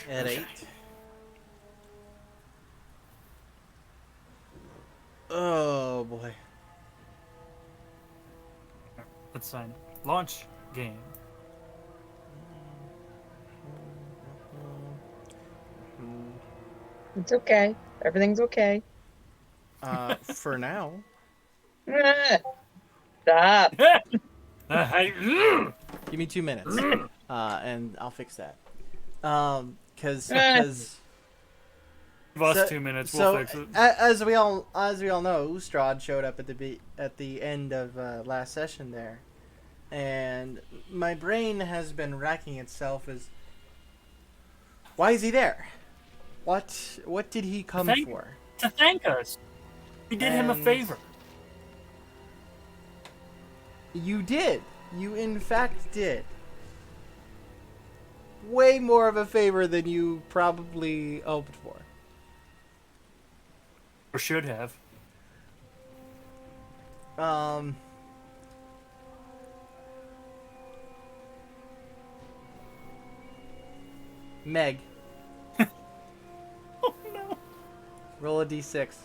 At 8. Oh boy. Let's sign. Launch game. It's okay. Everything's okay. For now. Stop. Give me 2 minutes, and I'll fix that. Cause Give us so, 2 minutes. We'll so fix it. as we all know, Strahd showed up at the end of last session there, and my brain has been racking itself as why is he there? What did he come for? To thank us. We did him a And favor. You did. You in fact did. Way more of a favor than you probably hoped for. Or should have. Meg, Oh no. roll a d6.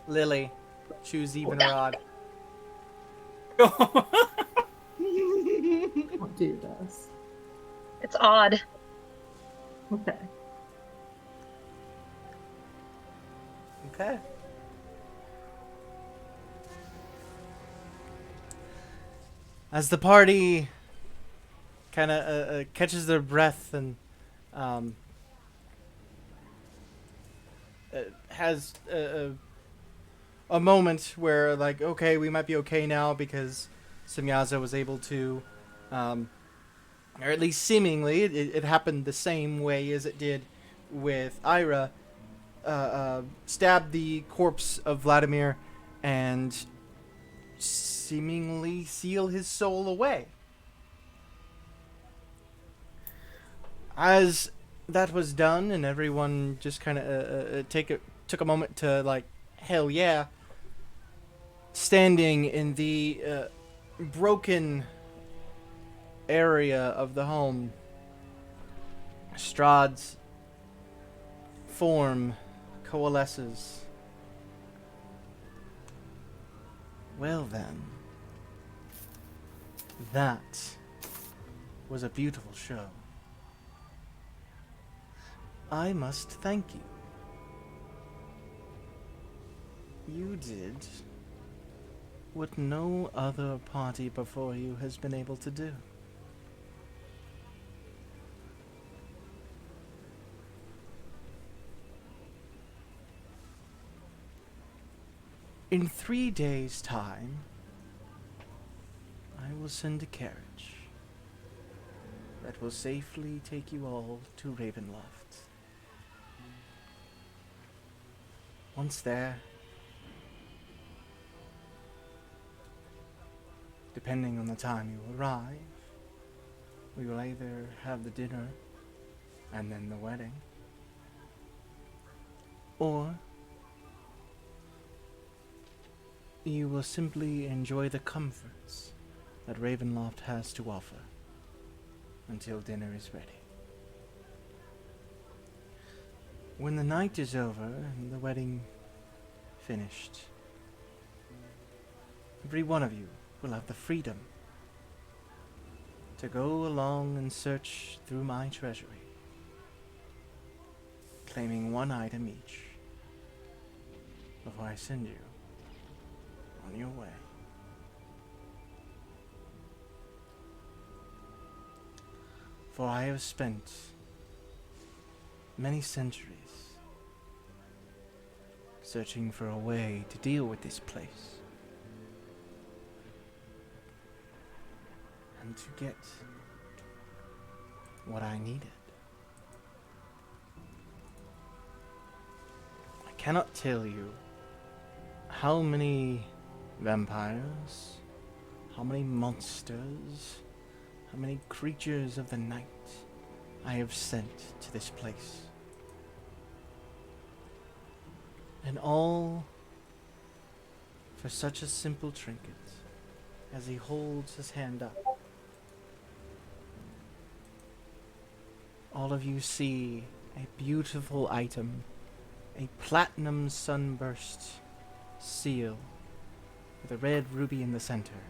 Lily, choose even or odd. Don't do this. It's odd. Okay. Okay. As the party kind of catches their breath and has a moment where, like, okay, we might be okay now because Semyaza was able to, or at least seemingly, it happened the same way as it did with Ira, stabbed the corpse of Vladimir and seemingly seal his soul away. As that was done and everyone just kind of took a moment to, like, hell yeah, standing in the broken area of the home, Strahd's form coalesces. Well then, that was a beautiful show. I must thank you. You did what no other party before you has been able to do. In 3 days' time, I will send a carriage that will safely take you all to Ravenloft. Once there, depending on the time you arrive, we will either have the dinner and then the wedding, or you will simply enjoy the comforts that Ravenloft has to offer until dinner is ready. When the night is over and the wedding finished, every one of you will have the freedom to go along and search through my treasury, claiming one item each before I send you on your way. For I have spent many centuries searching for a way to deal with this place and to get what I needed. I cannot tell you how many vampires, how many monsters, how many creatures of the night I have sent to this place. And all for such a simple trinket. As he holds his hand up, all of you see a beautiful item, a platinum sunburst seal with a red ruby in the center.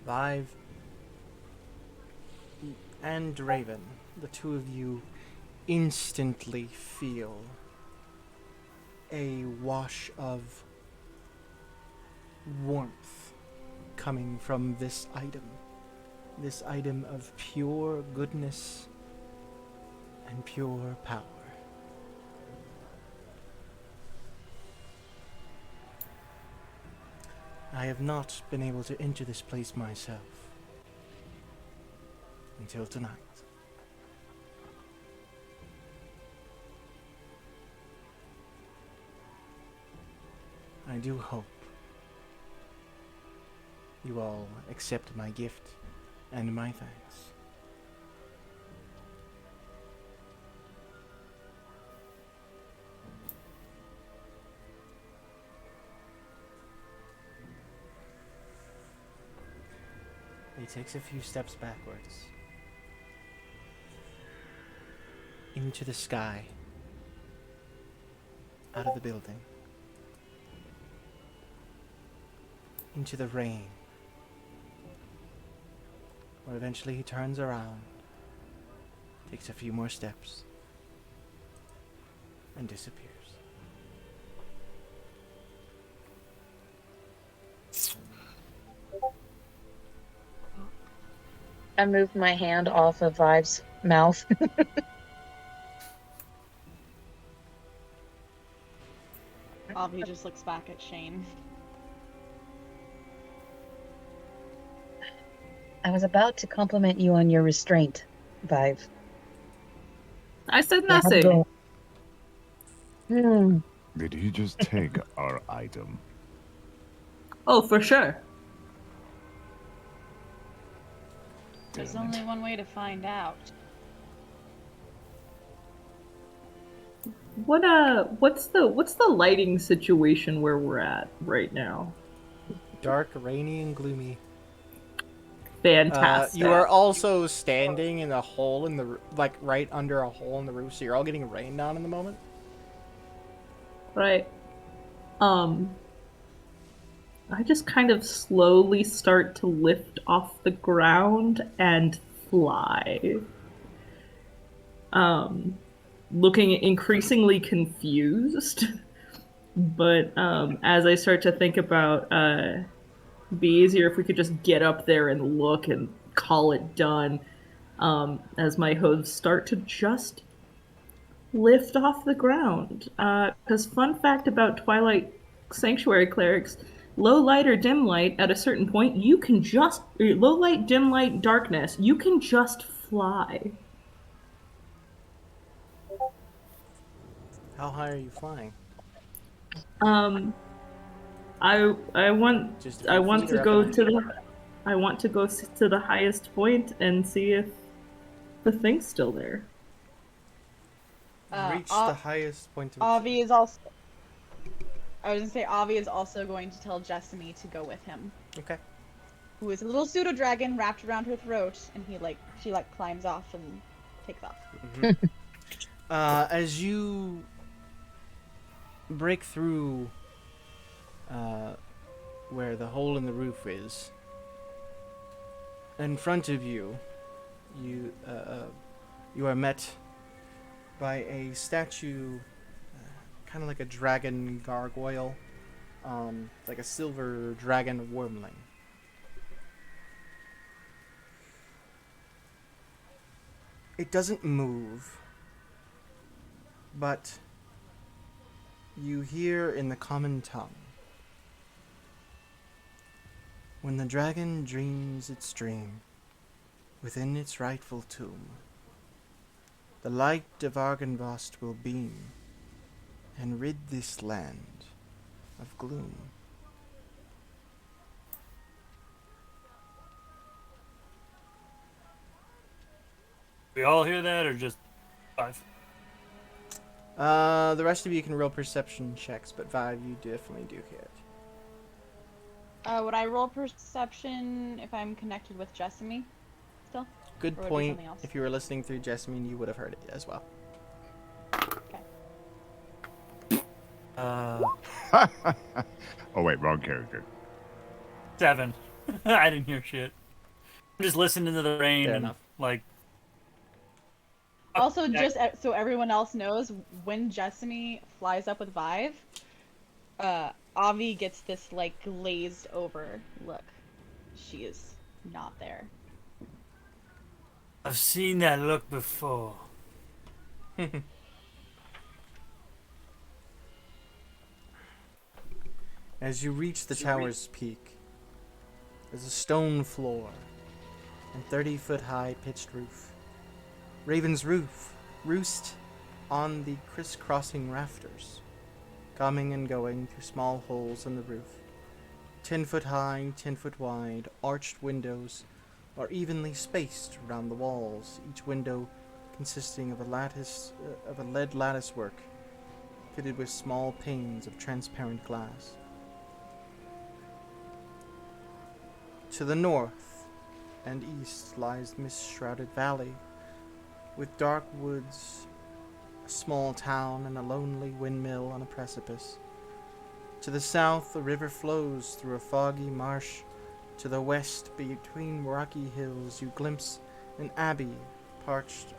Vive and Raven, the two of you instantly feel a wash of warmth coming from this item of pure goodness and pure power. I have not been able to enter this place myself until tonight. I do hope you all accept my gift and my thanks. He takes a few steps backwards into the sky, out of the building, into the rain, where eventually he turns around, takes a few more steps, and disappears. I moved my hand off of Vive's mouth. Avi just looks back at Shane. I was about to compliment you on your restraint, Vive. I said You have nothing. the- Did he just take our item? Oh, for sure. There's Damn it. only one way to find out. What's the lighting situation where we're at right now? Dark, rainy, and gloomy. Fantastic. You are also standing in a hole in the like right under a hole in the roof, so you're all getting rained on in the moment. Right. I just kind of slowly start to lift off the ground and fly. Looking increasingly confused. But as I start to think about be easier if we could just get up there and look and call it done, as my hooves start to just lift off the ground. Because fun fact about Twilight Sanctuary clerics, low light or dim light, at a certain point, you can just, low light, dim light, darkness, you can just fly. How high are you flying? I want Just I 8 want feet to or up go in to the I want to go to the highest point and see if the thing's still there. Reach the highest point of Avi is also. I was gonna say Avi is also going to tell Jessamy to go with him. Okay. Who is a little pseudo dragon wrapped around her throat, and she climbs off and takes off. As you break through where the hole in the roof is, in front of you, you are met by a statue, kind of like a dragon gargoyle, like a silver dragon wormling. It doesn't move, but you hear in the common tongue, when the dragon dreams its dream within its rightful tomb, the light of Argynvost will beam and rid this land of gloom. We all hear that, or just 5? The rest of you can roll perception checks, but Vibe, you definitely do hear it. Would I roll perception if I'm connected with Jessamy still? Good Or would it be point. something else? If you were listening through Jessamine, you would have heard it as well. Uh, Oh wait, wrong character. 7. I didn't hear shit. I'm just listening to the rain Fair and enough. like. Also, just so everyone else knows, when Jessamy flies up with Vive, Avi gets this like glazed over look. She is not there. I've seen that look before. As you reach the tower's peak, there's a stone floor and 30-foot-high pitched roof. Ravens roost on the crisscrossing rafters, coming and going through small holes in the roof. 10-foot high, 10-foot wide, arched windows are evenly spaced around the walls, each window consisting of a lead lattice work fitted with small panes of transparent glass. To the north and east lies the mist-shrouded valley, with dark woods, a small town, and a lonely windmill on a precipice. To the south, the river flows through a foggy marsh. To the west, between rocky hills, you glimpse an abbey perched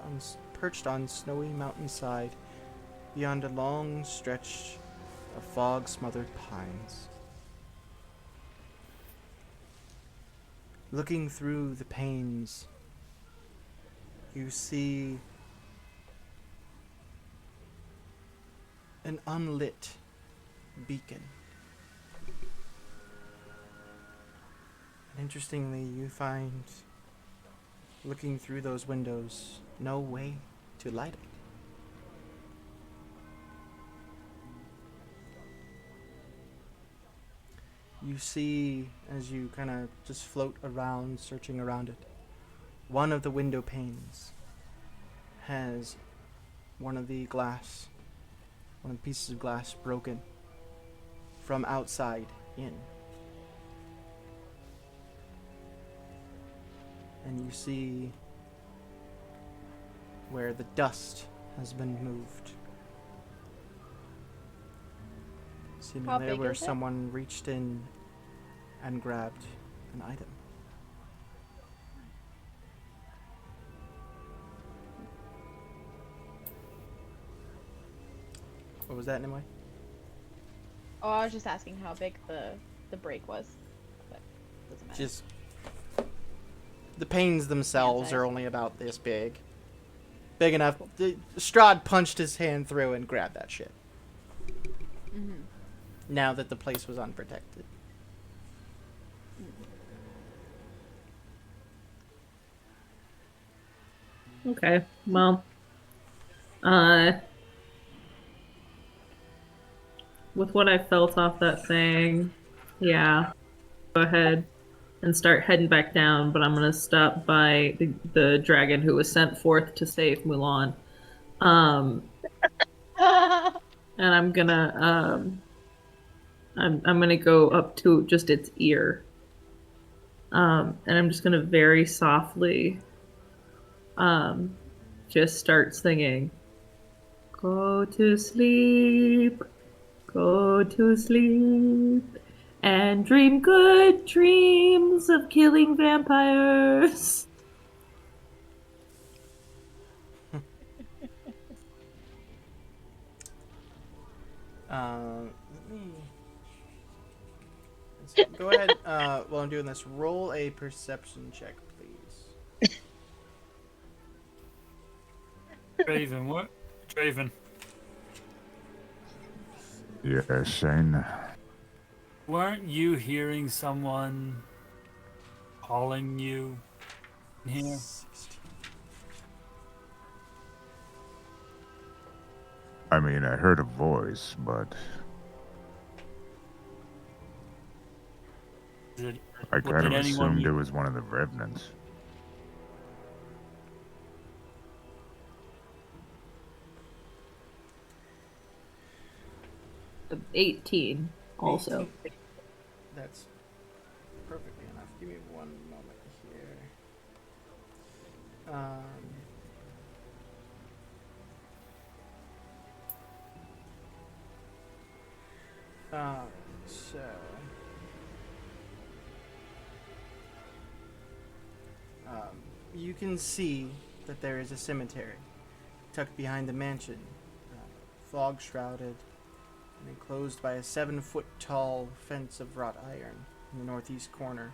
on snowy mountainside beyond a long stretch of fog-smothered pines. Looking through the panes, you see an unlit beacon. And interestingly, you find, looking through those windows, no way to light it. You see, as you kind of just float around, searching around it, one of the window panes has one of the pieces of glass broken from outside in. And you see where the dust has been moved. How Seemingly big where is it? someone reached in and grabbed an item. What was that, anyway? Oh, I was just asking how big the break was. But doesn't matter. Just the panes themselves size. are only about this big. Big enough. Strahd punched his hand through and grabbed that shit. Mm-hmm. Now that the place was unprotected. Okay, well, with what I felt off that thing, yeah, go ahead and start heading back down, but I'm gonna stop by the dragon who was sent forth to save Mulan. And I'm gonna I'm gonna go up to just its ear. And I'm just gonna very softly just start singing. Go to sleep, and dream good dreams of killing vampires. Let me... Go ahead, while I'm doing this, roll a perception check, please. Draven, what? Draven. Yeah, Shane. Weren't you hearing someone calling you in here? 16. I mean, I heard a voice, but Did, I Well, kind did of anyone assumed you- it was one of the revenants. 18 also. That's perfectly enough. Give me one moment here. So you can see that there is a cemetery tucked behind the mansion, fog shrouded and enclosed by a 7-foot tall fence of wrought iron. In the northeast corner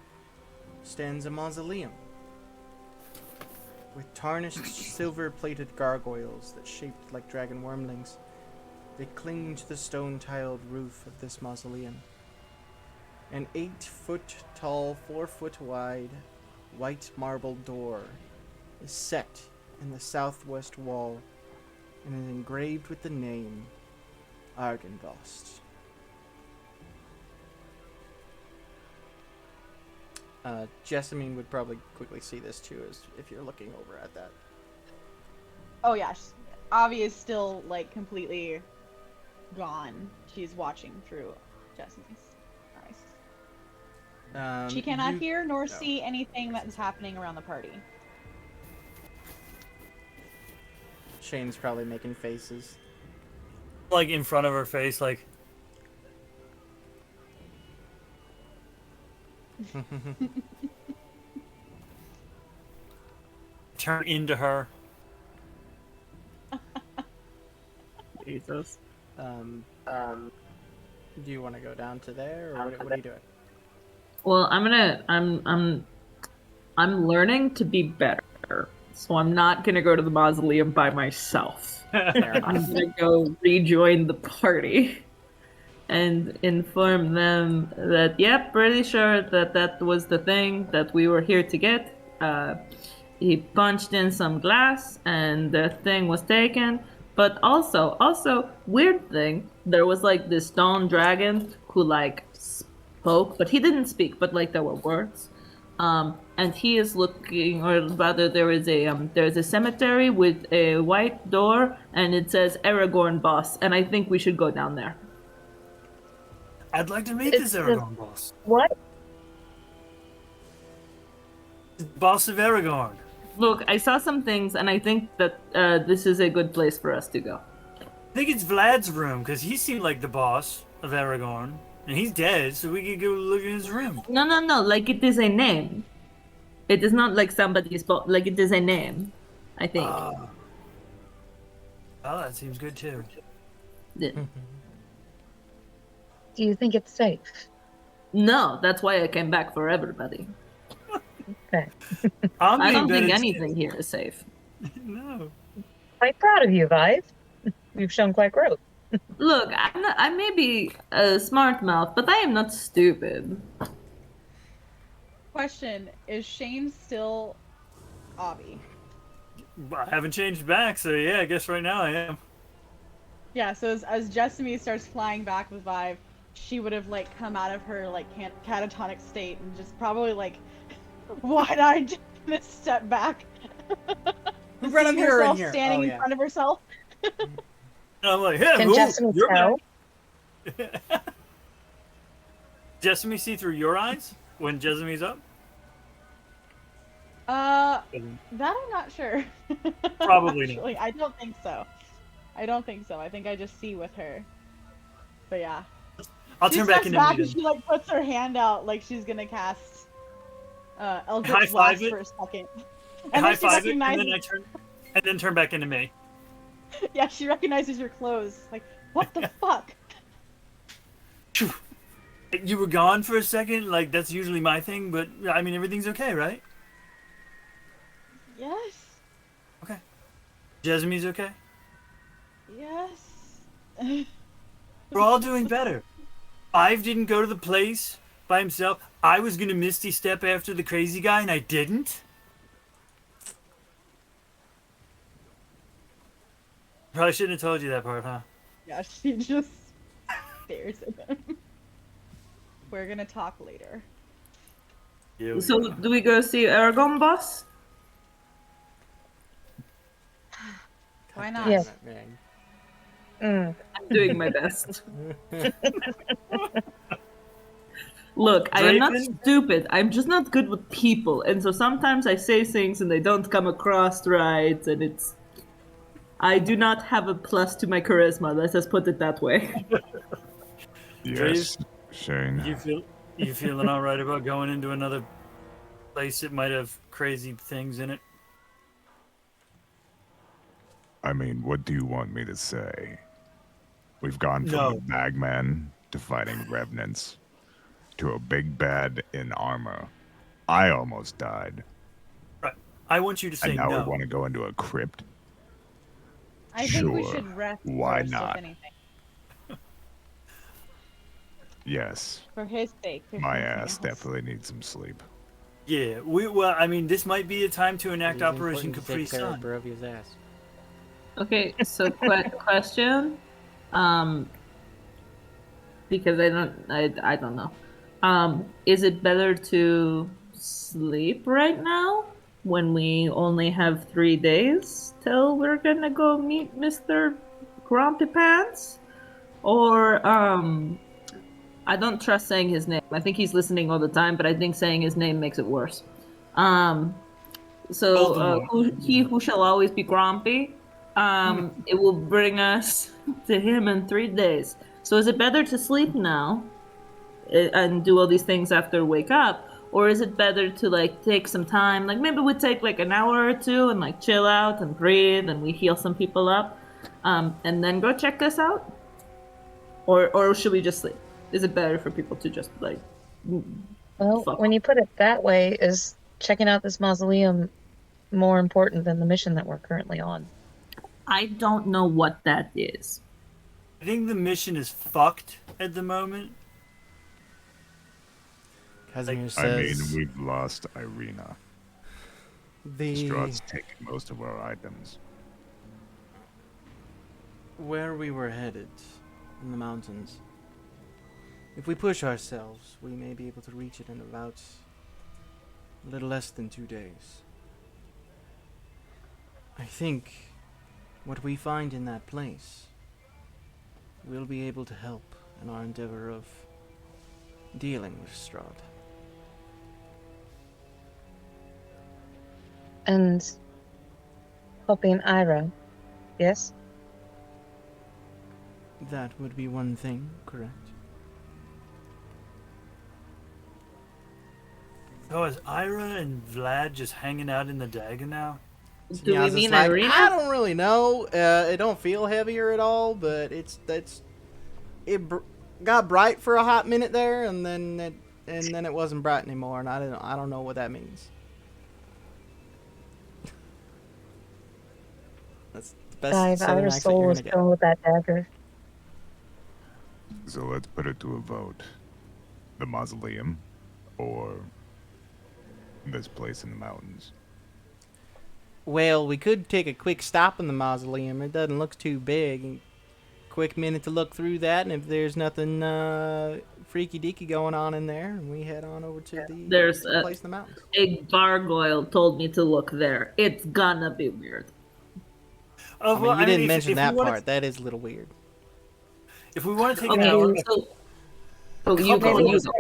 stands a mausoleum with tarnished silver-plated gargoyles that shaped like dragon wormlings. They cling to the stone-tiled roof of this mausoleum. An 8-foot tall, 4-foot wide, white marble door is set in the southwest wall and is engraved with the name Argynvost. Jessamine would probably quickly see this too, as if you're looking over at that. Oh yeah, Avi is still like completely gone. She's watching through Jessamine's eyes. She cannot hear nor see anything that is happening around the party. Shane's probably making faces. Like in front of her face, like. Turn into her. Jesus. Do you want to go down to there, or what are you doing? Well, I'm learning to be better. So I'm not gonna go to the mausoleum by myself. I'm gonna go rejoin the party and inform them that, yep, pretty sure that that was the thing that we were here to get. He punched in some glass and the thing was taken. But also, weird thing, there was like this stone dragon who like spoke, but he didn't speak, but like there were words. And he is looking, or rather, there's a cemetery with a white door, and it says Aragorn boss, and I think we should go down there. I'd like to meet this Aragorn boss. What? Boss of Aragorn. Look, I saw some things, and I think that this is a good place for us to go. I think it's Vlad's room, because he seemed like the boss of Aragorn. And he's dead, so we could go look in his room. No, like it is a name. It is not like somebody's like it is a name, I think. Oh, that seems good too. Yeah. Do you think it's safe? No, that's why I came back for everybody. Okay. I don't think anything here is safe. No. Quite proud of you, Vive. You've shown quite growth. Look, I may be a smart mouth, but I am not stupid. Question: is Shane still Avi? I haven't changed back, so yeah, I guess right now I am. Yeah. So as Jessamy starts flying back with Vive, she would have like come out of her like catatonic state and just probably like wide-eyed step back. Run up here in here. Standing in front of herself. And I'm like, hey, Can Jessamy tell? Jessamy see through your eyes when Jessamy's up? That I'm not sure. Probably not. Actually, I don't think so. I think I just see with her. But yeah. I'll turn back into back me and she like puts her hand out like she's gonna cast Eldritch high-five Blast it. for a second. And then she high five it, and recognizes then turn back into me. yeah, she recognizes your clothes. Like, what the fuck? Phew. You were gone for a second, like that's usually my thing, but I mean everything's okay, right? Yes. Okay. Jessamy's okay? Yes. We're all doing better. Ive didn't go to the place by himself. I was gonna Misty Step after the crazy guy, and I didn't. Probably shouldn't have told you that part, huh? Yeah, she just stares at him. We're gonna talk later. Yeah, So, do we go see Aragorn boss? Why not? Yes. Man. Mm. I'm doing my best. Look, I am not Draven? stupid. I'm just not good with people. And so sometimes I say things and they don't come across right, and it's. I do not have a plus to my charisma, let's just put it that way. Drave, Yes, Shane. you feeling all right about going into another place that might have crazy things in it? I mean, what do you want me to say? We've gone from No. the bagman to fighting revenants to a big bad in armor. I almost died. Right. I want you to say And now we no. want to go into a crypt? I think we Sure, should rest why first, not? if anything. Yes, For his sake. If my nothing ass else. definitely needs some sleep. Yeah, well, I mean, this might be a time to enact It is Operation important to Capri take care of Sun. Barovia's ass. Okay, so question. Um, because I don't know. Is it better to sleep right now when we only have 3 days till we're gonna go meet Mr. Grumpy Pants? Or I don't trust saying his name. I think he's listening all the time, but I think saying his name makes it worse. Um, so Voldemort. he who shall always be grumpy. It will bring us to him in 3 days. So is it better to sleep now and do all these things after wake up, or is it better to like take some time? Like maybe we take like an hour or two and like chill out and breathe and we heal some people up, and then go check this out, or should we just sleep? Is it better for people to just like Well, fuck when off? you put it that way, is checking out this mausoleum more important than the mission that we're currently on? I don't know what that is. I think the mission is fucked at the moment. Casimir I mean, says we've lost Irina. the Strahd's taken most of our items. where we were headed in the mountains. If we push ourselves, we may be able to reach it in about a little less than 2 days. I think what we find in that place will be able to help in our endeavor of dealing with Strahd. And helping Ira, yes? That would be one thing, correct? Oh, is Ira and Vlad just hanging out in the Dagon now? Do we Nyaza's mean like, Irina? I don't really know. It don't feel heavier at all, but got bright for a hot minute there, and then it wasn't bright anymore, and I don't know what that means. That's the best Dive, southern Ira's accent you're soul is gonna get. filling with that dagger. So let's put it to a vote. The mausoleum or this place in the mountains. Well, we could take a quick stop in the mausoleum. It doesn't look too big. Quick minute to look through that, and if there's nothing freaky deaky going on in there, we head on over to There's the a- place in the mountains. A gargoyle told me to look there. It's gonna be weird. Oh, I mean, you if- didn't mention if we that wanna- part. That is a little weird. If we want to take an Okay, hour, so you go, Maybe you we go. start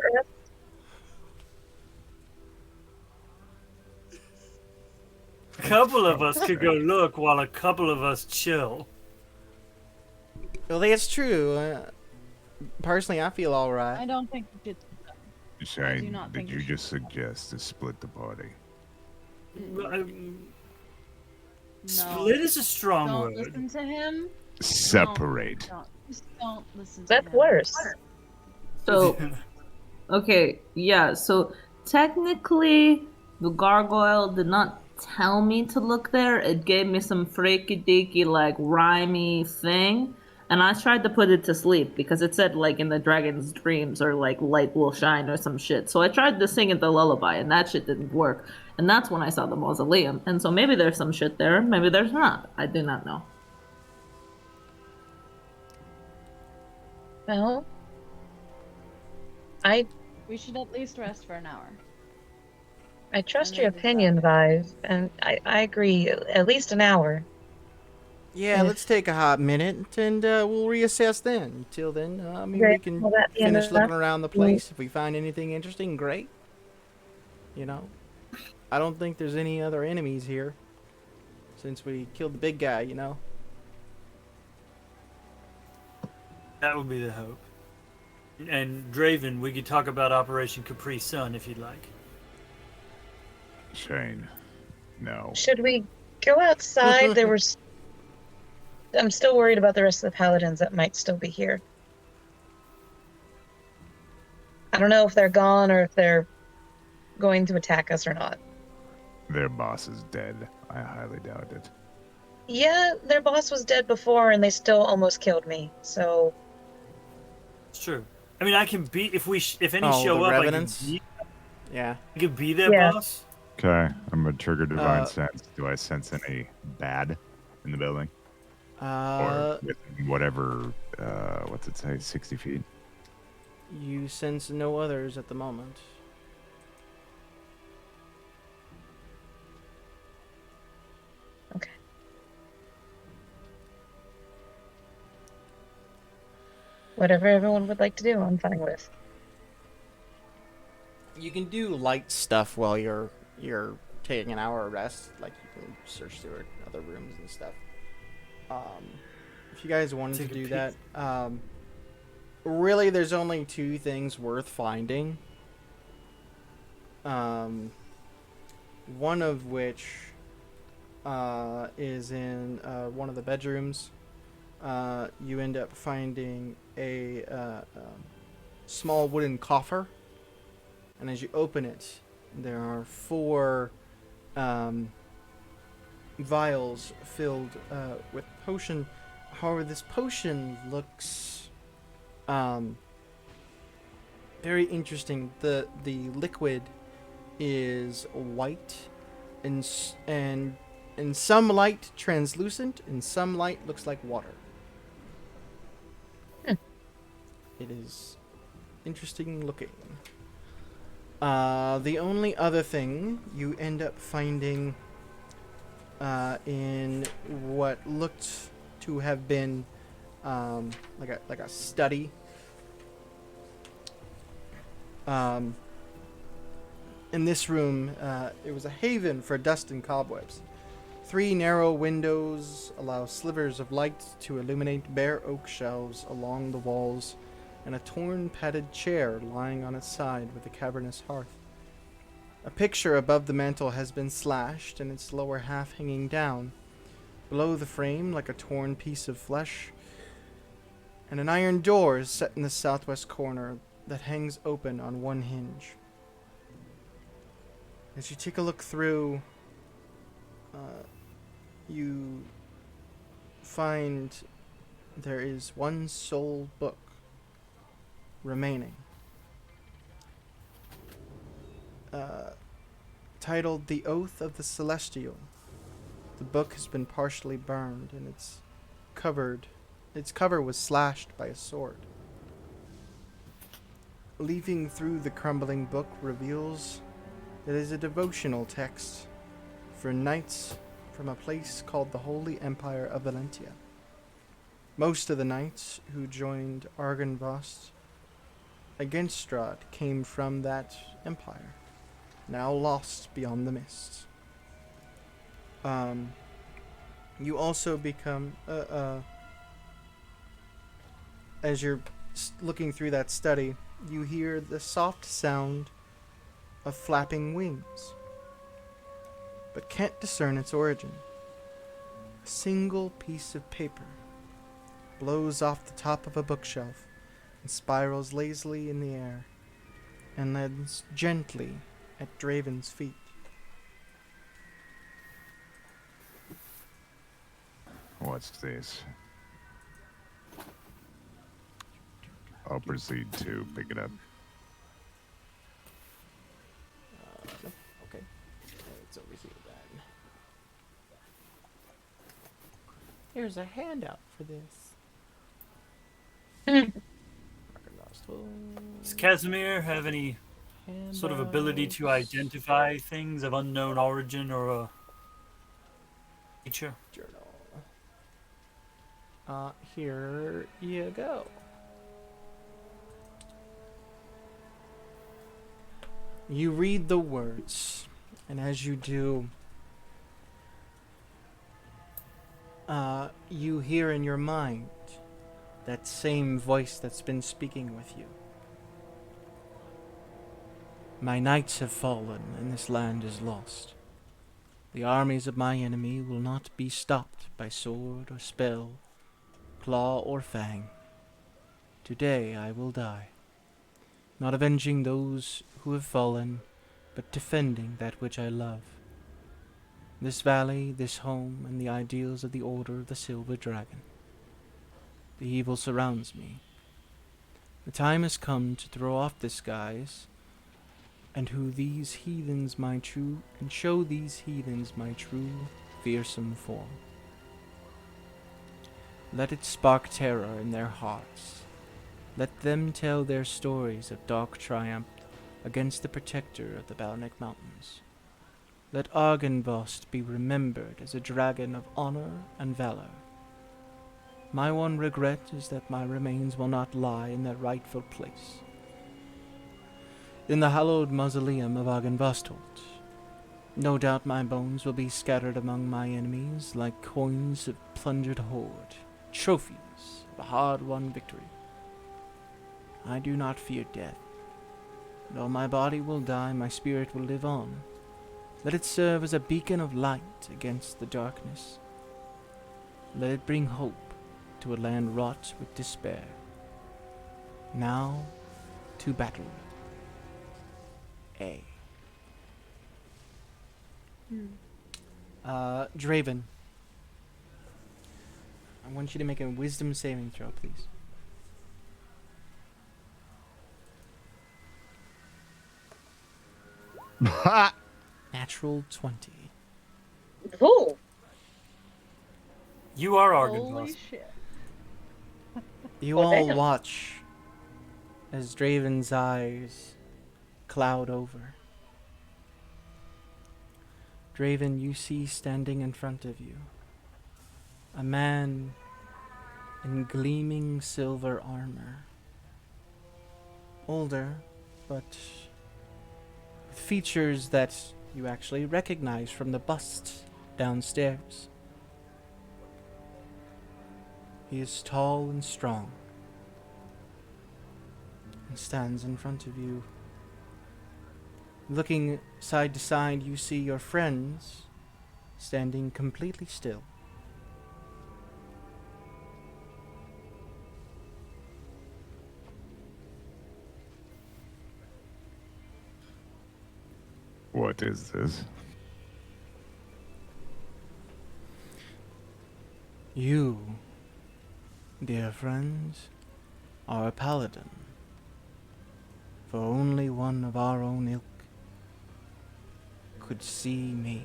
a couple of us could go look while a couple of us chill. Well, that's true. Personally, I feel all I right. don't think we should. Shane, not did think you we just suggest to split the party? Split is a strong Don't word. listen to him. Separate. Just don't listen to That's him. worse. So, okay, yeah, so technically, the gargoyle did not tell me to look there. It gave me some freaky deaky, like, rhymey thing. And I tried to put it to sleep because it said, like, in the dragon's dreams or, like, light will shine or some shit. So I tried to sing it the lullaby, and that shit didn't work. And that's when I saw the mausoleum. And so maybe there's some shit there, maybe there's not. I do not know. Well, We should at least rest for an hour. I trust And your then opinion, decide. Vive, and I agree. At least an hour. Yeah, If let's take a hot minute and we'll reassess then. Till then, I mean, we Great. can Will that be finish looking enough? around the place. If we find anything interesting, great. You know, I don't think there's any other enemies here since we killed the big guy, you know? That would be the hope. And Draven, we could talk about Operation Capri Sun if you'd like. Shane, no. Should we go outside? I'm still worried about the rest of the paladins that might still be here. I don't know if they're gone or if they're going to attack us or not. Their boss is dead. I highly doubt it. Yeah, their boss was dead before and they still almost killed me. So, It's true. I mean, I can be if any Oh, show the up, Revenants? Yeah. I could be their Yeah. boss. Okay, I'm gonna trigger divine Uh, sense. Do I sense any bad in the building? Uh, Or with whatever, what's it say, 60 feet? you sense no others at the moment. okay. Whatever everyone would like to do, I'm fine with. You can do light stuff while you're taking an hour of rest. Like you can search through other rooms and stuff. If you guys wanted Take to a do peek. that, really, there's only two things worth finding. One of which is in one of the bedrooms. You end up finding a small wooden coffer, and as you open it, there are 4 vials filled with potion. However, this potion looks very interesting. The liquid is white and in some light translucent, in some light looks like water. It is interesting looking. The only other thing you end up finding in what looked to have been like a study. In this room, it was a haven for dust and cobwebs. 3 narrow windows allow slivers of light to illuminate bare oak shelves along the walls, and a torn padded chair lying on its side with a cavernous hearth. A picture above the mantel has been slashed, and its lower half hanging down. Below the frame, like a torn piece of flesh, and an iron door is set in the southwest corner that hangs open on one hinge. As you take a look through, you find there is one sole book remaining, titled The Oath of the Celestial. The book has been partially burned, and its cover was slashed by a sword. Leafing through the crumbling book reveals that it is a devotional text for knights from a place called the Holy Empire of Valentia. Most of the knights who joined Argynvost against Strahd came from that empire, now lost beyond the mists. You also become, as you're looking through that study, you hear the soft sound of flapping wings, but can't discern its origin. A single piece of paper blows off the top of a bookshelf and spirals lazily in the air, and lands gently at Draven's feet. What's this? I'll proceed to pick it up. Nope. Okay. It's over here then. Here's a handout for this. Does Casimir have any sort of ability to identify things of unknown origin or nature? Journal. Here you go. You read the words, and as you do, you hear in your mind that same voice that's been speaking with you. My knights have fallen, and this land is lost. The armies of my enemy will not be stopped by sword or spell, claw or fang. Today I will die, not avenging those who have fallen, but defending that which I love. This valley, this home, and the ideals of the Order of the Silver Dragon. The evil surrounds me. The time has come to throw off disguise, and show these heathens my true, fearsome form. Let it spark terror in their hearts. Let them tell their stories of dark triumph against the protector of the Balnic Mountains. Let Argynvost be remembered as a dragon of honor and valor. My one regret is that my remains will not lie in their rightful place, in the hallowed mausoleum of Argynvostolt. No doubt my bones will be scattered among my enemies like coins of plundered hoard, trophies of a hard-won victory. I do not fear death. Though my body will die, my spirit will live on. Let it serve as a beacon of light against the darkness. Let it bring hope to a land wrought with despair. Now, to battle. A. Draven. I want you to make a wisdom saving throw, please. Natural 20. Ooh. You are Holy Argynvost. shit. You Oh, all damn. watch as Draven's eyes cloud over. Draven, you see standing in front of you a man in gleaming silver armor. Older, but with features that you actually recognize from the bust downstairs. He is tall and strong and stands in front of you. Looking side to side, you see your friends standing completely still. What is this? You, dear friends, are a paladin, for only one of our own ilk could see me.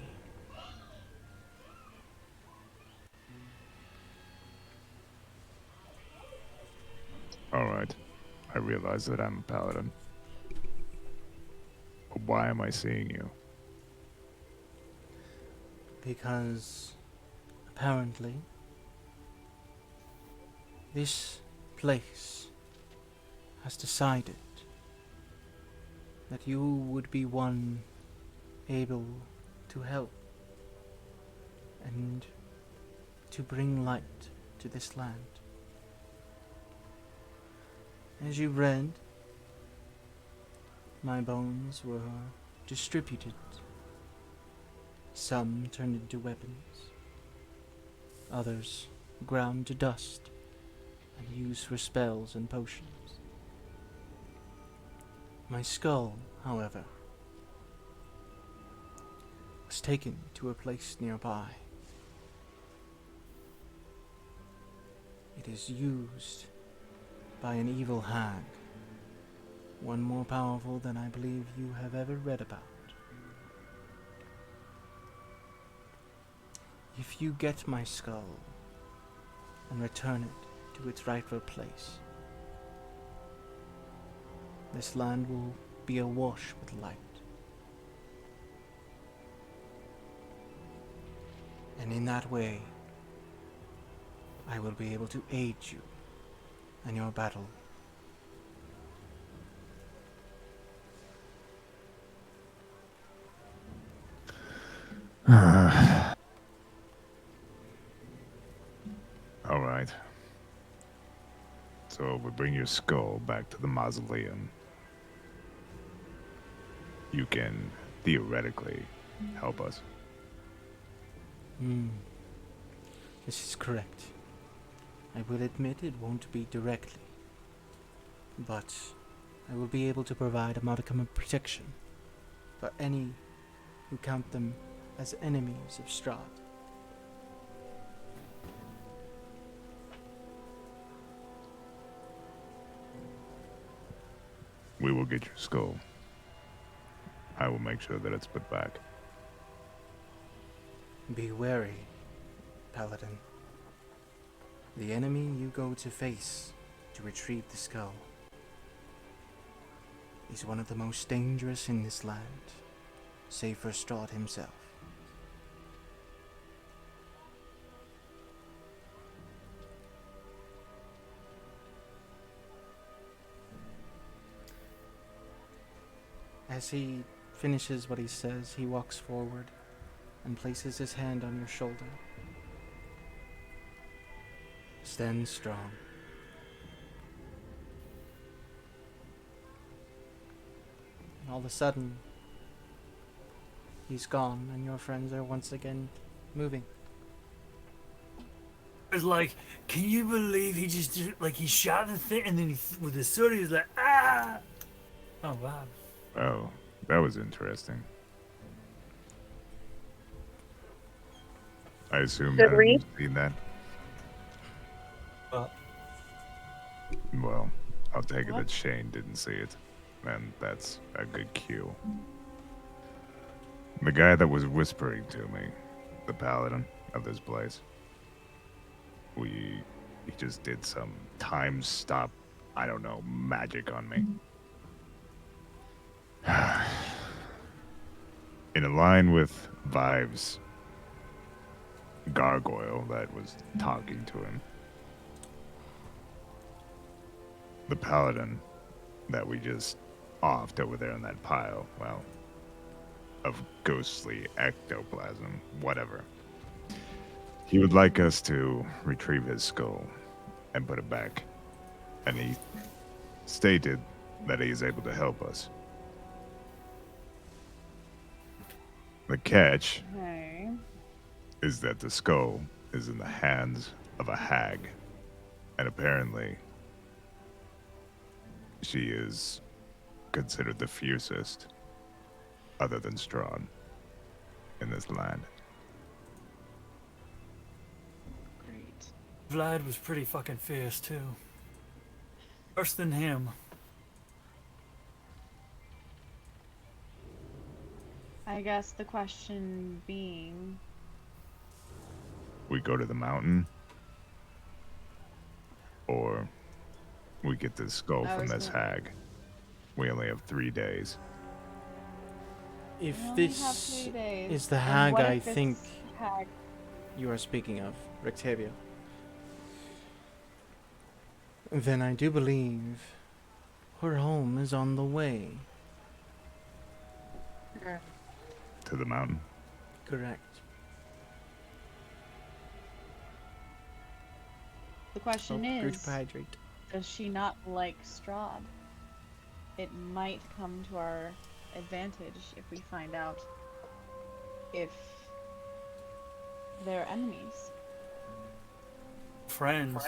Alright. I realize that I'm a paladin. But why am I seeing you? Because, apparently, this place has decided that you would be one able to help and to bring light to this land. As you read, my bones were distributed. Some turned into weapons, others ground to dust and used for spells and potions. My skull, however, was taken to a place nearby. It is used by an evil hag, one more powerful than I believe you have ever read about. If you get my skull and return it to its rightful place, this land will be awash with light. And in that way, I will be able to aid you in your battle. All right. So we bring your skull back to the mausoleum. You can theoretically help us. This is correct. I will admit it won't be directly, but I will be able to provide a modicum of protection for any who count them as enemies of Strahd. We will get your skull. I will make sure that it's put back. Be wary, Paladin. The enemy you go to face to retrieve the skull is one of the most dangerous in this land, save for Strahd himself. As he finishes what he says, he walks forward and places his hand on your shoulder. Stand strong. And all of a sudden, he's gone, and your friends are once again moving. It was like, can you believe he just did, like, he shot the thing and then with his sword he was like, ah! Oh, wow. Oh, that was interesting. I assume Good that read. you've seen that. Well, Well, I'll take it What? that Shane didn't see it, and that's a good cue. The guy that was whispering to me, the paladin of this place, he just did some time stop, I don't know, magic on me. In line with Vive's gargoyle that was talking to him, the paladin that we just offed over there in that pile, well, of ghostly ectoplasm, whatever. He would like us to retrieve his skull and put it back. And he stated that he is able to help us. The catch Okay. is that the skull is in the hands of a hag. And apparently, she is considered the fiercest, other than Strahd, in this land. Great. Vlad was pretty fucking fierce, too. Worse than him. I guess the question being, We go to the mountain, or we get this skull I from was this gonna- hag. We only have 3 days. If we only have this 3 days. is the and hag what I if it's think hag? you are speaking of, Rictavia, then I do believe her home is on the way. To the mountain. Correct. The question Group is, hydrate. does she not like Strahd? It might come to our advantage if we find out if they're enemies Friends.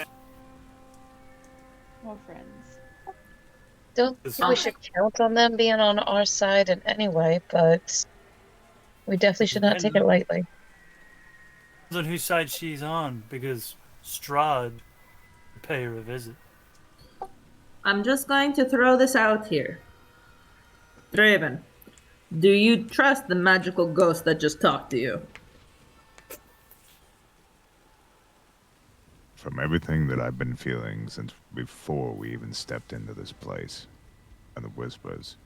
or friends. Don't think we should count on them being on our side in any way, but we definitely should not take it lightly. Depends on whose side she's on, because Strahd would pay her a visit. I'm just going to throw this out here. Draven, do you trust the magical ghost that just talked to you? From everything that I've been feeling since before we even stepped into this place, and the whispers,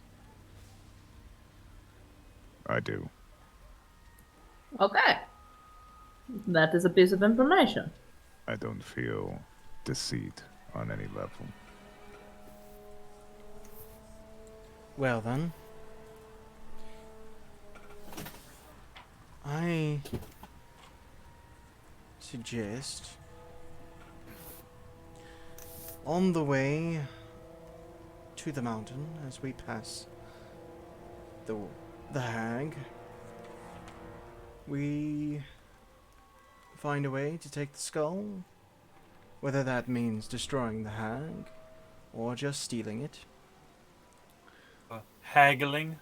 I do. Okay. That is a piece of information. I don't feel deceit on any level. Well then, I suggest on the way to the mountain as we pass the hag, we find a way to take the skull, whether that means destroying the hag or just stealing it. Haggling.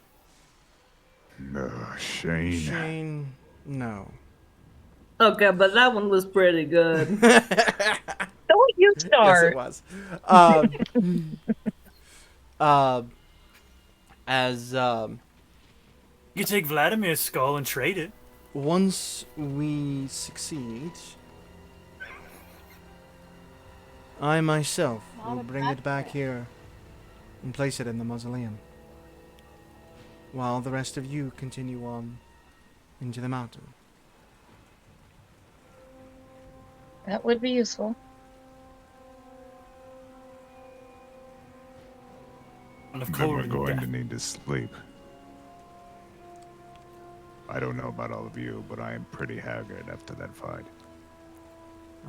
No, Shane. Shane, no. Okay, but that one was pretty good. Don't you Yes, start. it was. As You could take Vladimir's skull and trade it. once we succeed, I myself Not will a bring bad it back trick. here and place it in the mausoleum, while the rest of you continue on into the mountain. That would be useful. And of Then we're course, going to need to sleep. I don't know about all of you, but I am pretty haggard after that fight.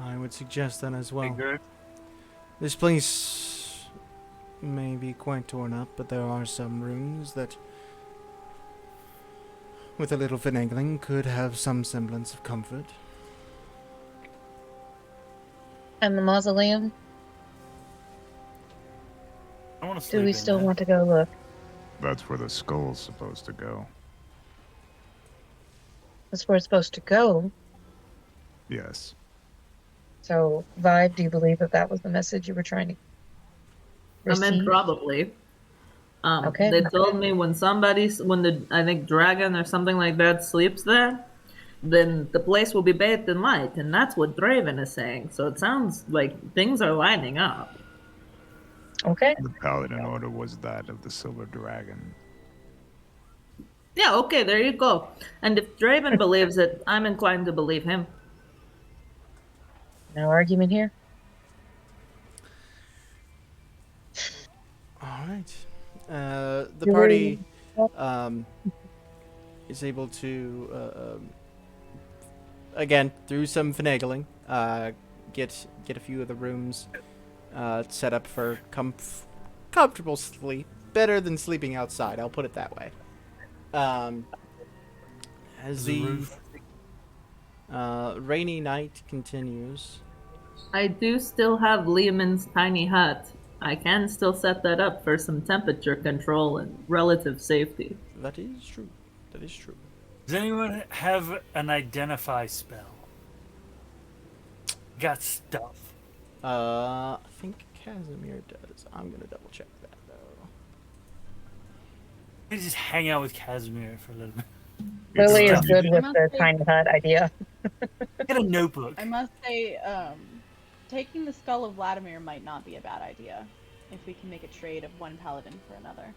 I would suggest that as well. Figure. This place may be quite torn up, but there are some rooms that, with a little finagling, could have some semblance of comfort. And the mausoleum? I want to sleep Do we in still there. want to go look? That's where the skull's supposed to go. That's where it's supposed to go. Yes. So, Vibe, do you believe that that was the message you were trying to I meant receive? probably. Okay. They told me when I think dragon or something like that sleeps there, then the place will be bathed in light, and that's what Draven is saying. So it sounds like things are lining up. Okay. The paladin order was that of the silver dragon. Yeah, okay, there you go. And if Draven believes it, I'm inclined to believe him. No argument here. All right. The You party really- is able to, again, through some finagling, get a few of the rooms set up for comfortable sleep. Better than sleeping outside, I'll put it that way. As The the roof. rainy night continues, I do still have Lehman's tiny hut. I can still set that up for some temperature control and relative safety. that is true. That is true. Does anyone have an identify spell? Got stuff. I think Casimir does. I'm gonna double check that though. I just hang out with Casimir for a little bit. Lily is It's good I with must the say- tiny hut idea. Get a notebook. I must say, taking the skull of Vladimir might not be a bad idea if we can make a trade of one paladin for another.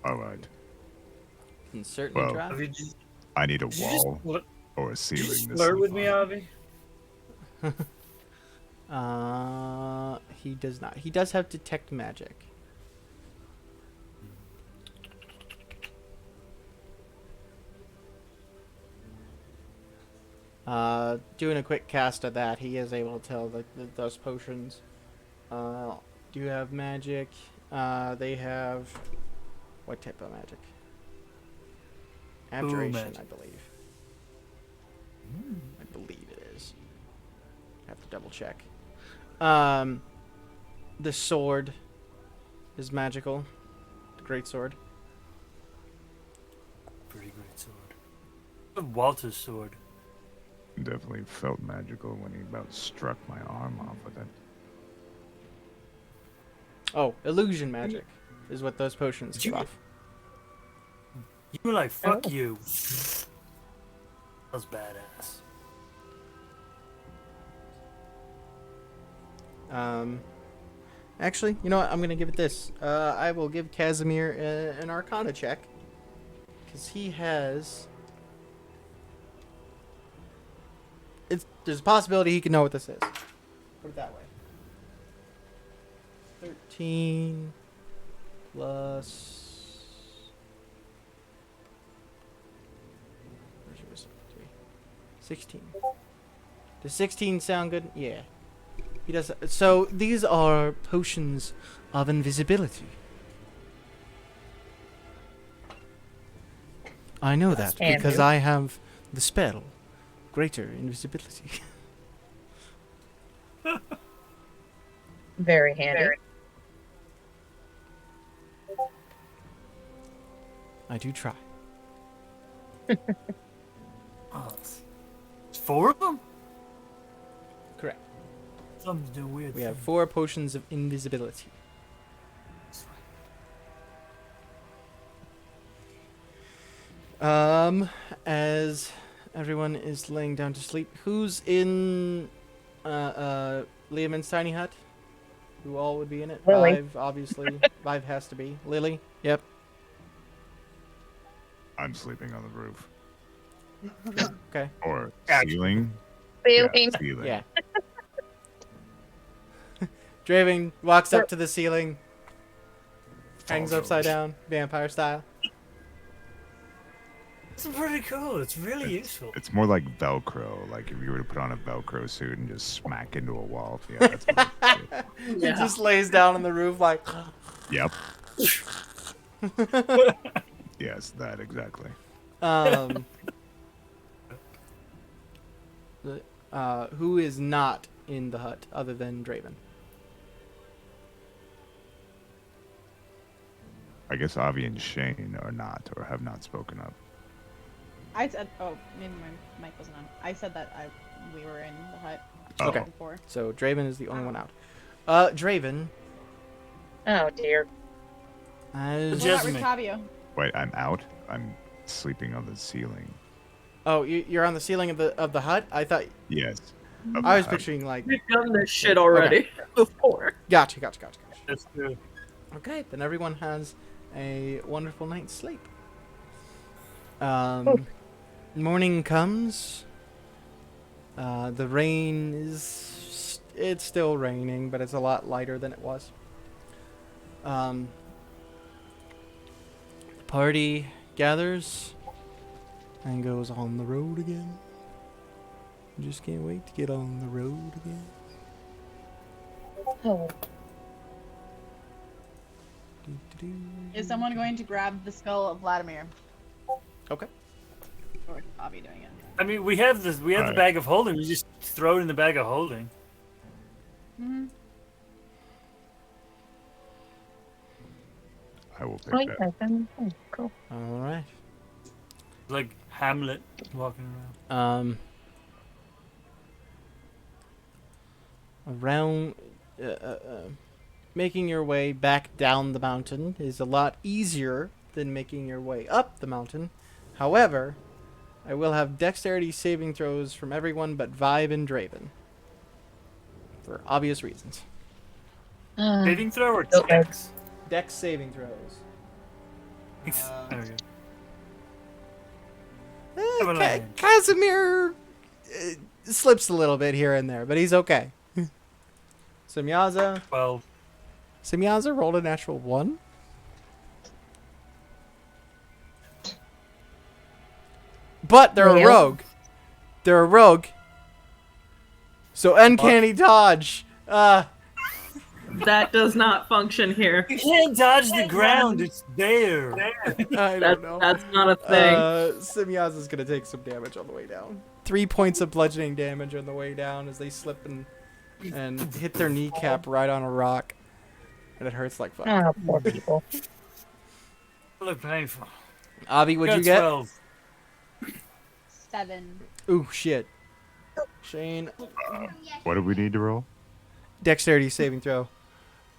All right. Can certainly Well, try. Have you just, I need a did you just wall flirt, or a did ceiling. you just to flirt sleep with me, on. Avi? He does not. He does have detect magic. Doing a quick cast of that, he is able to tell that those potions do have magic. They have what type of magic? Abjuration, magic. I believe. I believe it is. Have to double check. The sword is magical. The great sword. Pretty great sword. Walter's sword. Definitely felt magical when he about struck my arm off with it. Oh, illusion magic is what those potions Did give you- off. You were like, fuck Oh. you. That was badass. Actually, you know what? I'm gonna give it this. I will give Casimir an Arcana check, because he has there's a possibility he could know what this is. Put it that way. 13 plus. Where's yours? 3. 16. Does 16 sound good? Yeah. He does. So these are potions of invisibility. I know that because Andrew. I have the spell, Greater Invisibility. Very handy. I do try. Oh, it's 4 of them? Correct. Something's doing weird. We have 4 potions of invisibility. As everyone is laying down to sleep, who's in Liamon's tiny hut? Who all would be in it? Lily. Vive, obviously. Vive has to be. Lily? Yep. I'm sleeping on the roof. Okay. Or Actually. ceiling. Feeling. Yeah, ceiling. Yeah. Draven walks up to the ceiling, hangs Falls upside over. down, vampire style. It's pretty cool. It's really useful. It's more like Velcro. Like if you were to put on a Velcro suit and just smack into a wall. Yeah, that's what He just lays down on the roof like. Yep. Yes, that exactly. Who is not in the hut other than Draven? I guess Avi and Shane are not or have not spoken up. I said, oh, maybe my mic wasn't on. I said that we were in the hut. Oh. Okay. Before. So Draven is the only one out. Draven, Oh dear. as Just- What about Rictavio? Wait, I'm out? I'm sleeping on the ceiling. oh, you're on the ceiling of the hut. I thought Yes. I was picturing like. We've done this shit already before. Gotcha. That's true. Okay, then everyone has a wonderful night's sleep. Morning comes. The rain is... It's still raining, but it's a lot lighter than it was. The party gathers and goes on the road again. Just can't wait to get on the road again. Oh. Is someone going to grab the skull of Vladimir? Okay. Or is Avi doing it? I mean, we have this. We have the Alright. bag of holding. We just throw it in the bag of holding. Mm-hmm. I will pick Oh, that. yeah, then- oh, cool. All right. Like Hamlet walking around. Around making your way back down the mountain is a lot easier than making your way up the mountain. However, I will have dexterity saving throws from everyone but Vibe and Draven. For obvious reasons. Saving throw or Okay. checks? Dex saving throws. There we go. Eh, Avalanche. Casimir slips a little bit here and there, but he's okay. Semyaza 12. rolled a natural 1. But they're a Really? rogue. They're a rogue. So uncanny dodge. That does not function here. You can't dodge the ground. It's there. I don't know. That's not a thing. Semyaza's gonna take some damage on the way down. 3 points of bludgeoning damage on the way down as they slip and hit their kneecap right on a rock. And it hurts like fuck. Oh, poor people. Look painful. Avi, what'd Got you get? 12. 7. Ooh, shit. Shane, What do we need to roll? dexterity saving throw.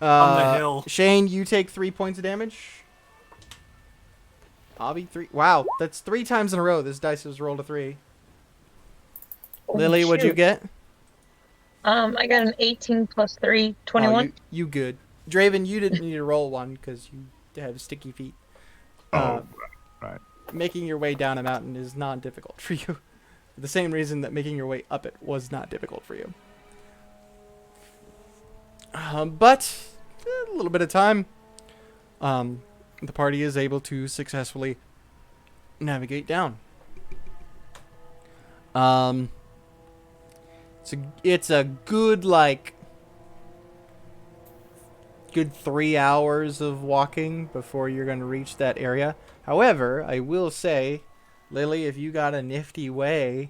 On the hill. Shane, you take 3 points of damage. Avi, 3. Wow, that's 3 times in a row. This dice has rolled a 3. Lily, what'd you shoot. get? I got an 18 plus 3, 21. Oh, you good. Draven, you didn't need to roll one because you have sticky feet. Oh, right. Making your way down a mountain is not difficult for you. For the same reason that making your way up it was not difficult for you. But a little bit of time, the party is able to successfully navigate down. It's a good good 3 hours of walking before you're going to reach that area. However, I will say, Lily, if you got a nifty way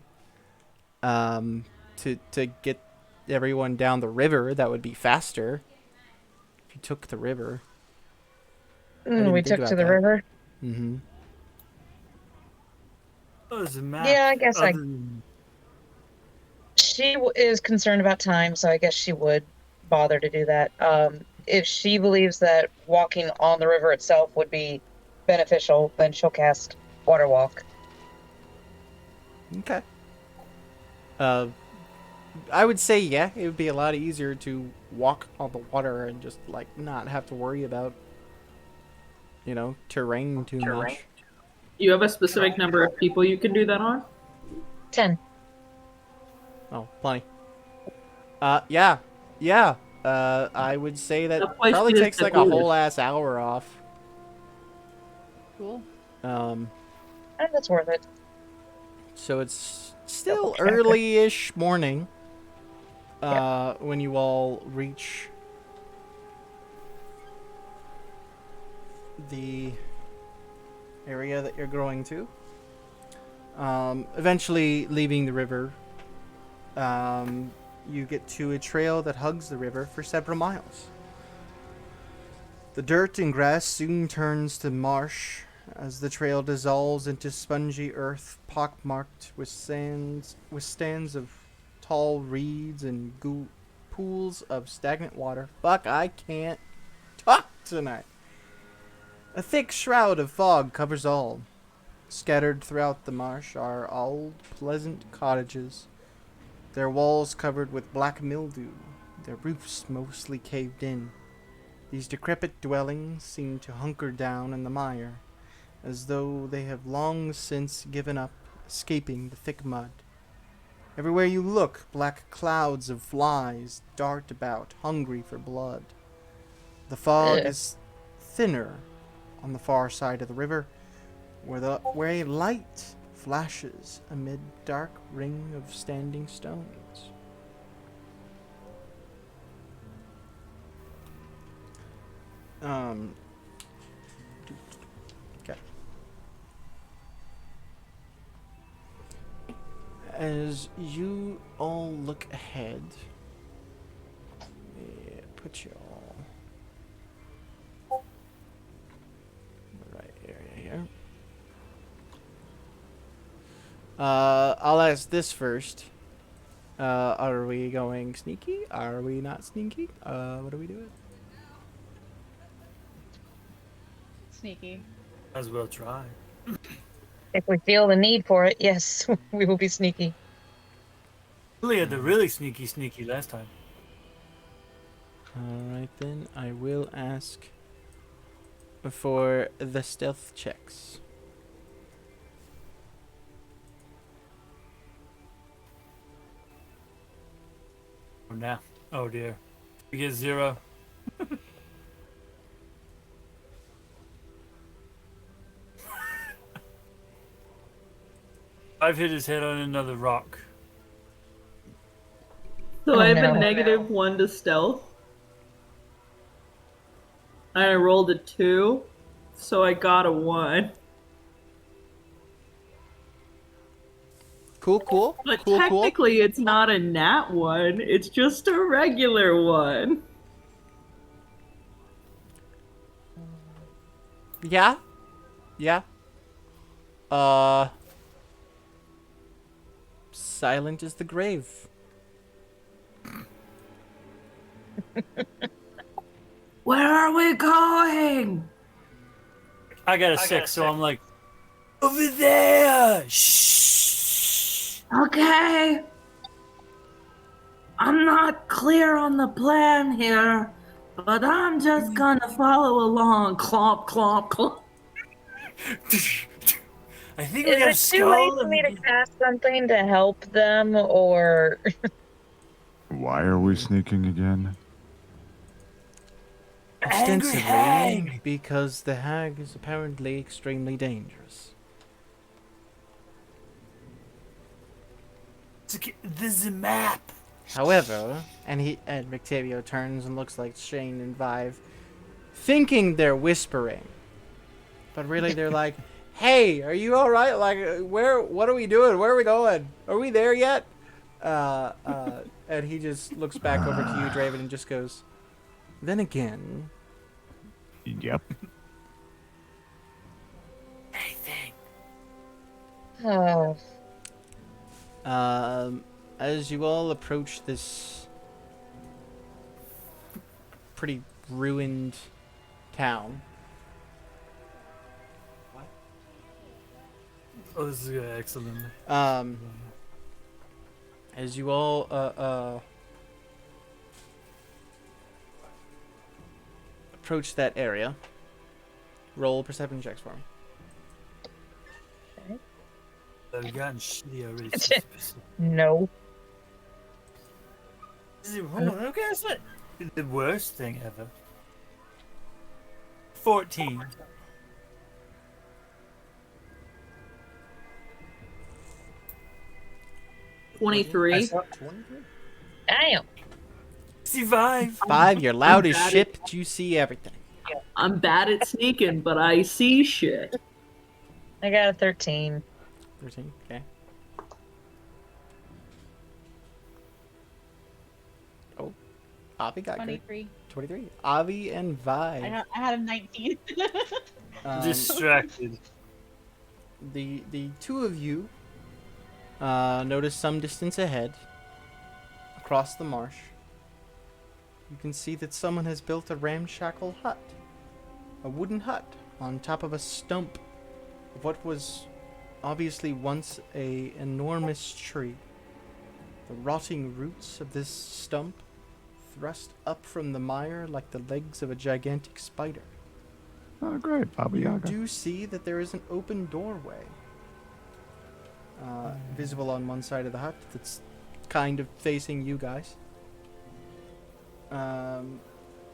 to get everyone down the river, that would be faster. If you took the river. We took to the river. Mm-hmm. Oh, there's a map. Yeah, I guess other than- she is concerned about time, so I guess she would bother to do that. If she believes that walking on the river itself would be beneficial, then she'll cast Water Walk. Okay. I would say, yeah, it would be a lot easier to walk on the water and just, not have to worry about, terrain too much. You have a specific number of people you can do that on? 10. Oh, plenty. Yeah. I would say that The place probably is takes, a secluded. whole ass hour off. Cool. That's worth it. So it's still early-ish morning when you all reach the area that you're going to. Eventually leaving the river, you get to a trail that hugs the river for several miles. The dirt and grass soon turns to marsh as the trail dissolves into spongy earth pockmarked with stands of tall reeds and pools of stagnant water. Fuck, I can't talk tonight. A thick shroud of fog covers all. Scattered throughout the marsh are old, pleasant cottages, their walls covered with black mildew, their roofs mostly caved in. These decrepit dwellings seem to hunker down in the mire, as though they have long since given up escaping the thick mud. Everywhere you look, black clouds of flies dart about, hungry for blood. The fog is thinner on the far side of the river, where a light flashes amid dark ring of standing stones. Okay. As you all look ahead, put you all in the right area here. I'll ask this first. Are we going sneaky? Are we not sneaky? What are we doing? Sneaky. As well try. If we feel the need for it, yes, we will be sneaky. We had the really sneaky last time. Alright then, I will ask for the stealth checks. Oh, now. Oh, dear. We get 0. I've hit his head on another rock. So Oh, I have no. a -1 to stealth. I rolled a 2, so I got a 1. Cool. But cool. technically, it's not a nat 1, it's just a regular 1. Yeah. Silent is the grave. Where are we going? I got a 6, so I'm like, over there! Shh! Okay. I'm not clear on the plan here, but I'm just gonna follow along. Clomp, clomp, clomp. I think we Is got a it too late skull. for me to and- cast something to help them, or Why are we sneaking again? Angry Ostensibly, hag. because the hag is apparently extremely dangerous. This is a map. However, and Rictavio turns and looks like Shane and Vive, thinking they're whispering, but really they're like, "Hey, are you all right? Like, what are we doing? Where are we going? Are we there yet?" And he just looks back over to you, Draven, and just goes, "Then again, Yep. Anything. oh, as you all approach this pretty ruined town." Oh, this is excellent. As you all approach that area, roll perception checks for me. I've gotten shitty already. no. Okay, that's not the worst thing ever. 14. 23. 23. Damn. 65. 5, you're loud as bad shit, but you see everything. I'm bad at sneaking, but I see shit. I got a 13. 13, okay. Oh, Avi got good. 23. 23. Avi and Vi. I had a 19. Distracted. The two of you notice some distance ahead, across the marsh. You can see that someone has built a ramshackle hut, a wooden hut on top of a stump of what was obviously once a enormous tree. The rotting roots of this stump thrust up from the mire like the legs of a gigantic spider. Oh, great, Baba You Yaga. do see that there is an open doorway visible on one side of the hut that's kind of facing you guys.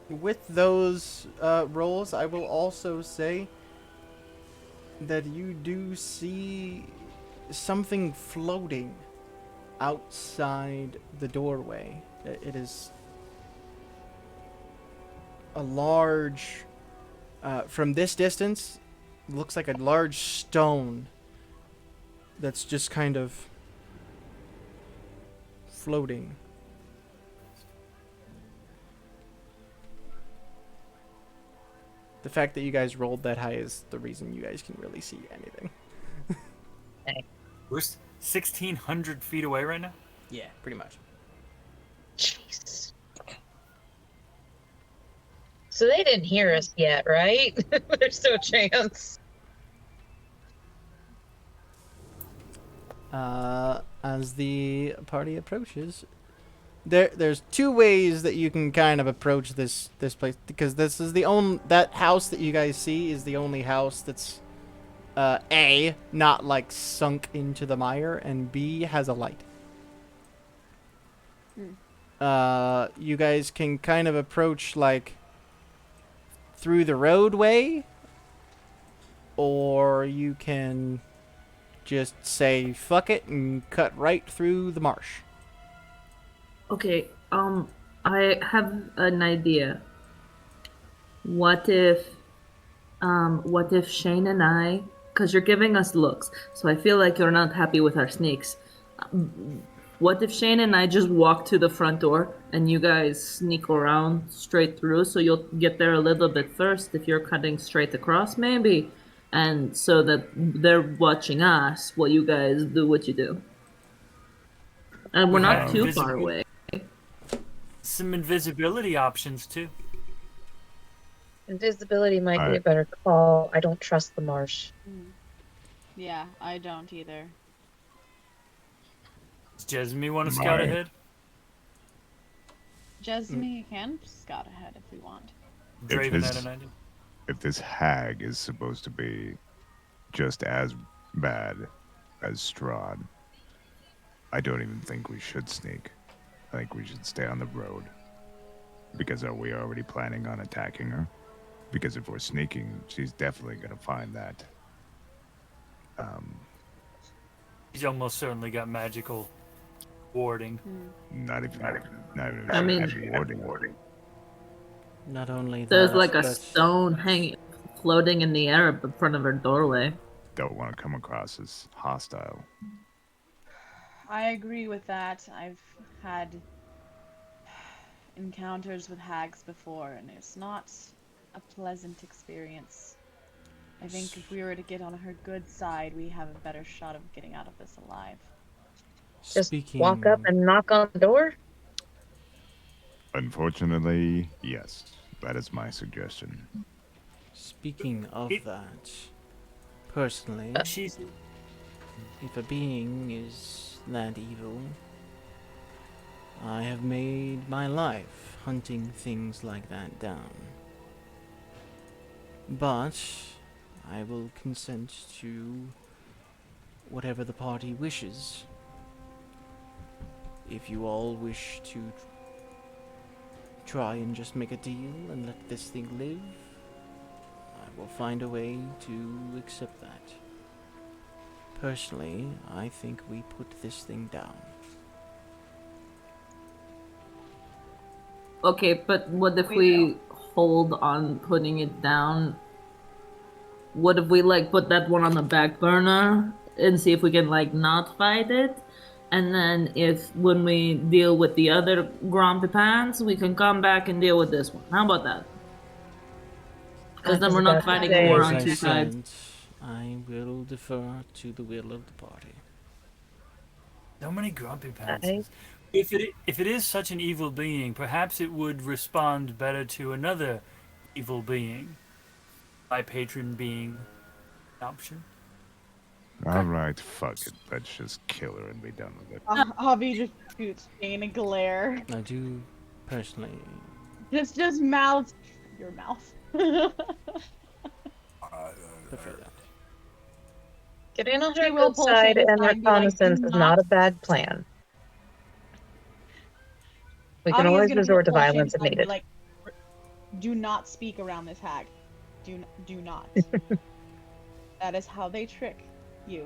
With those rolls, I will also say that you do see something floating outside the doorway. It is a large, from this distance, looks like a large stone that's just kind of floating. The fact that you guys rolled that high is the reason you guys can really see anything. We're 1,600 feet away right now? Yeah, pretty much. Jeez. So they didn't hear us yet, right? There's still a chance. As the party approaches, there's two ways that you can kind of approach this place, because this is the only, that house that you guys see is the only house that's A, not like sunk into the mire, and B, has a light. You guys can kind of approach like through the roadway, or you can just say fuck it and cut right through the marsh. Okay, I have an idea. What if Shane and I, because you're giving us looks, so I feel like you're not happy with our sneaks. What if Shane and I just walk to the front door and you guys sneak around straight through, so you'll get there a little bit first if you're cutting straight across, maybe, and so that they're watching us while you guys do what you do. And we're not too far away. Some invisibility options, too. Invisibility might be a Alright. better call. I don't trust the marsh. Yeah, I don't either. Does Jesme want to scout Right. ahead? Jesme can scout ahead if we want. Draven his- had an idea. If this hag is supposed to be just as bad as Strahd, I don't even think we should sneak. I think we should stay on the road. Because are we already planning on attacking her? Because if we're sneaking, she's definitely gonna find that. He's almost certainly got magical warding. Not even I mean- warding. Not only There's that, like a but stone hanging, floating in the air in front of her doorway. Don't want to come across as hostile. I agree with that. I've had encounters with hags before, and it's not a pleasant experience. I think if we were to get on her good side, we have a better shot of getting out of this alive. Just speaking, walk up and knock on the door. Unfortunately, yes. That is my suggestion. speaking of It- that, personally, She's if a being is that evil, I have made my life hunting things like that down. But I will consent to whatever the party wishes. If you all wish to try and just make a deal and let this thing live, I will find a way to accept that. Personally, I think we put this thing down. Okay, but what if we hold on putting it down? What if we like put that one on the back burner and see if we can like not fight it? And then if when we deal with the other grumpy pants, we can come back and deal with this one. How about that? Because then was we're not about to fighting say- war As on I two sides. said, I will defer to the will of the party. so many grumpy pants. I- If it is such an evil being, perhaps it would respond better to another evil being. My patron being an option. Alright, fuck it. Let's just kill her and be done with it. Avi just shoots Jane a glare. I do personally. Just mouth your mouth. Prefer that. Getting on She her will good pull side Shane and aside and be like, reconnaissance "Do is not-" not a bad plan. We can Avi is always gonna resort to pull Shane violence if aside and be needed. like, do not speak around this hag. Do not. That is how they trick you.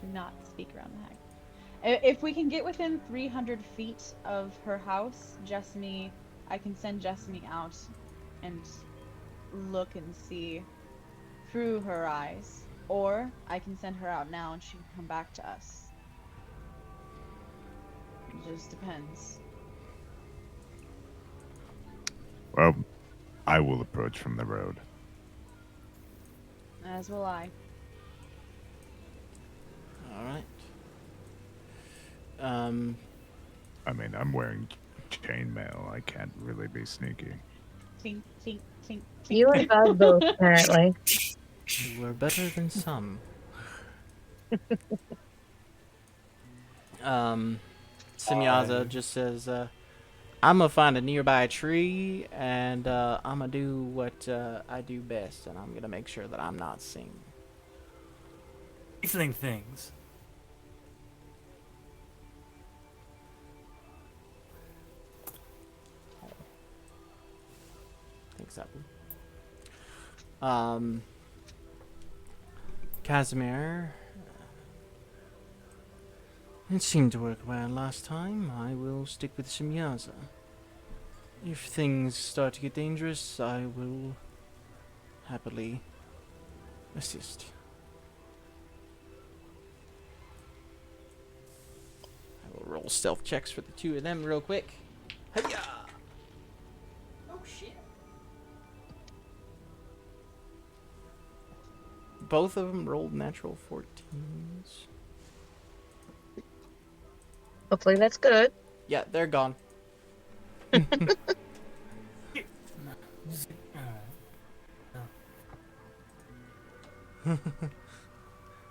Do not speak around the hag. If we can get within 300 feet of her house, Jessamy, I can send Jessamy out and look and see through her eyes. Or I can send her out now and she can come back to us. It just depends. Well, I will approach from the road. As will I. Alright. I mean, I'm wearing chainmail. I can't really be sneaky. Clink, clink, clink, clink. You and Bob both, apparently. You were better than some. Semyaza just says, I'm gonna find a nearby tree and I'm gonna do what I do best, and I'm gonna make sure that I'm not seen. Trifling things. Thanks, Apple. Casimir. It seemed to work well last time. I will stick with Semyaza. If things start to get dangerous, I will happily assist. I will roll stealth checks for the two of them real quick. Hiya! Oh shit. Both of them rolled natural 14s. Hopefully that's good. Yeah, they're gone.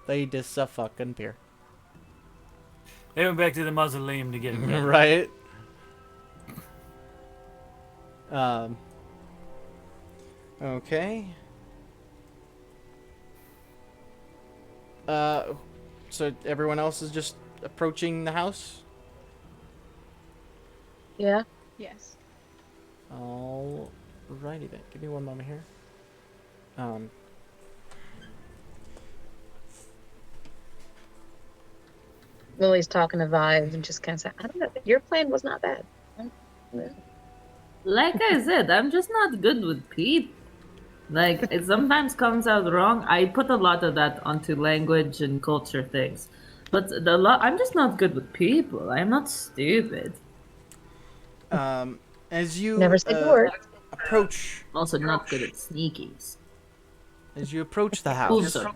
They just fucking appear. They went back to the mausoleum to get him. Right? Okay. So everyone else is just approaching the house? Yeah. Yes. Alrighty then. Give me one moment here. Lily's talking to Vive and just kind of saying, I don't know, your plan was not bad. Like I said, I'm just not good with people. Like, it sometimes comes out wrong. I put a lot of that onto language and culture things. But I'm just not good with people. I'm not stupid. As you Never said you were. approach, Also not good at sneakies. as you approach the house, Also,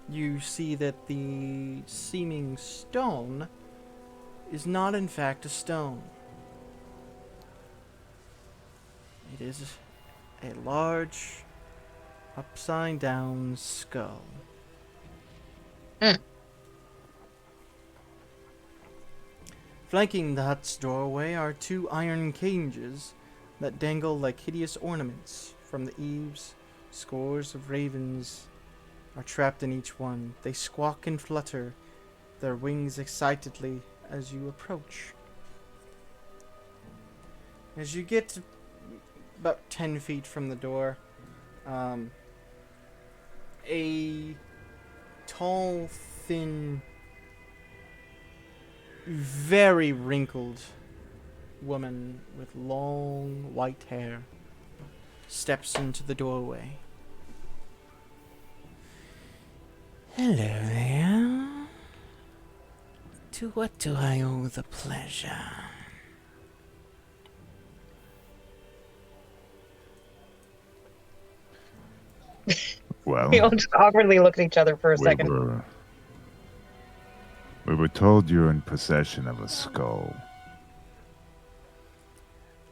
you see that the seeming stone is not in fact a stone. It is a large, upside down skull. Flanking the hut's doorway are two iron cages that dangle like hideous ornaments from the eaves. Scores of ravens are trapped in each one. They squawk and flutter their wings excitedly as you approach. As you get to about 10 feet from the door, a tall, thin, very wrinkled woman with long white hair steps into the doorway. Hello there. To what do I owe the pleasure? Well, We all just awkwardly look at each other for a we second. were told you're in possession of a skull.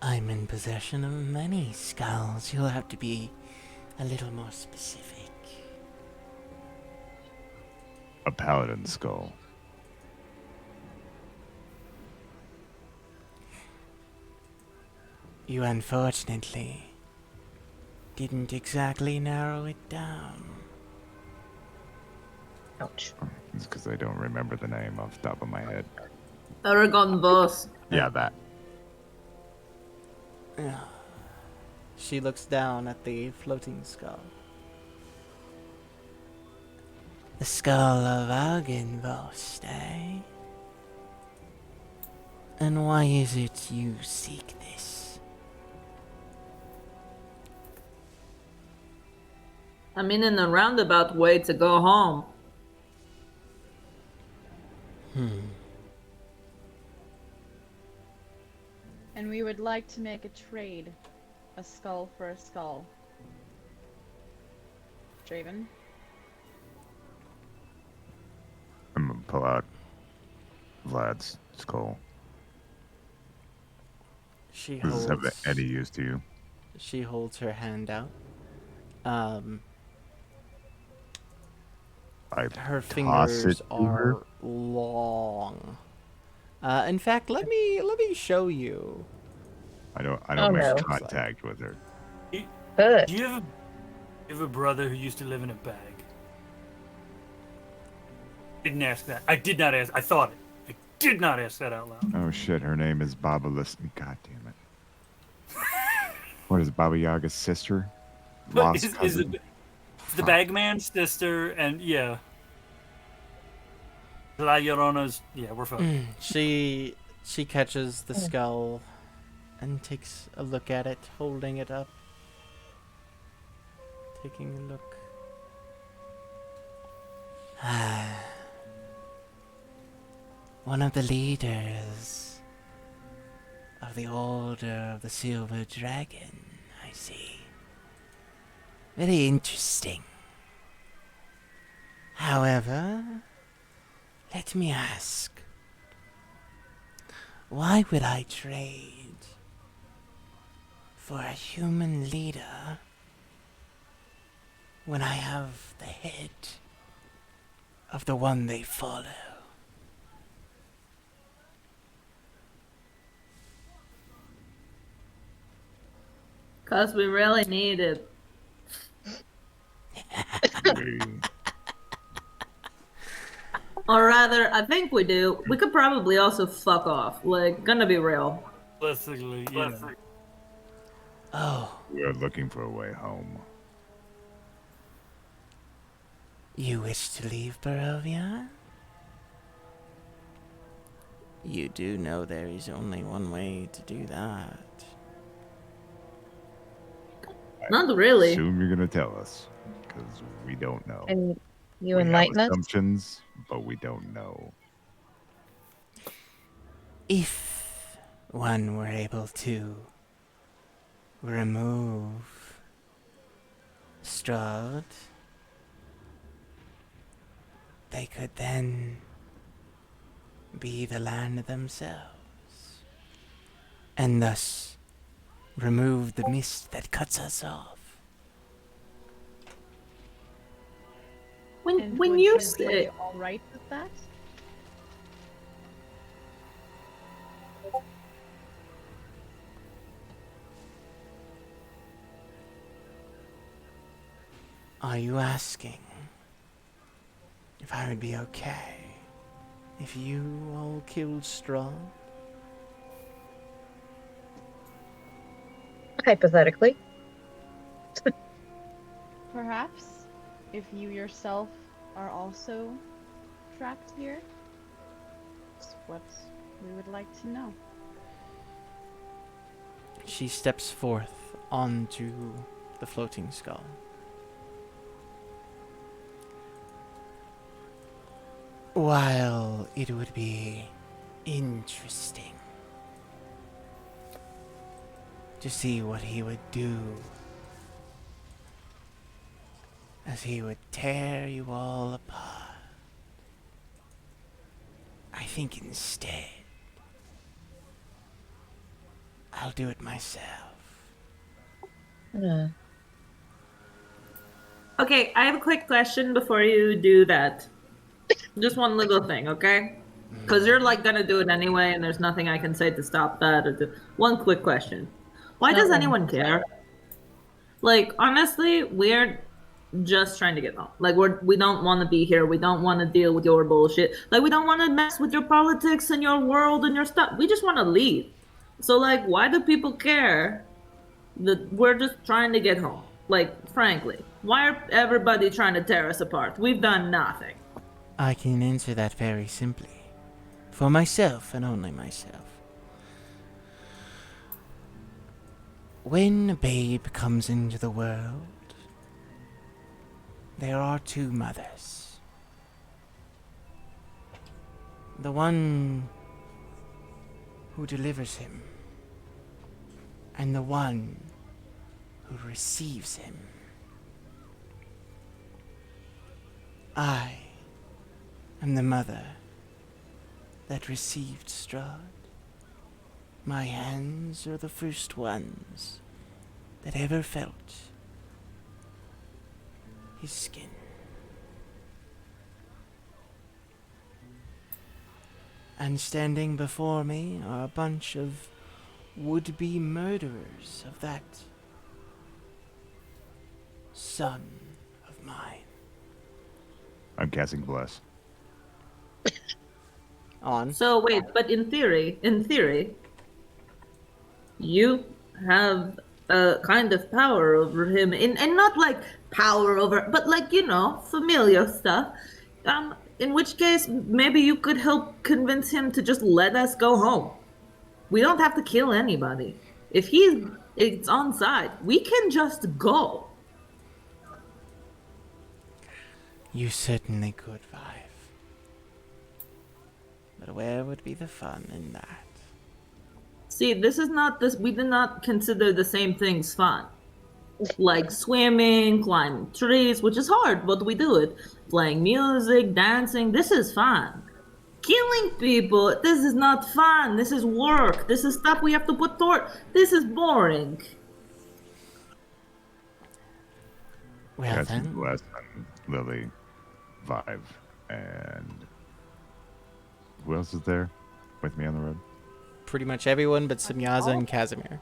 I'm in possession of many skulls. You'll have to be a little more specific. A paladin skull. You unfortunately didn't exactly narrow it down. Ouch. It's because I don't remember the name off the top of my head. Aragon boss. Yeah, that. She looks down at the floating skull. The skull of Argenvost, eh? And why is it you seek this? I mean, in a roundabout way to go home. And we would like to make a trade. A skull for a skull. Draven? I'm gonna pull out Vlad's skull. She Does this have holds. any use to you? She holds her hand out. I Her toss fingers it to her. are long. In fact, let me show you. I don't Oh, make no. contact with her. Good. Do you have a brother who used to live in a bag? Didn't ask that. I did not ask. I thought it. I did not ask that out loud. Oh shit, her name is Baba Listen. God damn it. What is Baba Yaga's sister? But Lost is cousin? the Bagman's sister, and yeah. La Llorona's, yeah, we're fucking. She catches the skull and takes a look at it, holding it up. Taking a look. One of the leaders of the Order of the Silver Dragon, I see. Very interesting. However, let me ask, why would I trade for a human leader when I have the head of the one they follow? Cause we really need it. Or rather, I think we do. We could probably also fuck off. Like, gonna be real. Basically, you know. Oh, We are looking for a way home. you wish to leave Barovia? You do know there is only one way to do that. Not really. Assume you're gonna tell us, because we don't know. And you We have enlighten us? assumptions, but we don't know. If one were able to remove Strahd, they could then be the land themselves, and thus remove the mist that cuts us off. And When would you you say be all right with that? Are you asking if I would be okay if you all killed Strahd? Hypothetically. Perhaps, if you yourself are also trapped here, that's what we would like to know. She steps forth onto the floating skull. While it would be interesting to see what he would do, as he would tear you all apart, I think instead I'll do it myself. Okay, I have a quick question before you do that. Just one little thing, okay? Because you're like gonna do it anyway, and there's nothing I can say to stop that. One quick question: why does anyone care? Like, honestly, we're just trying to get home. Like, we don't want to be here. We don't want to deal with your bullshit. Like, we don't want to mess with your politics and your world and your stuff. We just want to leave. So, like, why do people care that we're just trying to get home? Like, frankly, why are everybody trying to tear us apart? We've done nothing. I can answer that very simply. For myself and only myself. When a babe comes into the world, there are two mothers. The one who delivers him, and the one who receives him. I am the mother that received Strahd. My hands are the first ones that ever felt his skin. And standing before me are a bunch of would-be murderers of that son of mine. I'm casting Bless. On. So wait, but in theory, you have a kind of power over him, and not like power over, but like familiar stuff. In which case, maybe you could help convince him to just let us go home. We don't have to kill anybody. If it's on side, we can just go. You certainly could, Vive. But where would be the fun in that? See, this is not this. We do not consider the same things fun. Like swimming, climbing trees, which is hard, but we do it. Playing music, dancing, this is fun. Killing people, this is not fun. This is work. This is stuff we have to put toward. This is boring. Well Casting then, Bless on Lily, Vive, and who else is there with me on the road? pretty much everyone but Semyaza and Casimir.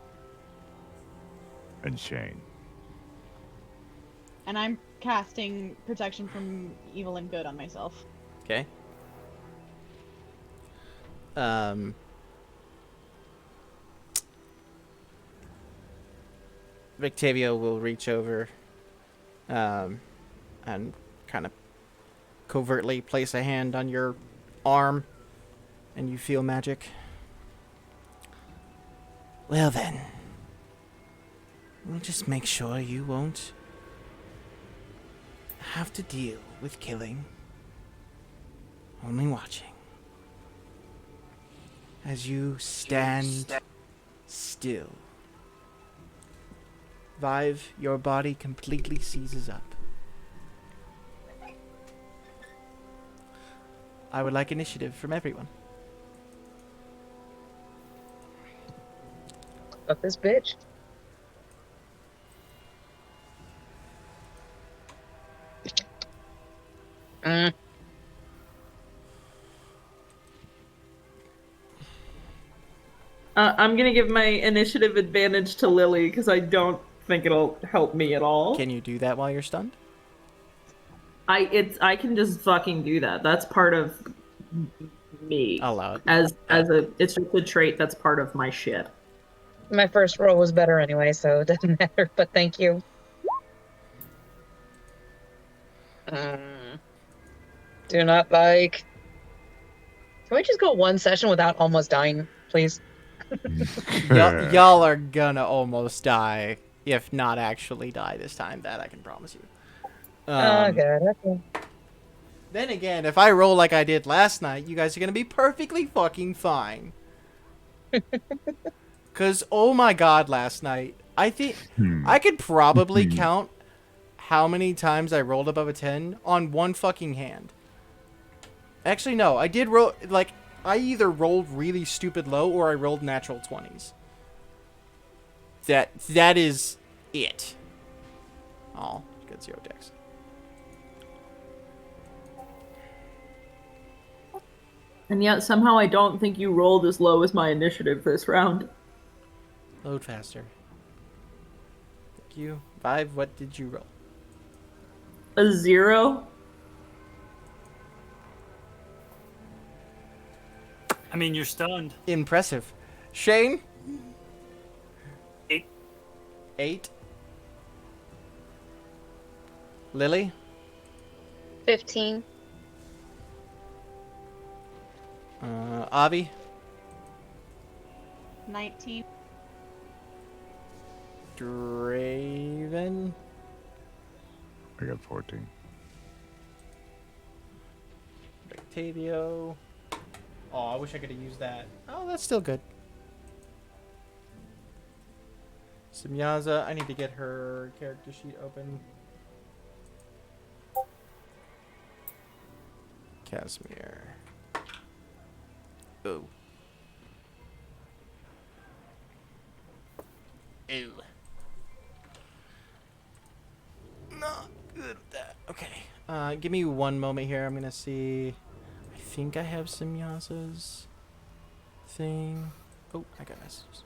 And Shane. And I'm casting protection from evil and good on myself. Okay? um, Victavio will reach over and kind of covertly place a hand on your arm, and you feel magic. Well then, we'll just make sure you won't have to deal with killing. Only watching. As you stand still. Vive, your body completely seizes up. I would like initiative from everyone. Fuck this bitch. Mm. I'm gonna give my initiative advantage to Lily because I don't think it'll help me at all. Can you do that while you're stunned? I can just fucking do that. That's part of me. I'll allow it. It's just a trait that's part of my shit. My first roll was better anyway, so it doesn't matter, but thank you. Do not like. Can we just go one session without almost dying, please? Y'all are gonna almost die, if not actually die this time. That I can promise you. Oh, good. Okay. Then again, if I roll like I did last night, you guys are gonna be perfectly fucking fine. Cause oh my god, last night I think I could probably count how many times I rolled above a 10 on one fucking hand. Actually, no, I did roll like I either rolled really stupid low or I rolled natural 20s. That is it. Oh, good 0 dex. And yet somehow I don't think you rolled as low as my initiative this round. Load faster. Thank you. Vive, what did you roll? A 0? I mean, you're stunned. Impressive. Shane? 8. 8. Lily? 15. Avi? 19. Draven? I got 14. Octavio? Oh, I wish I could have used that. Oh, that's still good. Samyaza, I need to get her character sheet open. Casimir. Ooh. Ew. Not good at that. Okay. Give me one moment here. I'm gonna see. I think I have Samyaza's thing. Oh, I got messages.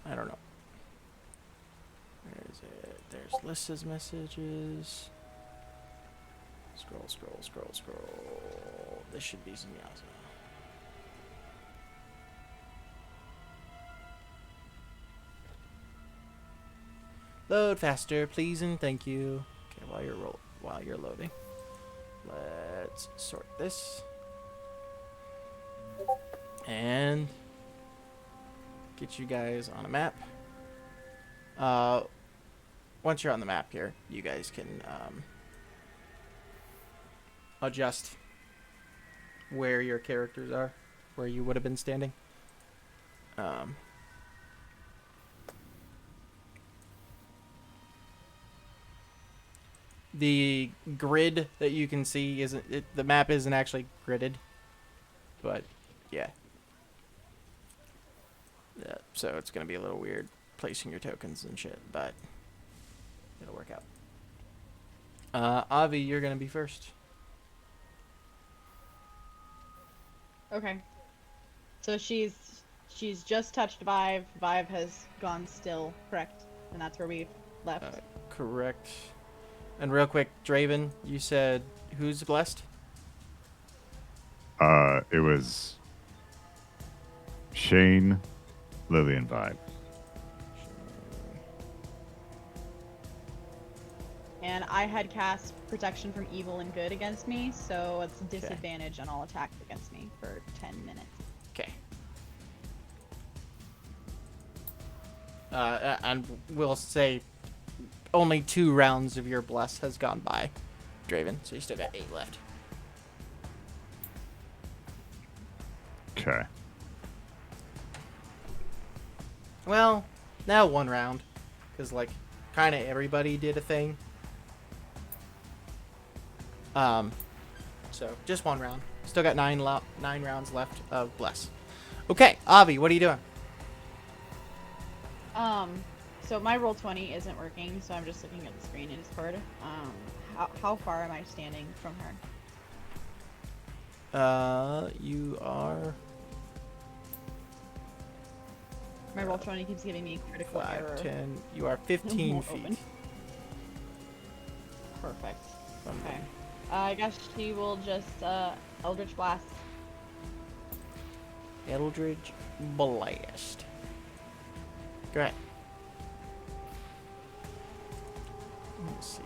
I don't know. Where is it? There's Lissa's messages. Scroll, scroll, scroll, scroll. This should be Samyaza. Load faster, please and thank you. Okay, while you're loading, let's sort this and get you guys on a map. Once you're on the map here, you guys can adjust where your characters are, where you would have been standing. The grid that you can see the map isn't actually gridded, but yeah. So it's gonna be a little weird placing your tokens and shit, but it'll work out. Avi, you're gonna be first. Okay. So she's She's just touched Vive. Vive has gone still, correct? And that's where we've left. Correct. And real quick, Draven, you said who's blessed? It was Shane, Lily, and Vibe. And I had cast protection from evil and good against me, so it's disadvantage on all attacks against me for 10 minutes. Okay. And we'll say only 2 rounds of your bless has gone by, Draven. So you still got 8 left. Okay. Well, now 1 round, because like kind of everybody did a thing. So just 1 round. Still got 9 rounds left of bless. Okay, Avi, what are you doing? So my roll 20 isn't working, so I'm just looking at the screen in Discord. How far am I standing from her? You are My roll 20 keeps giving me critical 5, error. 10. You are 15 Won't feet. open. Perfect. Okay. I guess she will just Eldritch Blast. Eldridge Blast. Go ahead. Let's see.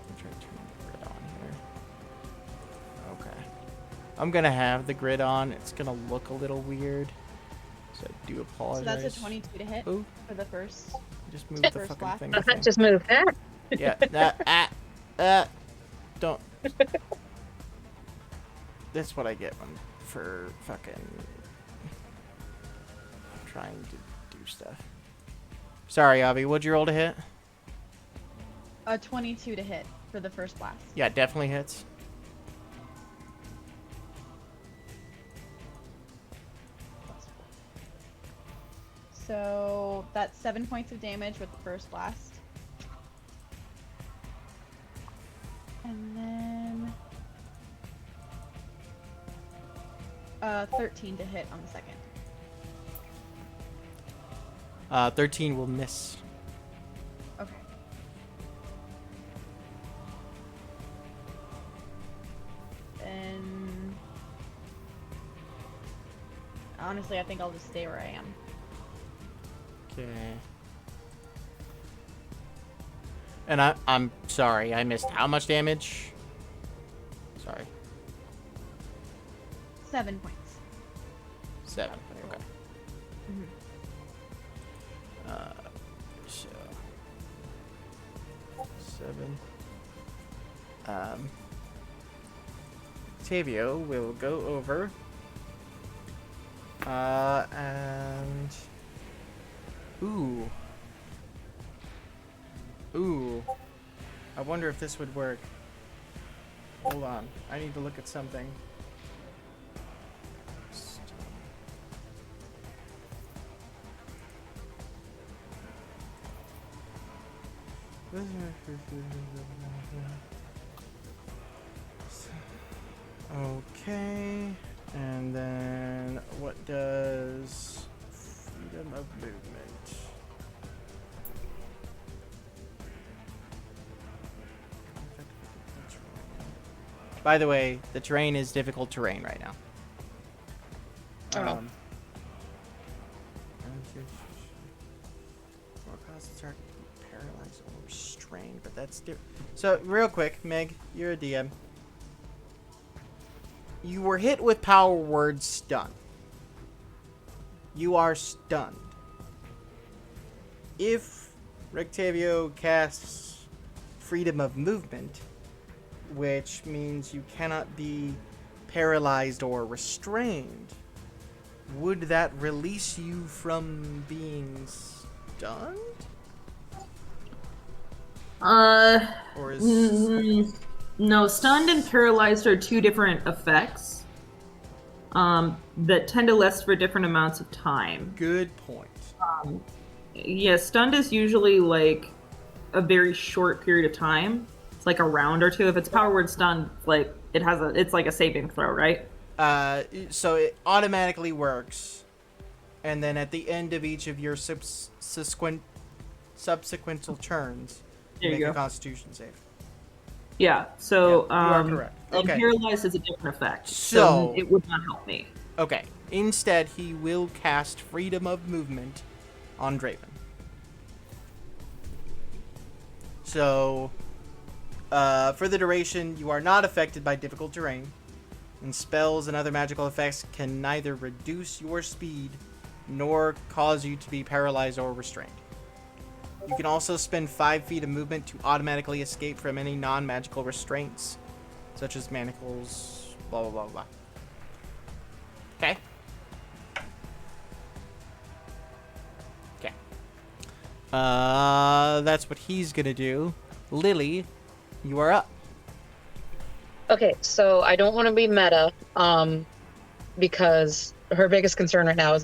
I'm trying to turn the grid on here. Okay. I'm gonna have the grid on. It's gonna look a little weird. So I do So apologize. that's a 22 to hit Oh, for the first. just move the First fucking blast. thing. Just move that. Yeah, don't. That's what I get for fucking trying to do stuff. Sorry, Avi, what'd you roll to hit? A 22 to hit for the first blast. Yeah, definitely hits. So that's 7 points of damage with the first blast. And then 13 to hit on the second. 13 will miss. Okay. And honestly, I think I'll just stay where I am. Okay. And I'm sorry, I missed how much damage? Sorry. 7 points. 7. Okay. Mhm. So 7. Tavio will go over. And ooh. I wonder if this would work. Hold on. I need to look at something. Okay. And then what does freedom of movement? By the way, the terrain is difficult terrain right now. Oh. Or causes are paralyzed or restrained, but that's different. So, real quick, Meg, you're a DM. You were hit with power word stun. You are stunned. If Rectavio casts freedom of movement, which means you cannot be paralyzed or restrained, would that release you from being stunned? Or is No, stunned and paralyzed are 2 different effects that tend to last for different amounts of time. good point. Yeah, stunned is usually like a very short period of time. It's like a round or two. If it's power word stunned, like it's like a saving throw, right? So it automatically works, and then at the end of each of your subsequent turns, There you make a go. Constitution save. Yeah. So Yeah, you are correct. and Okay. paralyzed is a different effect, So- so it would not help me. Okay. Instead, he will cast Freedom of Movement on Draven. So, for the duration, you are not affected by difficult terrain, and spells and other magical effects can neither reduce your speed nor cause you to be paralyzed or restrained. You can also spend 5 feet of movement to automatically escape from any non-magical restraints, such as manacles, blah blah blah blah. Okay. Okay. That's what he's gonna do. Lily, you are up. Okay, so I don't want to be meta, because her biggest concern right now is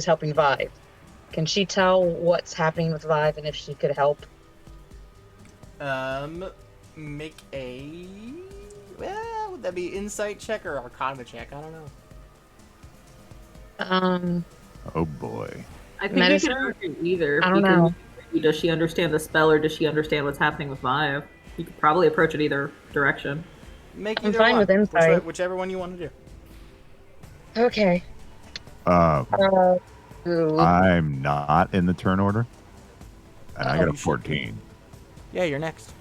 helping Vive. Can she tell what's happening with Vive and if she could help? Make a. Well, would that be insight check or arcana check? I don't know. Oh boy. I think Medicine? we could argue either. I don't because know. Does she understand the spell, or does she understand what's happening with Vive? You could probably approach it either direction. Make I'm either fine one. with insight. Whichever one you want to do. Okay. Um, Ooh. I'm not in the turn order, and I Oh, got a you should 14. Yeah, you're next.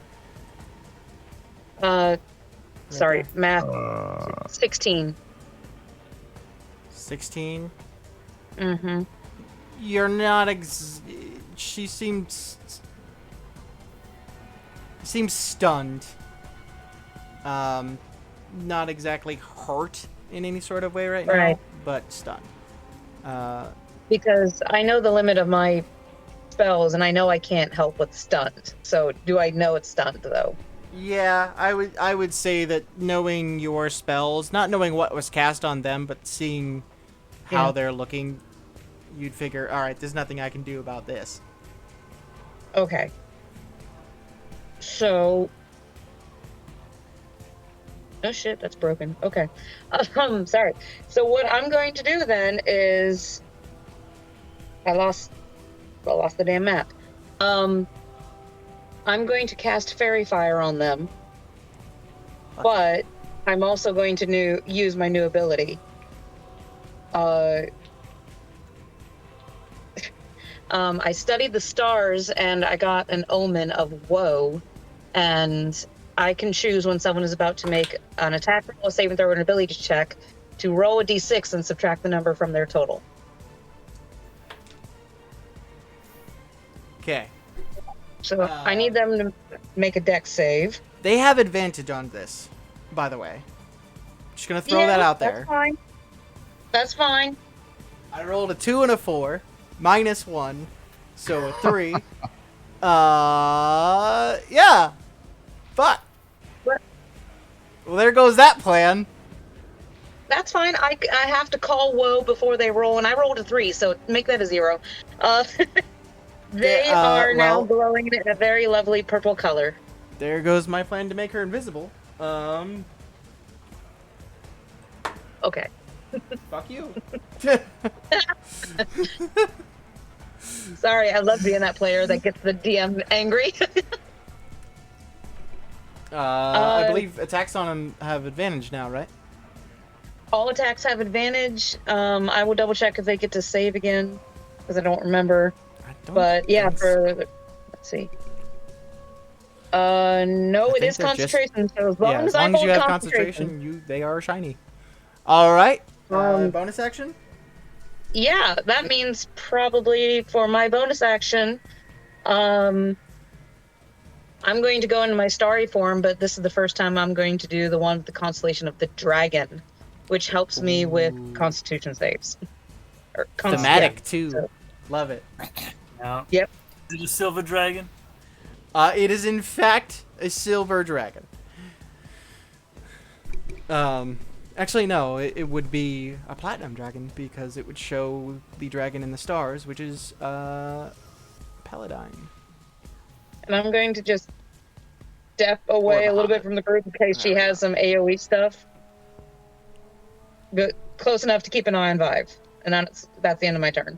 Sorry, there. math. 16. 16. Mm-hmm. You're not she seems stunned. Not exactly hurt in any sort of way right now, Right. but stunned. Because I know the limit of my spells, and I know I can't help with stunned. So do I know it's stunned though? Yeah, I would say that knowing your spells, not knowing what was cast on them, but seeing how Yeah. they're looking, you'd figure, all right, there's nothing I can do about this. Okay. So. Oh shit, that's broken. Okay. Sorry. So what I'm going to do then is, I lost the damn map. I'm going to cast Fairy Fire on them, but I'm also going to use my new ability. I studied the stars and I got an omen of woe, and I can choose when someone is about to make an attack roll, a saving throw, or an ability check to roll a d6 and subtract the number from their total. Okay. So I need them to make a dex save. They have advantage on this, by the way. Just gonna throw that out there. That's fine. That's fine. I rolled a 2 and a 4, -1, so a 3. Yeah. But. What? Well, there goes that plan. That's fine. I have to call woe before they roll, and I rolled a 3, so make that a 0. They are now well- glowing in a very lovely purple color. There goes my plan to make her invisible. Okay. Fuck you. Sorry, I love being that player that gets the DM angry. I believe attacks on him have advantage now, right? All attacks have advantage. I will double check if they get to save again, because I don't remember. I don't But yeah, think so. let's see. No, it think is they're just- concentration. So as long Yeah, as as I long as hold you have concentration. concentration, they are shiny. All right. Um, Bonus action. Yeah, that means probably for my bonus action, I'm going to go into my starry form, but this is the first time I'm going to do the one with the constellation of the dragon, which helps me with Ooh. Constitution saves. Or Thematic yeah, too. so- Love it. Now, Yep. is it a silver dragon? It is in fact a silver dragon. Actually, no. It would be a platinum dragon because it would show the dragon in the stars, which is Paladine. And I'm going to just step Or away a little bit Bahamut. from the group in case There she we has go. some AoE stuff. But close enough to keep an eye on Vive. And that's the end of my turn.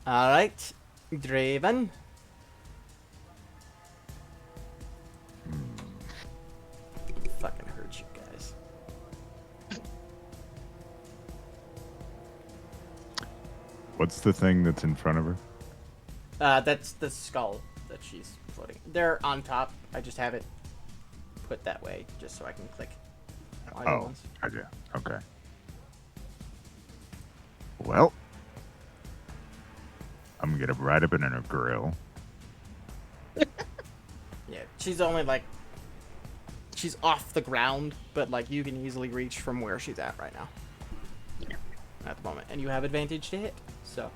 All right, Draven. Fucking hurt you guys. What's the thing that's in front of her? That's the skull that she's floating. They're on top. I just have it put that way just so I can click either Oh, ones. gotcha. Okay. Well, I'm gonna get right up in her grill. Yeah, she's only like she's off the ground, but like you can easily reach from where she's at right now. At the moment, and you have advantage to hit. So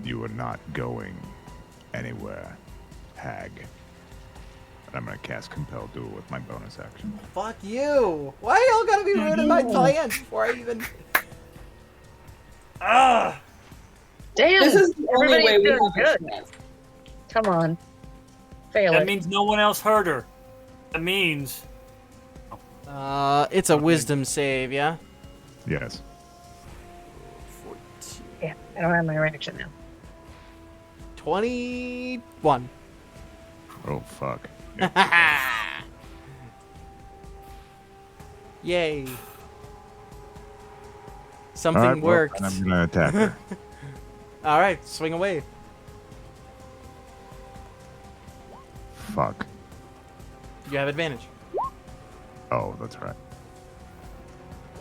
You are not going anywhere, hag. And I'm gonna cast Compel Duel with my bonus action. fuck you. Why y'all gotta be ruining my plans before I even? Ah. Damn! This is the only everybody's way we doing have a good. chance. Come on. Fail That it. means no one else heard her. That means It's a wisdom save, yeah. Yes. 14. Yeah, I don't have my reaction now. 21. Oh fuck. Yay. Something Alright, well, worked. then I'm gonna attack her. Alright, swing away. Fuck. You have advantage. Oh, that's right.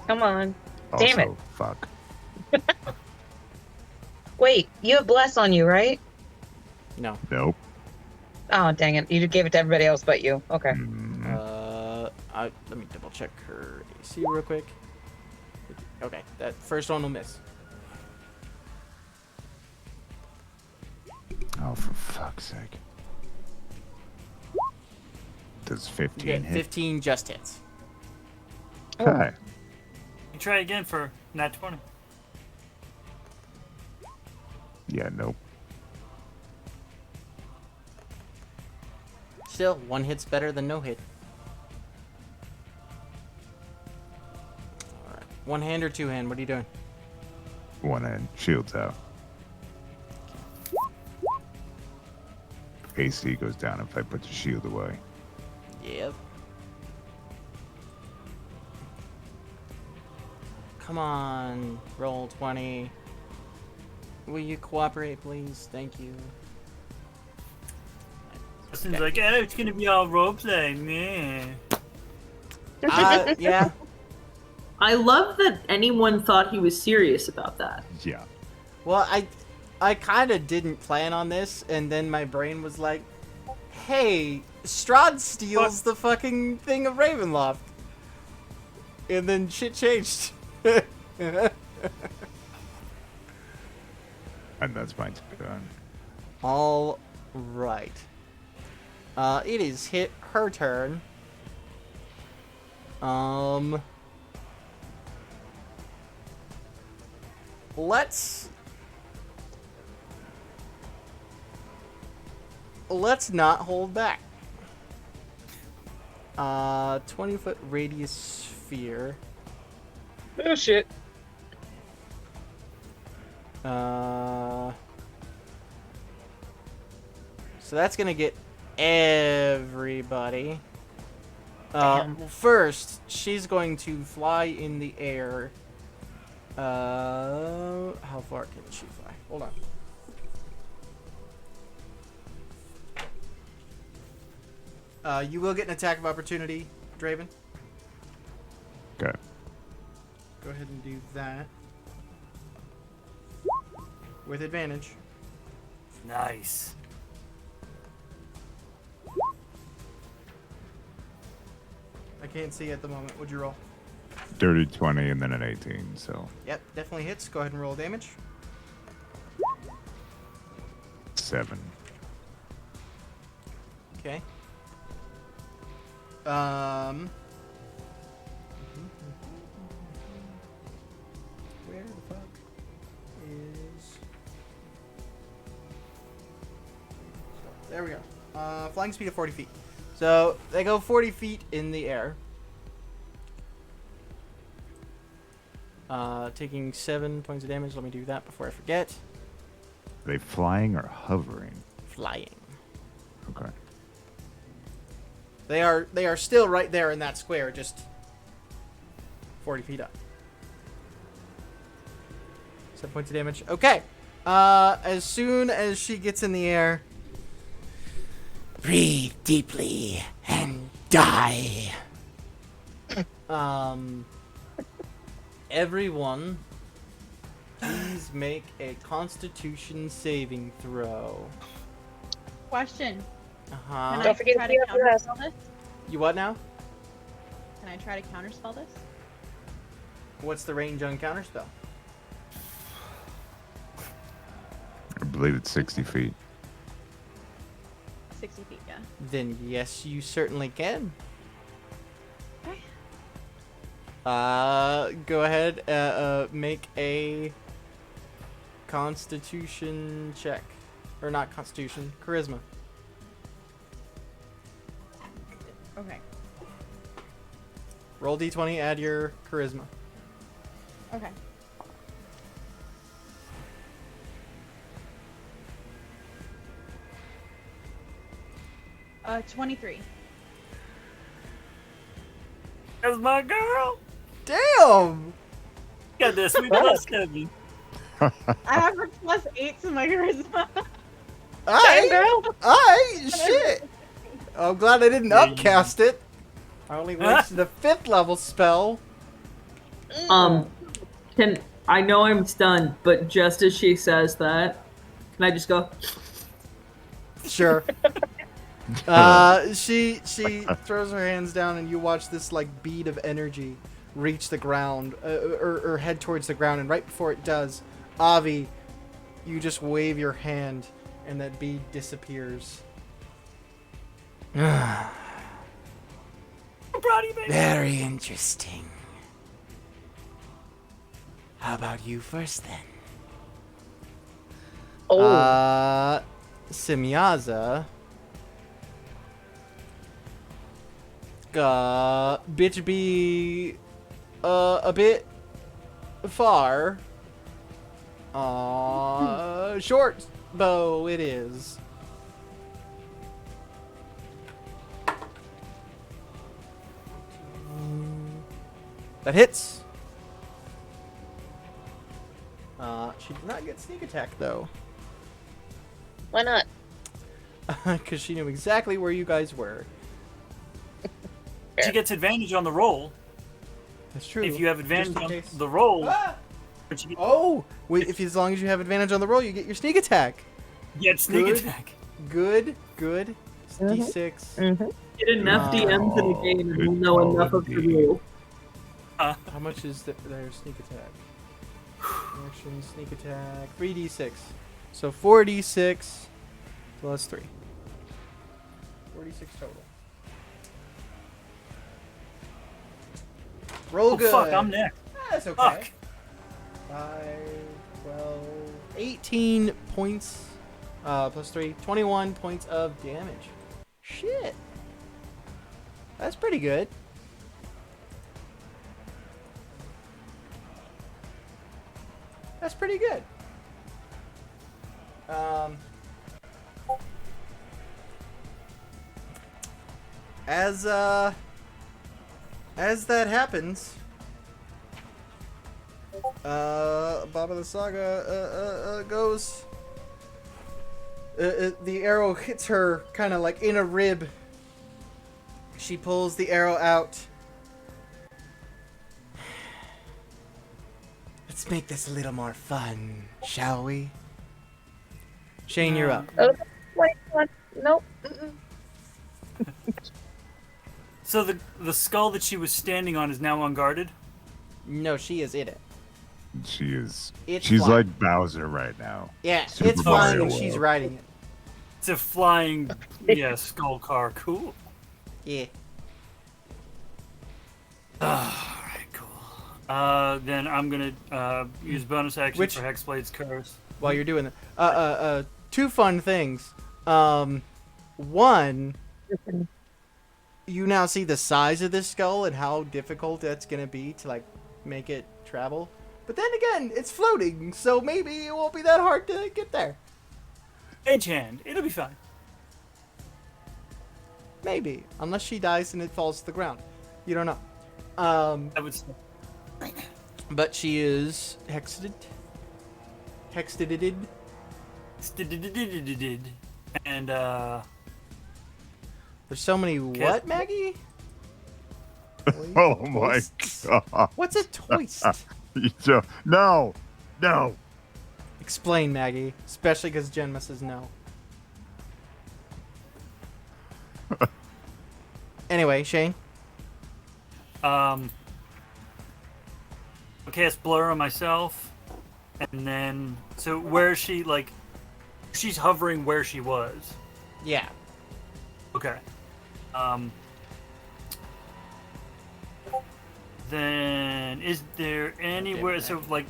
Come on. Also, Damn it. fuck. Wait, you have Bless on you, right? No. Nope. Oh, dang it. You gave it to everybody else but you. Okay. Let me double check her AC real quick. Okay, that first one will miss. Oh, for fuck's sake. Does 15 Yeah, hit? 15 just hits. Okay. you try again for nat 20. Yeah, nope. Still, one hit's better than no hit. Alright. One hand or two hand? What are you doing? One hand. Shields out. AC goes down if I put the shield away. Yep. Come on, roll 20. Will you cooperate, please? Thank you. Justin's like, oh, it's gonna be all roleplay, man. Yeah. I love that anyone thought he was serious about that. Yeah. Well, I kind of didn't plan on this, and then my brain was like, hey, Strahd steals the fucking thing of Ravenloft. And then shit changed. And that's my turn. All right. It is her turn. Let's not hold back. 20-foot radius sphere. Oh, shit. So that's gonna get everybody. Damn. Well, first, she's going to fly in the air. How far can she fly? Hold on. You will get an attack of opportunity, Draven. Okay. Go ahead and do that. With advantage. Nice. I can't see at the moment. What'd you roll? Dirty 20 and then an 18, so Yep, definitely hits. Go ahead and roll damage. 7. Okay. Where the fuck is... There we go. Flying speed of 40 feet. So they go 40 feet in the air. Taking 7 points of damage. Let me do that before I forget. Are they flying or hovering? Flying. Okay. They are still right there in that square, just 40 feet up. 7 points of damage. Okay. As soon as she gets in the air, breathe deeply and die. Everyone, please make a Constitution saving throw. Question. Uh Can huh. Don't I forget try to to be up your ass. counterspell this? You what now? Can I try to counterspell this? What's the range on counterspell? I believe it's 60 feet. 60 feet, yeah. Then yes, you certainly can. Okay. Go ahead. Make a Constitution check, or not Constitution, Charisma. Okay. Roll d20, add your Charisma. Okay. Uh, 23. That's my girl. Damn! Got this. We plus 7. I have a +8 to my charisma. Damn, girl. Shit! I'm glad I didn't upcast it. I only wasted a 5th level spell. I know I'm stunned, but just as she says that, can I just go? Sure. She throws her hands down, and you watch this like bead of energy reach the ground, or head towards the ground. And right before it does, Avi, you just wave your hand, and that bead disappears. I'm proud of you, baby. Very interesting. How about you first, then? Oh. Semyaza. Bitch be a bit far. Short bow it is. That hits. She did not get sneak attack though. Why not? Because she knew exactly where you guys were. She gets advantage on the roll. That's true. If you have advantage Just in on case. the roll, Ah! but she Oh! Wait, as long as you have advantage on the roll, you get your sneak attack. gets sneak Good. attack. Good. It's D6. Get enough DMs in the game and good we'll know call enough of the indeed. rule. How much is their sneak attack? Action, sneak attack. 3d6. So 4d6 plus 3. 46 total. Roll Oh, good. fuck, I'm next. That's okay. Fuck. 5, 12, 18 points plus 3. 21 points of damage. Shit. That's pretty good. That's pretty good. As that happens, Baba the Saga goes. The arrow hits her kind of like in a rib. She pulls the arrow out. Let's make this a little more fun, shall we? Shane, you're up. Oh, wait, what? Nope. Mm-mm. So the skull that she was standing on is now unguarded? No, she is in it. She is. It's She's flying. like Bowser right now. Yeah, Super it's flying Mario and she's World. riding it. It's a flying, yeah, skull car. Cool. Yeah. Alright, cool. Then I'm gonna use bonus action Which- for Hexblade's Curse. While you're doing that, two fun things. one, you now see the size of this skull and how difficult that's gonna be to like make it travel. But then again, it's floating, so maybe it won't be that hard to get there. Edge hand. It'll be fine. Maybe, unless she dies and it falls to the ground. You don't know. I would say. But she is hexed. And There's so many what, Maggie? Oh my god. What's a toist? No. Explain, Maggie. Especially because Jenma says no. Anyway, Shane. I'll cast blur on myself, and then so where she like, she's hovering where she was. Yeah. Okay. Then is there anywhere so like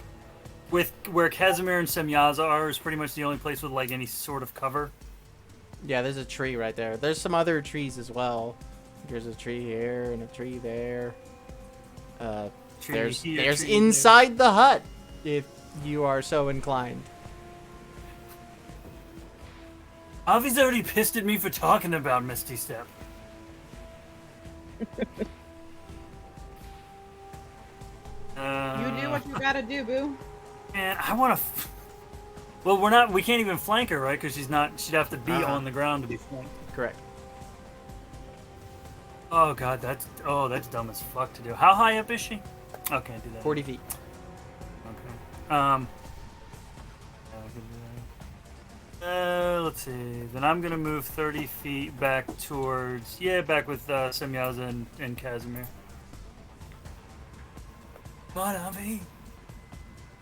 with where Casimir and Semyaza are is pretty much the only place with like any sort of cover? Yeah, there's a tree right there. There's some other trees as well. There's a tree here and a tree there. Tree There's here, tree inside the hut, if you are so inclined. there. Avi's already pissed at me for talking about Misty Step. You do what you gotta do, boo. Man, I want to. Well, we're not. We can't even flank her, right? Because she's not. She'd have to be on the ground to be flanked. Correct. Oh god, that's dumb as fuck to do. How high up is she? Oh, can't do that. 40 feet. Okay. Let's see. Then I'm gonna move 30 feet back towards. Yeah, back with Semyaza and Casimir. Come on, Avi.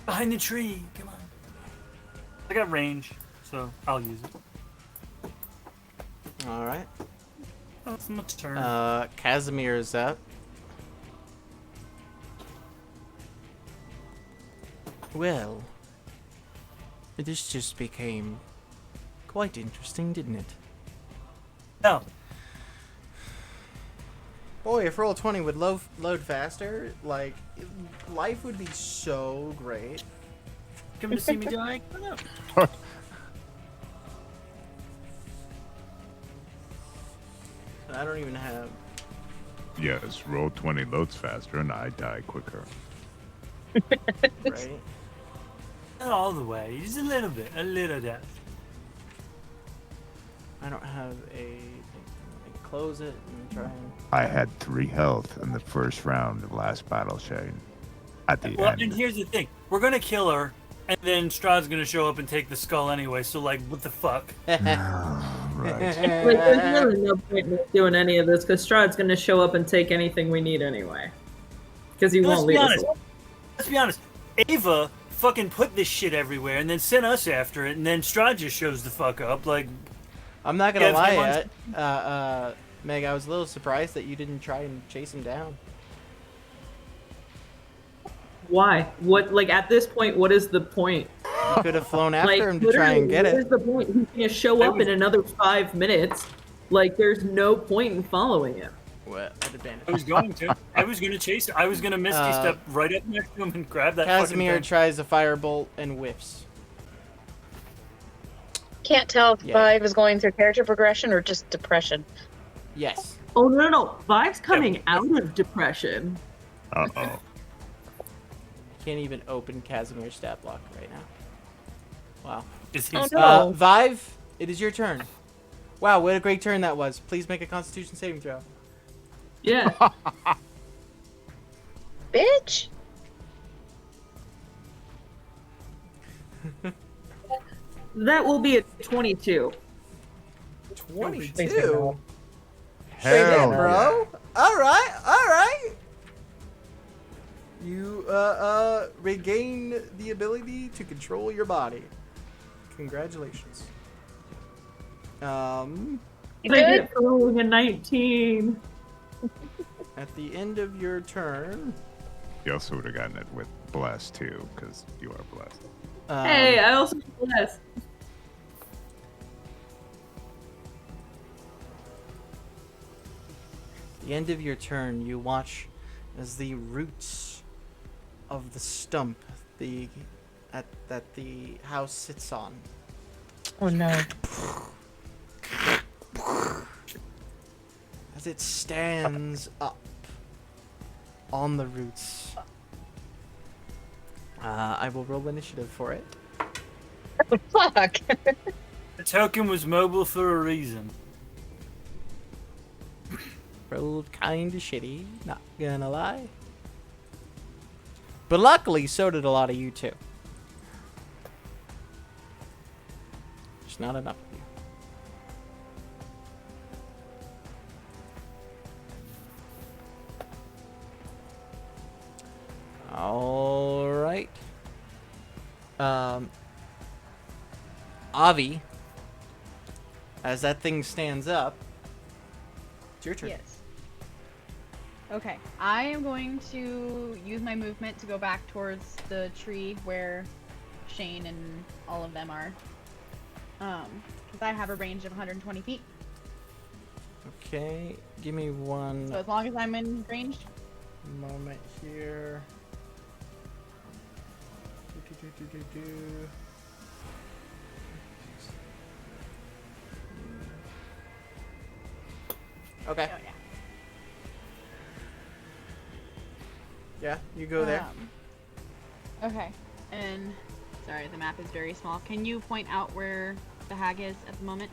Behind the tree. Come on. I got range, so I'll use it. All right. Oh, it's my turn. Casimir is up. Well, this just became quite interesting, didn't it? No. Boy, if Roll20 would load faster, like, life would be so great. Come to see me die? No. And I don't even have... Yes, roll 20 loads faster and I die quicker. Right? Not all the way. Just a little bit. A little death. I don't have a... Close it and try and... I had 3 health in the first round of last battle, Shane. At the Well, end. and here's the thing. We're gonna kill her, and then Strahd's gonna show up and take the skull anyway, so, like, what the fuck? Right. Like, there's really no point in doing any of this because Strahd's going to show up and take anything we need anyway. Because he won't leave us alone. Let's be honest. Ava fucking put this shit everywhere and then sent us after it, and then Strahd just shows the fuck up. Like, I'm not gonna Yeah, lie, if Meg, I was a little surprised that you didn't try and chase him down. Why? What? Like, at this point, what is the point? You could have flown after Like, him to try and get what it. is the point? He's going to show up in another 5 minutes. Like, there's no point in following him. What? At advantage. I was going to. I was gonna chase it. I was gonna Misty Step right up next to him and grab that Casimir fucking thing. tries a firebolt and whiffs. Can't tell if Yeah. Vive is going through character progression or just depression. Yes. Oh, no. Vive's coming out of depression. Uh-oh. Can't even open Casimir's stat block right now. Wow. Is he Oh, no. Vive, it is your turn. Wow, what a great turn that was. Please make a Constitution saving throw. Yeah. Bitch! That will be a 22. 22? Hell Bro? Alright. You, regain the ability to control your body. Congratulations. You I good? get rolling a 19. At the end of your turn... You also would have gotten it with blessed too, because you are blessed. Hey, I also bless. the end of your turn, you watch as the roots of the stump that the house sits on Oh no. as it stands up on the roots. I will roll initiative for it. Fuck. The token was mobile for a reason. Rolled kinda shitty, not gonna lie. But luckily, so did a lot of you too. Just not enough of you. Alright. Avi, as that thing stands up, it's your turn. Yes. Okay, I am going to use my movement to go back towards the tree where Shane and all of them are. Because I have a range of 120 feet. Okay, give me one So as long as I'm in range. moment here. Okay. Oh, yeah. Yeah, you go there. Okay, and sorry, the map is very small. Can you point out where the hag is at the moment?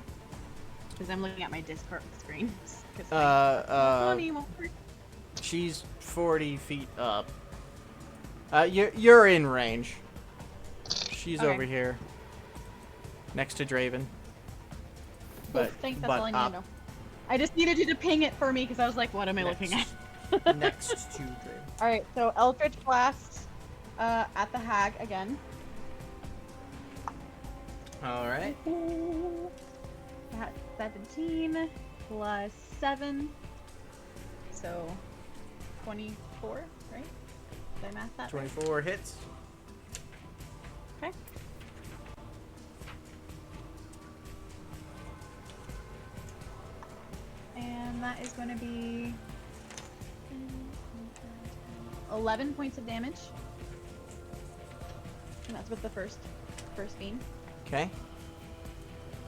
Because I'm looking at my Discord screen. 'Cause money won't work. She's 40 feet up. You're in range. She's Okay. over here, next to Draven. Cool, But thanks, that's but all I need up to know. I just needed you to ping it for me because I was like, what am I looking at? next to Draven. Alright, so Eldritch Blast at the hag again. All right. That's 17 plus 7. So 24, right? Did I math that right? 24 hits. Okay. And that is going to be 11 points of damage. And that's with the first beam. Okay.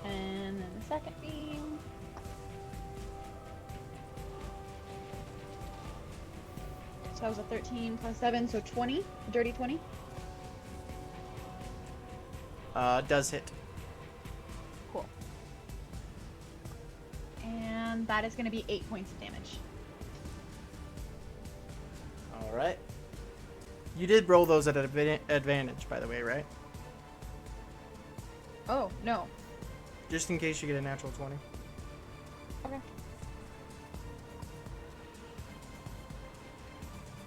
And then the second beam. So that was a 13 plus 7, so 20. Dirty 20. Does hit. Cool. And that is going to be 8 points of damage. All right. You did roll those at an advantage, by the way, right? Oh, no. Just in case you get a natural 20. Okay.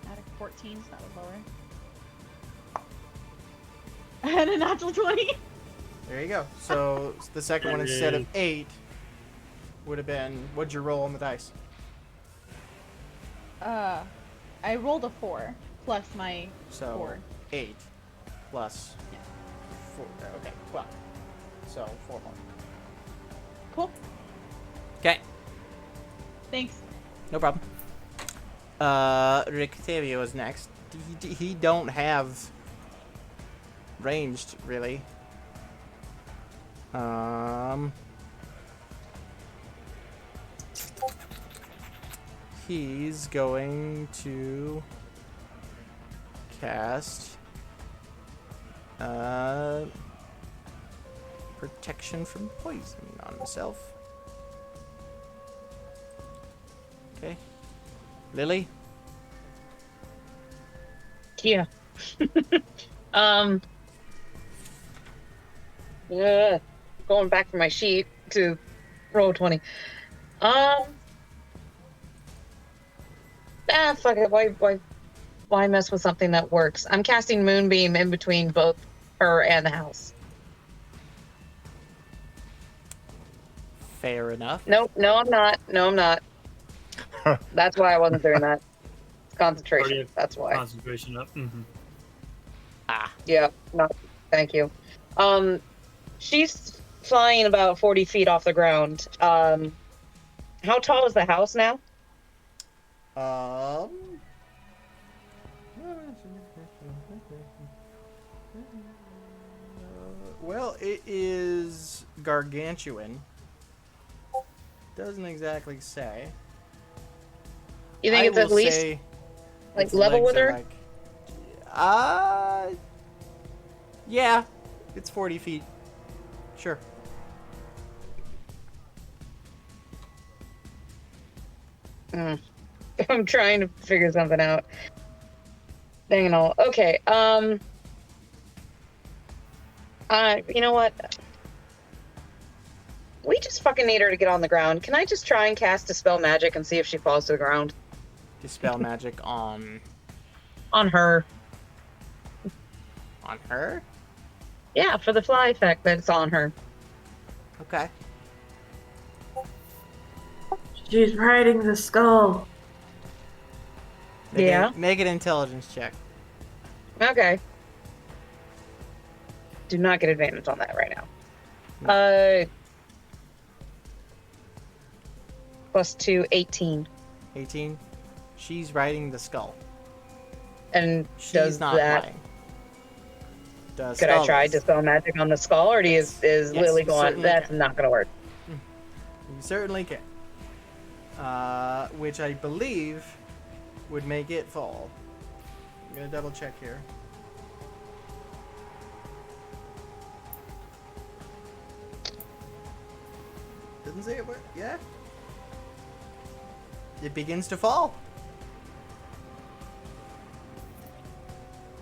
Out of 14, so that was lower. And a natural 20. There you go. So the second one, instead of 8, would have been, what'd you roll on the dice? I rolled a 4 plus my So 4. 8 plus Yeah. 4. Okay, 12. So 4 more. Cool. Okay, Thanks. no problem. Rictavio is next. He don't have ranged, really. He's going to cast protection from poison on himself. Okay. Lily? Yeah. Yeah. Going back from my sheet to roll 20. Fuck it. Why mess with something that works? I'm casting Moonbeam in between both her and the house. Fair enough. Nope. No, I'm not. No, I'm not. That's why I wasn't doing that. It's concentration. That's why. Concentration up. Mm-hmm. Yeah. No. Thank you. She's flying about 40 feet off the ground. How tall is the house now? Um. Well, it is gargantuan. Doesn't exactly say. You think I it's will at least say like its level legs with are her? like, yeah, it's 40 feet. Sure. Mm. I'm trying to figure something out. Dang it all. Okay. You know what? We just fucking need her to get on the ground. Can I just try and cast Dispel Magic and see if she falls to the ground? Dispel magic on On her. her. Yeah, for the fly effect that it's on her. Okay. She's riding the skull. Make an intelligence check. Okay. Do not get advantage on that right now. No. Plus 2, 18. 18. She's riding the skull. And She's does not that... flying. The Could I skull try is. Dispel Magic on the skull, or Yes. is Yes, Lily you going, certainly that's can. not going to work? You certainly can. Which I believe would make it fall. I'm gonna double check here. Doesn't say it work. Yeah. It begins to fall.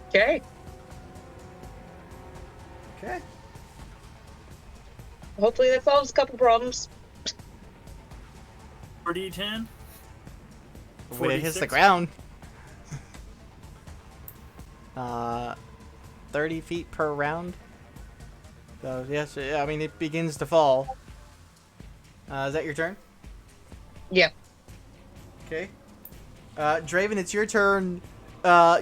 Okay. Okay. Hopefully that solves a couple problems. 4d10? When it hits the 46? ground. 30 feet per round. So yes, I mean it begins to fall. Is that your turn? Yeah. Okay. Draven, it's your turn.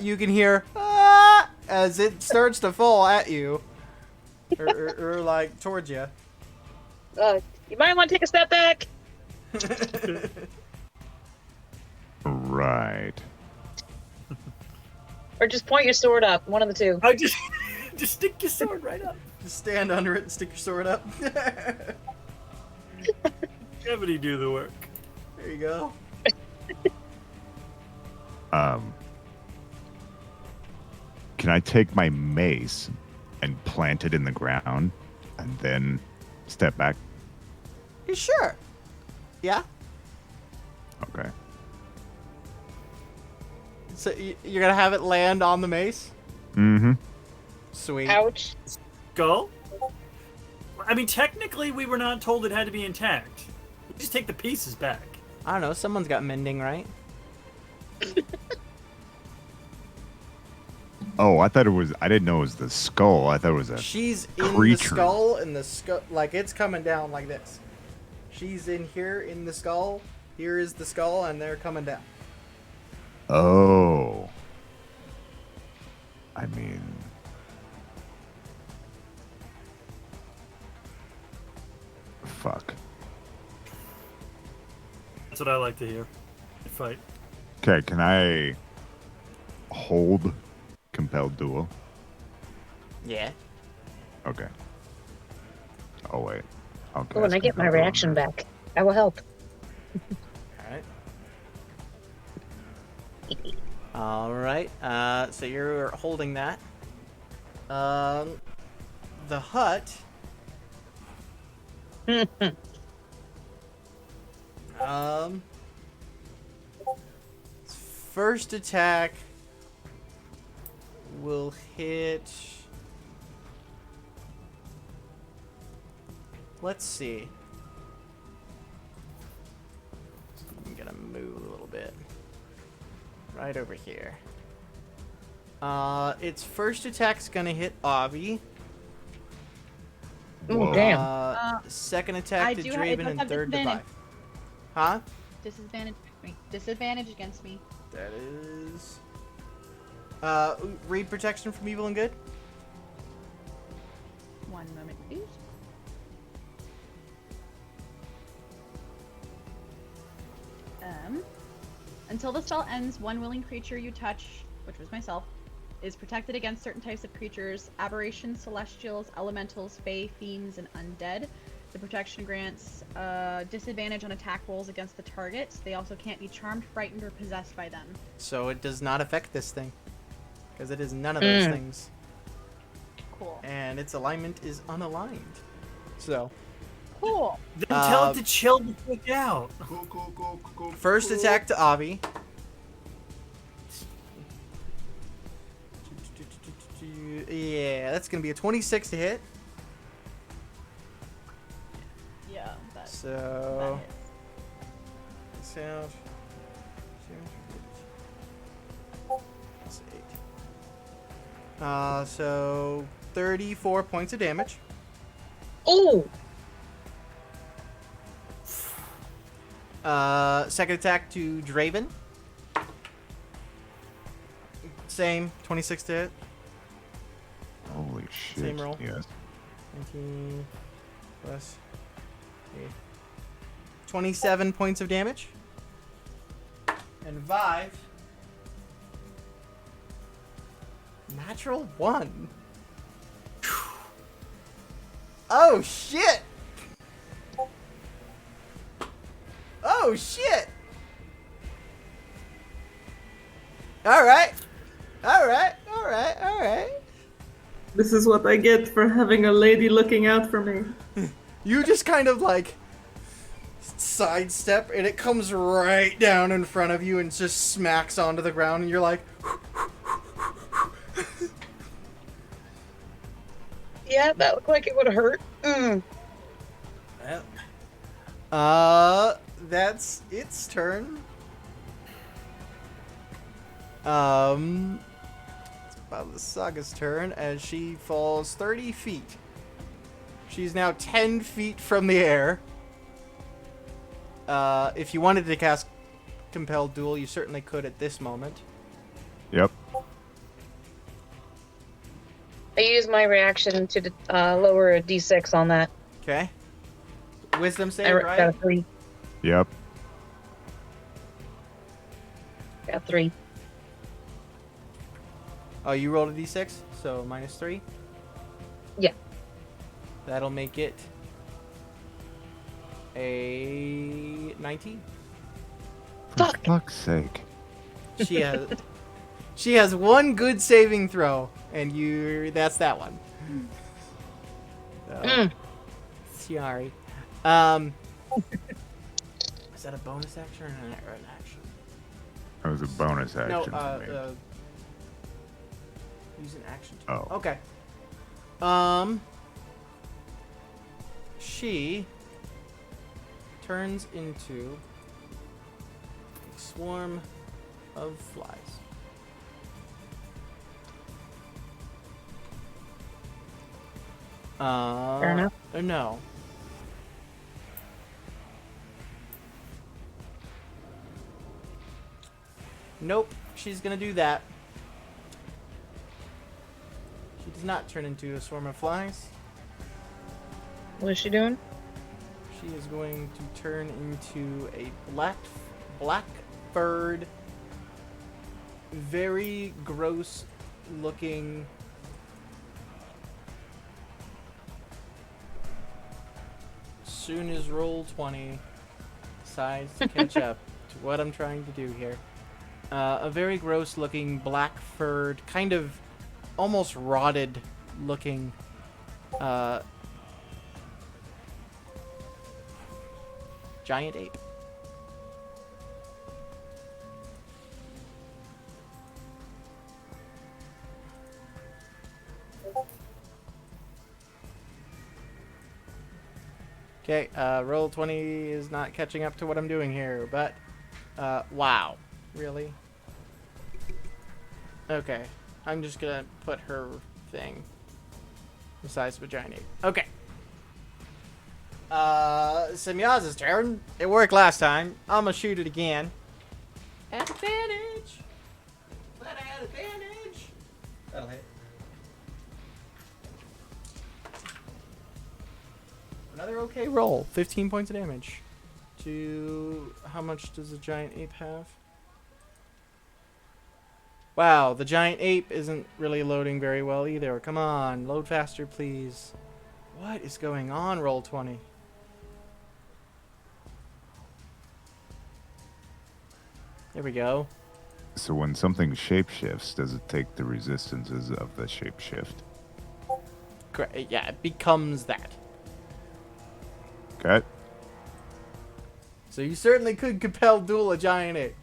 You can hear "Ah!" as it starts to fall at you, or like towards you. You might want to take a step back. Right. Or just point your sword up. One of the two. I just stick your sword right up. Just stand under it and stick your sword up. Gravity do the work. There you go. Can I take my mace and plant it in the ground and then step back? You sure? Yeah. Okay. So you're gonna have it land on the mace? Mm-hmm. Sweet. Ouch. Skull? I mean, technically, we were not told it had to be intact. We just take the pieces back. I don't know. Someone's got mending, right? Oh, I didn't know it was the skull. I thought it was a She's in creature. the skull, and the skull, like it's coming down like this. She's in here in the skull. Here is the skull, and they're coming down. Oh. I mean... Fuck. That's what I like to hear. Fight. Okay, can I hold compelled duel? Yeah. Okay. Oh, wait. Okay. Oh, and I get my reaction back. That will help. All right. So you're holding that. The hut. First attack will hit. Let's see. I'm gonna move a little bit. Right over here. Its first attack's gonna hit Avi. Oh, damn. Second I attack to do have- it Draven does and have third to disadvantage. Vi. Huh? Disadvantage against me. Disadvantage against me. That is. Read protection from evil and good. One moment, please. Until the spell ends, one willing creature you touch, which was myself, is protected against certain types of creatures: aberrations, celestials, elementals, fae, fiends, and undead. The protection grants disadvantage on attack rolls against the target. They also can't be charmed, frightened, or possessed by them. So it does not affect this thing. Because it is none of those things. Cool. And its alignment is unaligned. So, Cool. Then tell it to chill the fuck out. first attack to Avi. Yeah, that's going to be a 26 to hit. Yeah, that So, hits. sound. That's 8. So 34 points of damage. Oh, Second attack to Draven. Same, 26 to hit. Holy shit. Same roll. Yes. 19 plus 8. 27 points of damage. And Vive. Natural 1. Oh shit! Oh shit! Alright. Alright. This is what I get for having a lady looking out for me. You just kind of like sidestep and it comes right down in front of you and just smacks onto the ground and you're like yeah, that looked like it would have hurt. that's its turn. It's about the Saga's turn as she falls 30 feet. She's now 10 feet from the air. If you wanted to cast Compelled Duel, you certainly could at this moment. Yep. I used my reaction to lower a d6 on that. Okay. Wisdom I save, got a right? 3. Yep. Got 3. Oh, you rolled a d6, so -3. Yeah. That'll make it a 19. For fuck's sake. She has one good saving throw, and that's that one. So, sorry. Is that a bonus action or an action? That was a bonus action No, for me. use an action. Oh. Okay. She turns into a swarm of flies. Fair enough. No. Nope, she's gonna do that. She does not turn into a swarm of flies. What is she doing? She is going to turn into a black-furred, very gross-looking soon as Roll20 decides to catch up to what I'm trying to do here. A very gross-looking, black-furred, kind of almost rotted-looking giant ape. Okay, Roll20 is not catching up to what I'm doing here, but wow. Really? Okay, I'm just gonna put her thing the size of a giant ape. Okay. Semyaza's turn. It worked last time. I'm gonna shoot it again. At advantage. But at advantage. That'll hit. Another okay roll. 15 points of damage. To how much does a giant ape have? Wow, the giant ape isn't really loading very well either. Come on, load faster, please. What is going on, Roll20? There we go. So when something shapeshifts, does it take the resistances of the shapeshift? Yeah, it becomes that. Okay. So you certainly could compel duel a giant ape.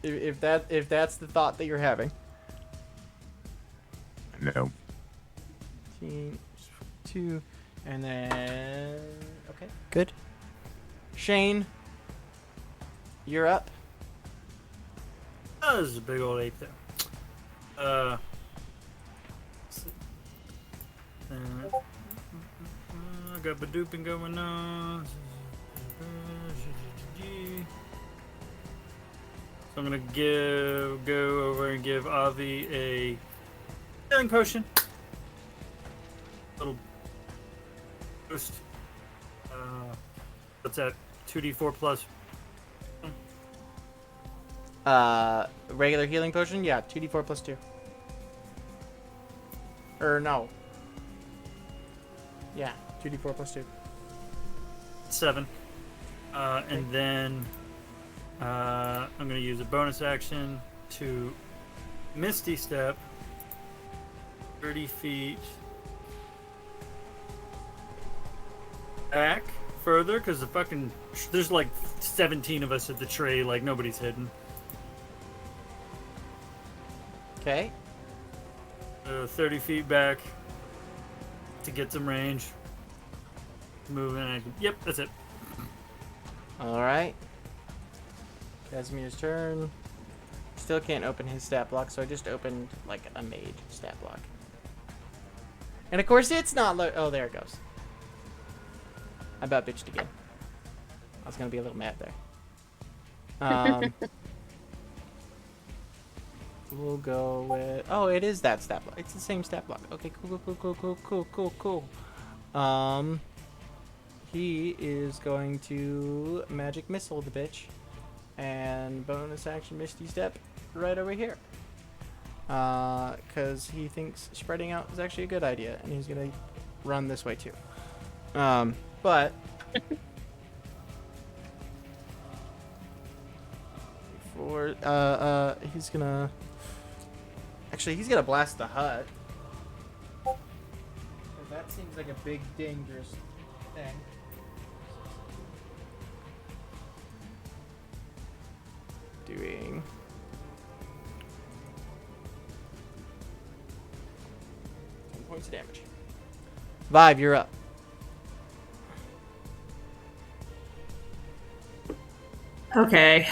If that's the thought that you're having. No. 2, and then okay, good. Shane, you're up. Oh, there's a big old ape there. I got Badooping going on. So I'm gonna go over and give Avi a healing potion. Little boost. What's that? 2d4 plus. Regular healing potion, yeah, 2d4 plus 2. Or no. Yeah, 2d4 plus 2. 7. And then I'm going to use a bonus action to Misty Step 30 feet back further because there's like 17 of us at the tree, like nobody's hidden. Okay. 30 feet back to get some range. Moving. Yep, that's it. Alright. Casimir's turn. Still can't open his stat block, so I just opened, like, a mage stat block. And of course it's not oh, there it goes. I about bitched again. I was gonna be a little mad there. We'll go with... Oh, it is that stat block. It's the same stat block. Okay, cool. He is going to magic missile the bitch. And bonus action Misty Step right over here. Because he thinks spreading out is actually a good idea. And he's going to run this way too. But... he's gonna... Actually, he's gonna blast the hut. That seems like a big, dangerous thing. Doing... 10 points of damage. Vive, you're up. Okay.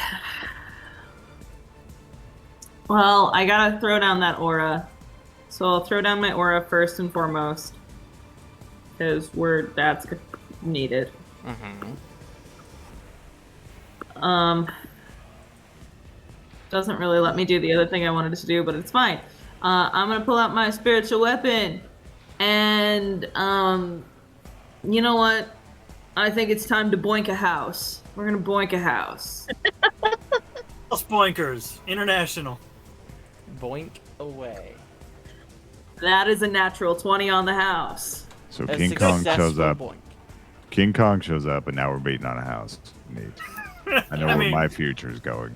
Well, I gotta throw down that aura. So I'll throw down my aura first and foremost. Because that's needed. Doesn't really let me do the other thing I wanted to do, but it's fine. I'm gonna pull out my spiritual weapon. And, you know what? I think it's time to boink a house. We're gonna boink a house. House Boinkers International. Boink away. That is a natural 20 on the house. So A King Kong shows successful up. Boink. King Kong shows up, and now we're beating on a house. Neat. I know where my future's going.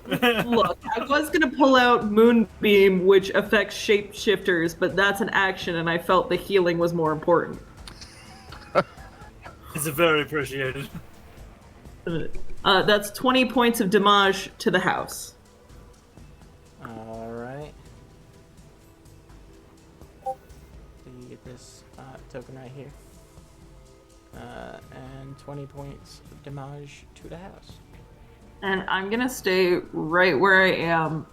Look, I was gonna pull out Moonbeam, which affects shapeshifters, but that's an action, and I felt the healing was more important. It's very appreciated. That's 20 points of damage to the house. Alright. You get this token right here. And 20 points of damage to the house. And I'm gonna stay right where I am,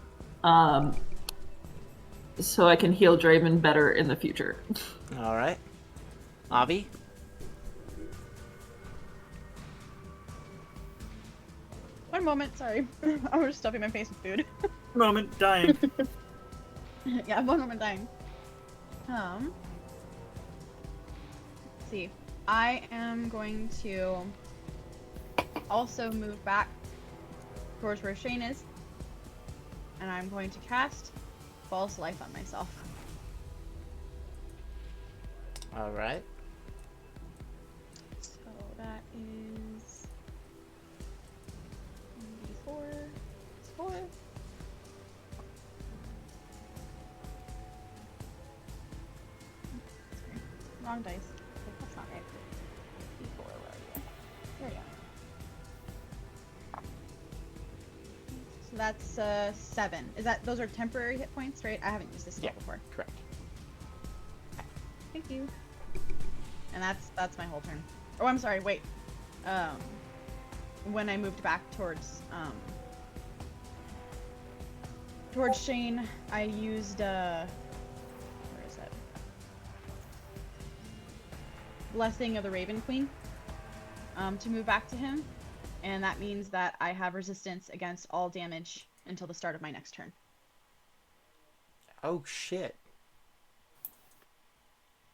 so I can heal Draven better in the future. Alright. Avi? One moment, sorry. I was stuffing my face with food. Moment, dying. Yeah, one moment dying. Let's see. I am going to also move back towards where Shane is. and I'm going to cast False Life on myself. All right. So that is 4. It's 4. Wrong dice. That's not right. D4, where are you? There you are. So that's 7. Those are temporary hit points, right? I haven't used this spell before. Correct. Thank you. And that's my whole turn. Oh, I'm sorry. Wait. When I moved back towards Shane, I used where is it? Blessing of the Raven Queen to move back to him, and that means that I have resistance against all damage until the start of my next turn. Oh shit.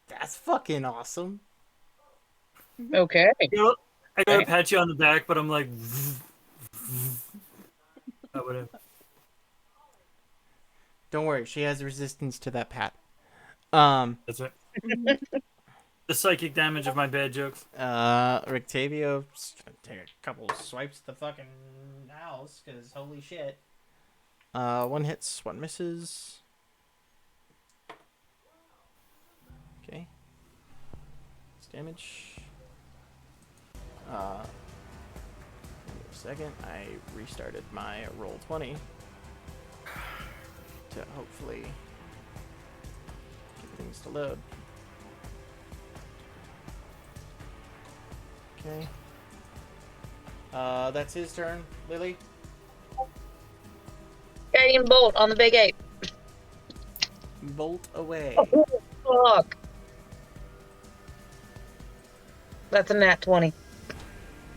That's fucking awesome. Okay. I gotta pat you on the back, but I'm like, whatever. Don't worry, she has resistance to that pat. That's right. The psychic damage of my bad jokes. Rictavio's gonna take a couple swipes at the fucking house, cause holy shit. 1 hits, 1 misses. Okay. It's damage. Give me a second. I restarted my roll 20 to hopefully get things to load. Okay. That's his turn. Lily? Guardian Bolt on the big ape. Bolt away. Oh, fuck. That's a nat 20.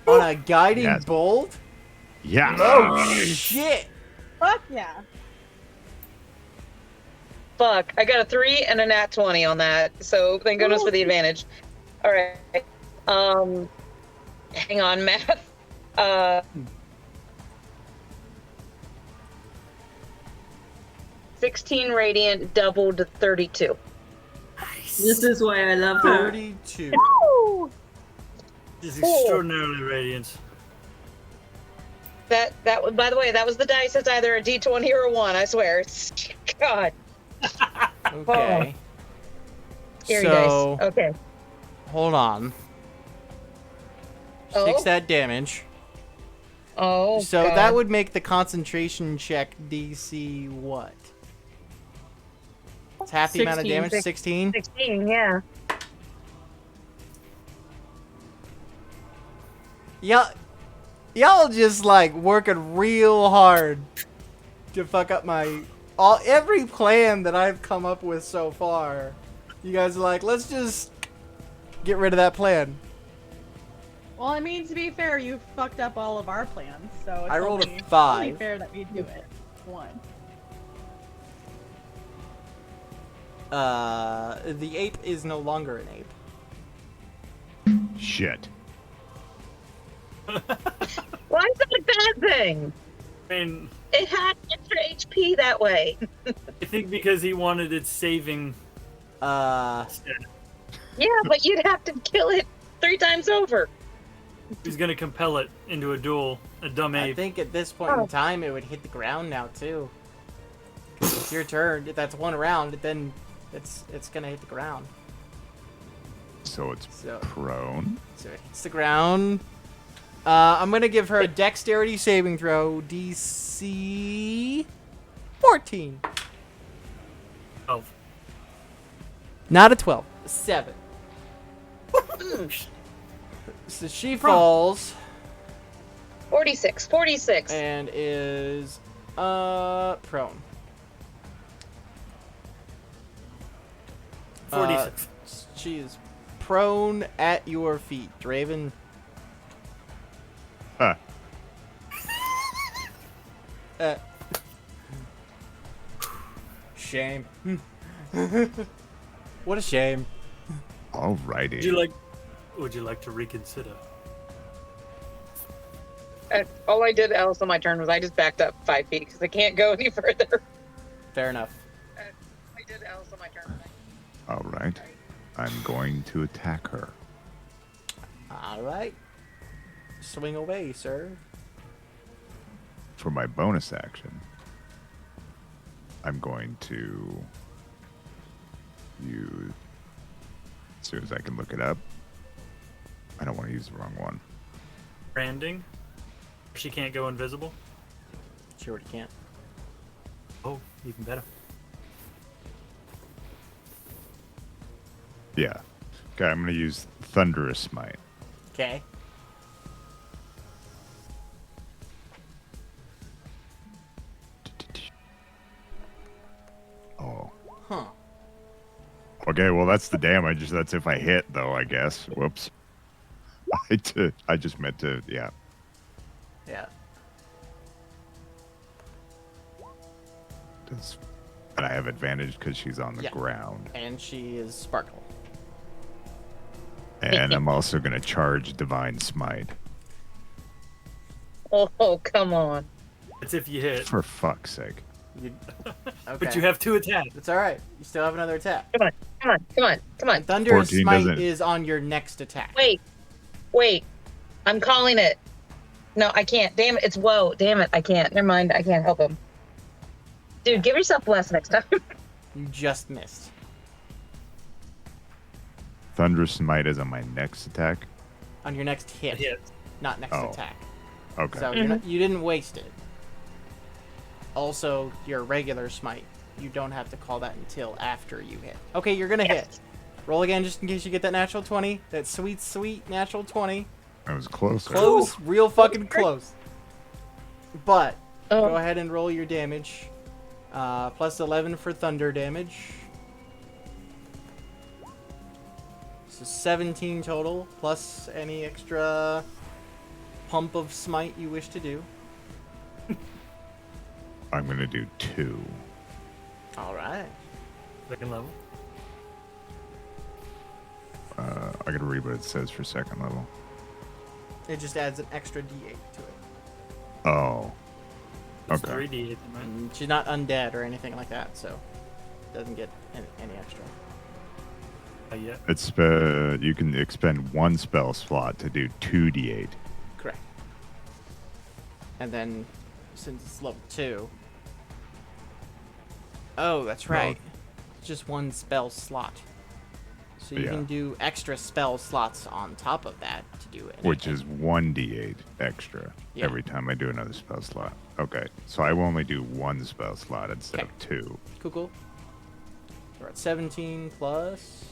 On a guiding Yes. bolt? Yeah. Oh shit! Fuck yeah! Fuck. I got a 3 and a nat 20 on that. So thank goodness for the advantage. All right. Hang on, math. 16 radiant doubled to 32. This is why I love her. 32. Just extraordinarily radiant. That by the way, that was the dice. It's either a D20 or a 1. I swear. God. Okay. Scary So, dice. Okay. hold on. Oh. 6 that damage. Oh. So God. that would make the concentration check DC what? It's half the amount of 16. damage? 16? 16. Yeah. Y'all just like working real hard to fuck up every plan that I've come up with so far. You guys are like, let's just get rid of that plan. Well, I mean, to be fair, you fucked up all of our plans, so it's I rolled a only 5. fair that we do it. 1. The ape is no longer an ape. Shit. Why is that a bad thing? I mean, It had extra HP that way. I think because he wanted it saving. Yeah, but you'd have to kill it 3 times over. He's gonna compel it into a duel. A dumb I ape. think at this point in time it would hit the ground now too. It's your turn. If that's 1 round, then it's gonna hit the ground. So it's So- prone. So it hits the ground. I'm gonna give her a dexterity saving throw, DC 14. 12. Not a 12. A 7. So she falls 46. and is prone. 46. She is prone at your feet, Draven. Huh. Shame. What a shame. Alrighty. Would you like to reconsider? All I did else on my turn was I just backed up 5 feet because I can't go any further. Fair enough. I did else on my turn. All right. I'm going to attack her. All right. Swing away, sir. For my bonus action, I'm going to use, as soon as I can look it up. I don't want to use the wrong one. Branding. She can't go invisible. She already can't. Oh, even better. Yeah. Okay, I'm going to use Thunderous Smite. Okay. Oh. Huh. Okay, well, that's the damage. That's if I hit, though, I guess. Whoops. I just meant to, yeah. Yeah. And I have advantage because she's on the Yeah. ground. And she is Sparkle. And I'm also going to charge Divine Smite. Oh, come on. It's if you hit. For fuck's sake. You, okay. But you have 2 attacks. It's all right. You still have another attack. Come on. And Thunderous 14 Smite doesn't- is on your next attack. Wait. I'm calling it. No, I can't. Damn it. It's woe. Damn it. I can't. Never mind. I can't help him. Dude, give yourself less next time. You just missed. Thunderous Smite is on my next attack. On your next hit, Hit. not next Oh. attack. Okay. So you didn't waste it. Also, your regular smite, you don't have to call that until after you hit. Okay, you're gonna hit. Roll again just in case you get that natural 20. That sweet, sweet natural 20. That was closer. Close, real fucking close. But, Oh. go ahead and roll your damage. Plus 11 for thunder damage. So 17 total, plus any extra pump of smite you wish to do. I'm going to do 2. Alright. Second level. I got to read what it says for second level. It just adds an extra d8 to it. Oh. It's Okay. 3d8, right? And she's not undead or anything like that, so doesn't get any extra. Yeah. It's you can expend 1 spell slot to do 2d8. Correct. And then, since it's level 2... Oh, that's right. It's just 1 spell slot. So you Yeah. can do extra spell slots on top of that to do it. Which is 1d8 extra Yeah. every time I do another spell slot. Okay, so I will only do 1 spell slot instead Okay. of 2. Cool. We're at 17 plus...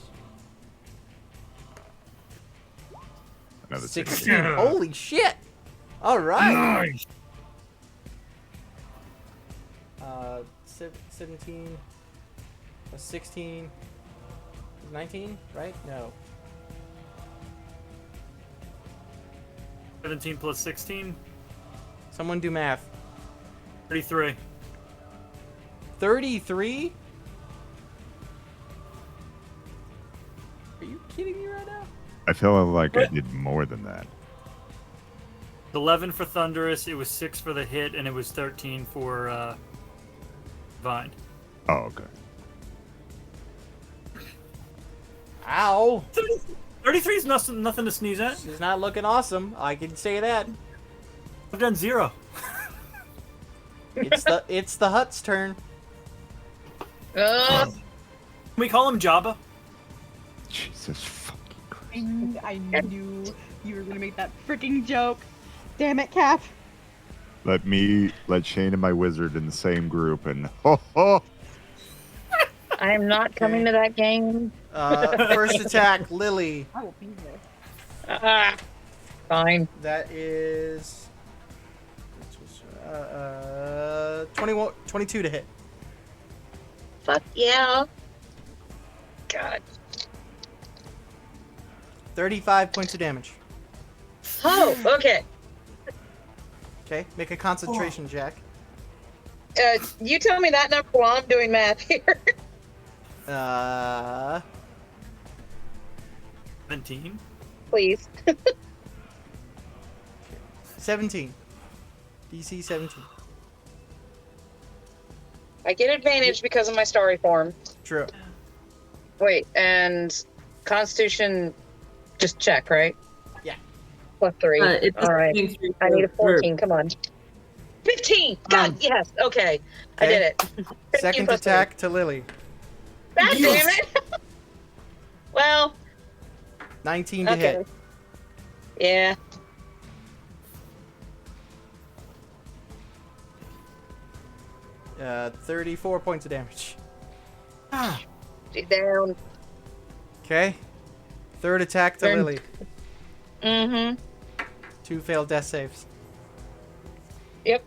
Another 16. 16. Holy shit! Alright! Nice. 17 plus 16 is 19, right? No. 17 plus 16, Someone do math. 33. 33? Are you kidding me right now? I feel like I did more than that. 11 for Thunderous, it was 6 for the hit, and it was 13 for Vine. Oh, okay. Ow! 33 is nothing to sneeze at. She's not looking awesome. I can say that. I've done 0. It's the Hut's turn. Can we call him Jabba? Jesus fucking Christ. I knew you were gonna make that freaking joke. Damn it, Cap. Let Shane and my wizard in the same group and ho ho! I'm not coming to that game. First attack, Lily. I will be there. Ah, fine. That is 21, 22 to hit. Fuck yeah. God. 35 points of damage. Oh, okay. Okay, make a concentration check. You tell me that number while I'm doing math here. 17. Please. 17. DC 17. I get advantage because of my starry form. True. Wait, and Constitution, just check, right? Yeah. +3. It's All right. saving throw I need a for- 14. Come on. 15. God, yes. Okay. I did it. 15 Second plus attack to Lily. 3. God damn it. Well, 19 to okay. hit. Yeah. Uh, 34 points of damage. She's down. Okay. Third attack to Turn. Lily. Mm-hmm. 2 failed death saves. Yep.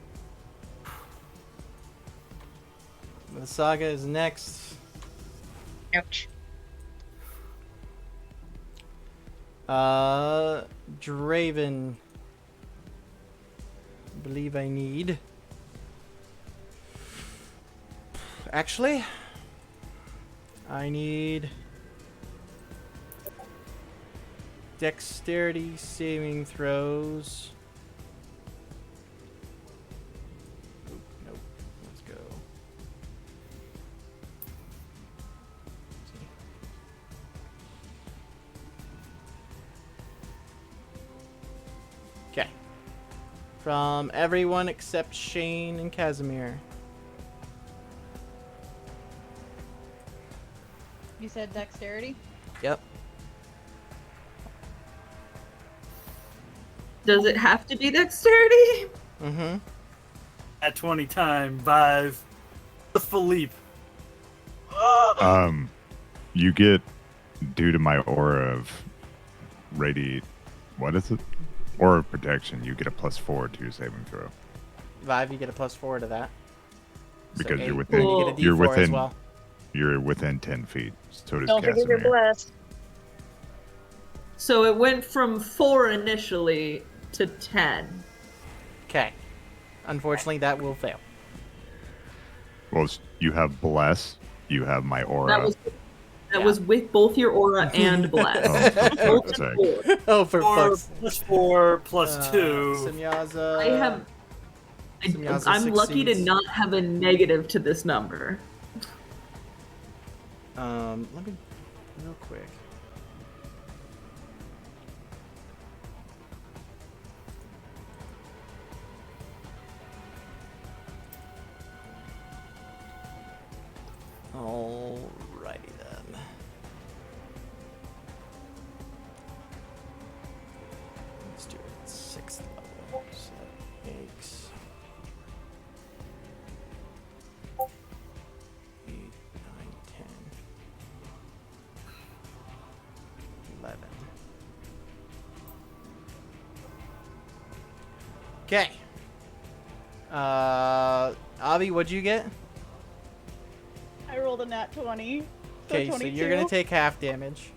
The saga is next. Ouch. Draven. I believe I need. Actually, I need dexterity saving throws. Oop, nope. Let's go. Okay. From everyone except Shane and Casimir. You said dexterity? Yep. Does it have to be dexterity? Mm-hmm. At 20 time, Vive. The Philippe. You get, due to my aura of radiate, what is it? Aura of protection, you get a +4 to your saving throw. Vive, you get a +4 to that. So Because you're 8. within, You get a D4 you're as within, well. you're within 10 feet. So does Don't forget your Casimir. bless. So it went from 4 initially to 10. Okay. Unfortunately, that will fail. Well, you have bless, you have my aura. That was with both your aura and bless. Oh, for fuck's sake. Oh, for 4 fuck's plus 4 plus 2. Samyaza. I have. Samyaza I'm lucky to succeeds. not have a negative to this number. Let me real quick. Alrighty then. Let's do it 6th level. So that makes 8, 9, 10, 11. Okay. Avi, what'd you get? I rolled a nat 20. Okay, so you're gonna take half damage.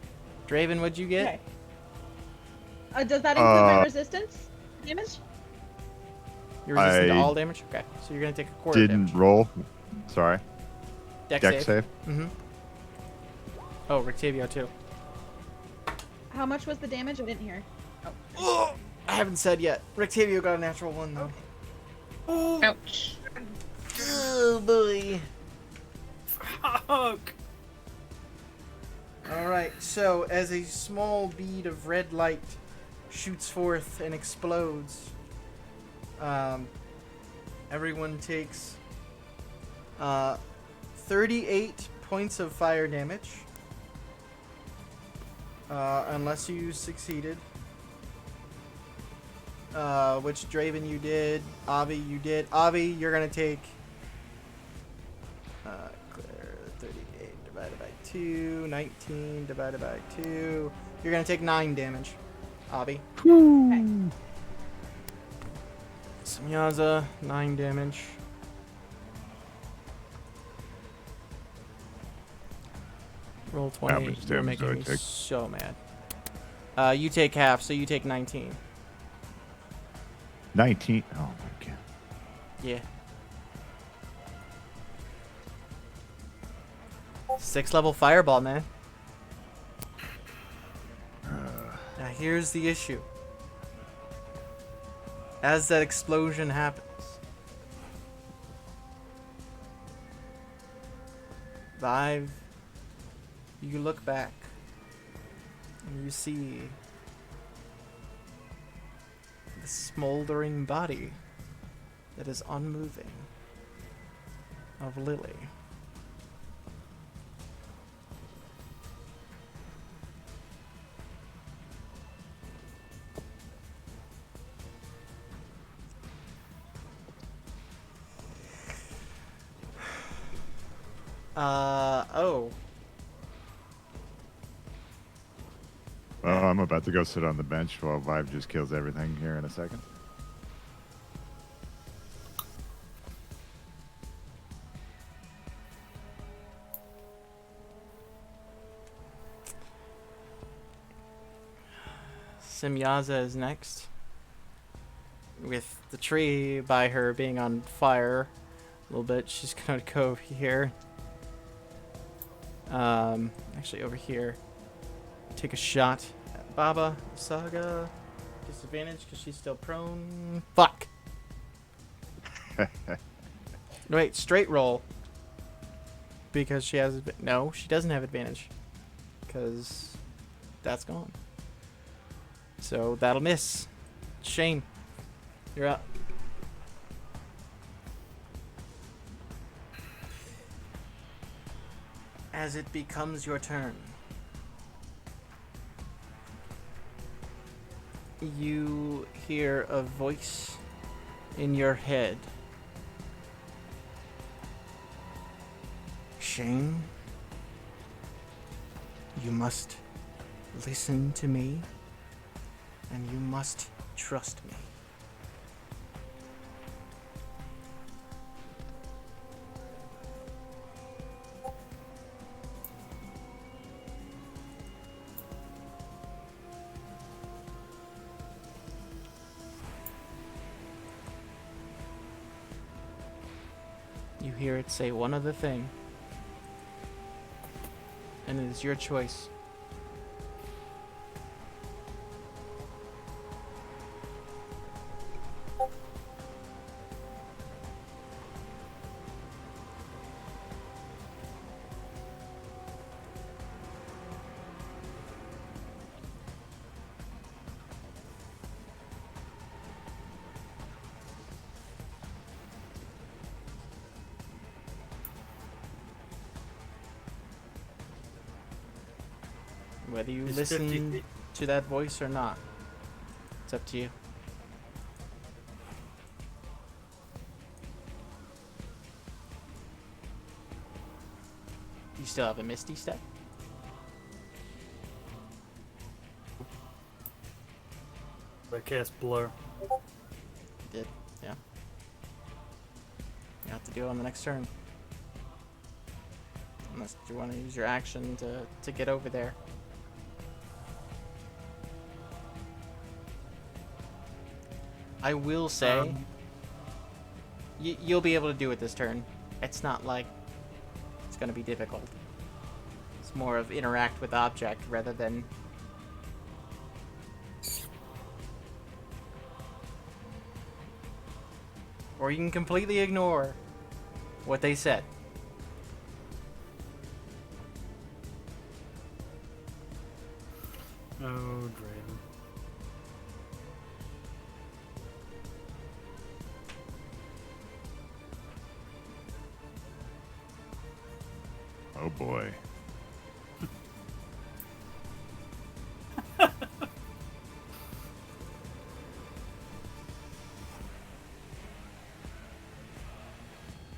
Draven, what'd you get? Okay. Does that include my resistance damage? You're resistant to I all damage? Okay, so you're gonna take a quarter Didn't damage. roll. Sorry. Dex Save. Mm-hmm. Oh, Rictavio too. How much was the damage? I didn't hear. Oh, I haven't said yet. Rictavio got a natural 1 though. Ouch. Oh boy. Fuck. Alright, so as a small bead of red light shoots forth and explodes, everyone takes 38 points of fire damage. Unless you succeeded. Which Draven you did, Avi you did. Avi, you're gonna take 38 divided by 2, 19 divided by 2. You're gonna take 9 damage, Avi. Okay. Samyaza, 9 damage. Roll 20. much You're damage do making I me take? so mad. You take half, so you take 19. 19. Oh my god. Yeah. 6th level fireball, man. Now here's the issue. As that explosion happens, Vive, you look back and you see the smoldering body that is unmoving of Lily. Oh. Well, I'm about to go sit on the bench while Vibe just kills everything here in a second. Semyaza is next. With the tree by her being on fire a little bit, she's gonna go over here. Actually over here. Take a shot at Baba Saga. Disadvantage because she's still prone. Fuck. Wait, straight roll. Because she has... No, she doesn't have advantage. Because that's gone. So that'll miss. Shane, you're up. As it becomes your turn, you hear a voice in your head. Shane, you must listen to me, and you must trust me. You hear it say one other thing, and it is your choice. Whether you It's listen 50. to that voice or not, it's up to you. You still have a Misty Step? I cast Blur. Did, yeah. You have to do it on the next turn. Unless you want to use your action to get over there. I will say, you'll be able to do it this turn. It's not like it's going to be difficult. It's more of interact with object rather than... Or you can completely ignore what they said. Oh, Draven. Oh boy.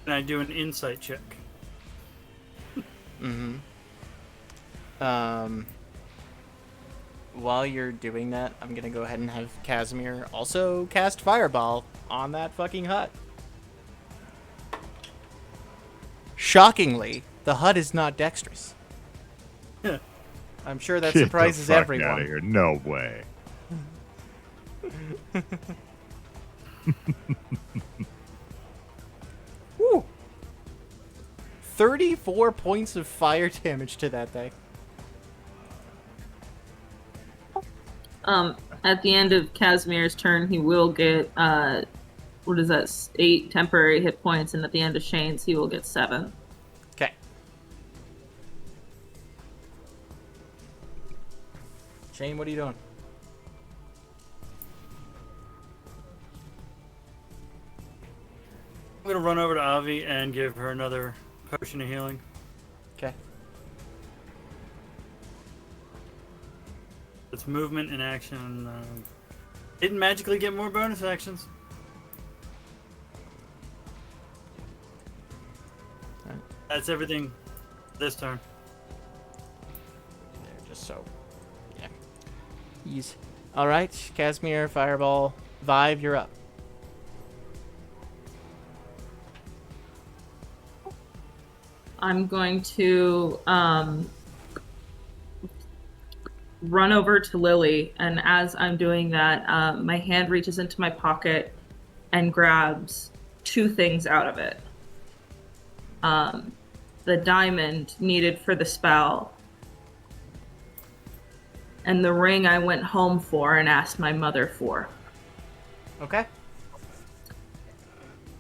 Can I do an insight check? Mm-hmm. While you're doing that, I'm gonna go ahead and have Casimir also cast Fireball on that fucking hut. Shockingly, the hut is not dexterous. I'm sure that Get surprises the fuck everyone. Out of here. No way. Woo! 34 points of fire damage to that thing. At the end of Casimir's turn, he will get, what is that, 8 temporary hit points, and at the end of Shane's, he will get 7. Okay. Shane, what are you doing? I'm gonna run over to Avi and give her another potion of healing. Okay. It's movement and action. Didn't magically get more bonus actions. Alright. That's everything this turn. There, just so. Yeah. Ease. Alright, Casimir, Fireball, Vive, you're up. I'm going to run over to Lily, and as I'm doing that, my hand reaches into my pocket and grabs two things out of it. The diamond needed for the spell, and the ring I went home for and asked my mother for. Okay.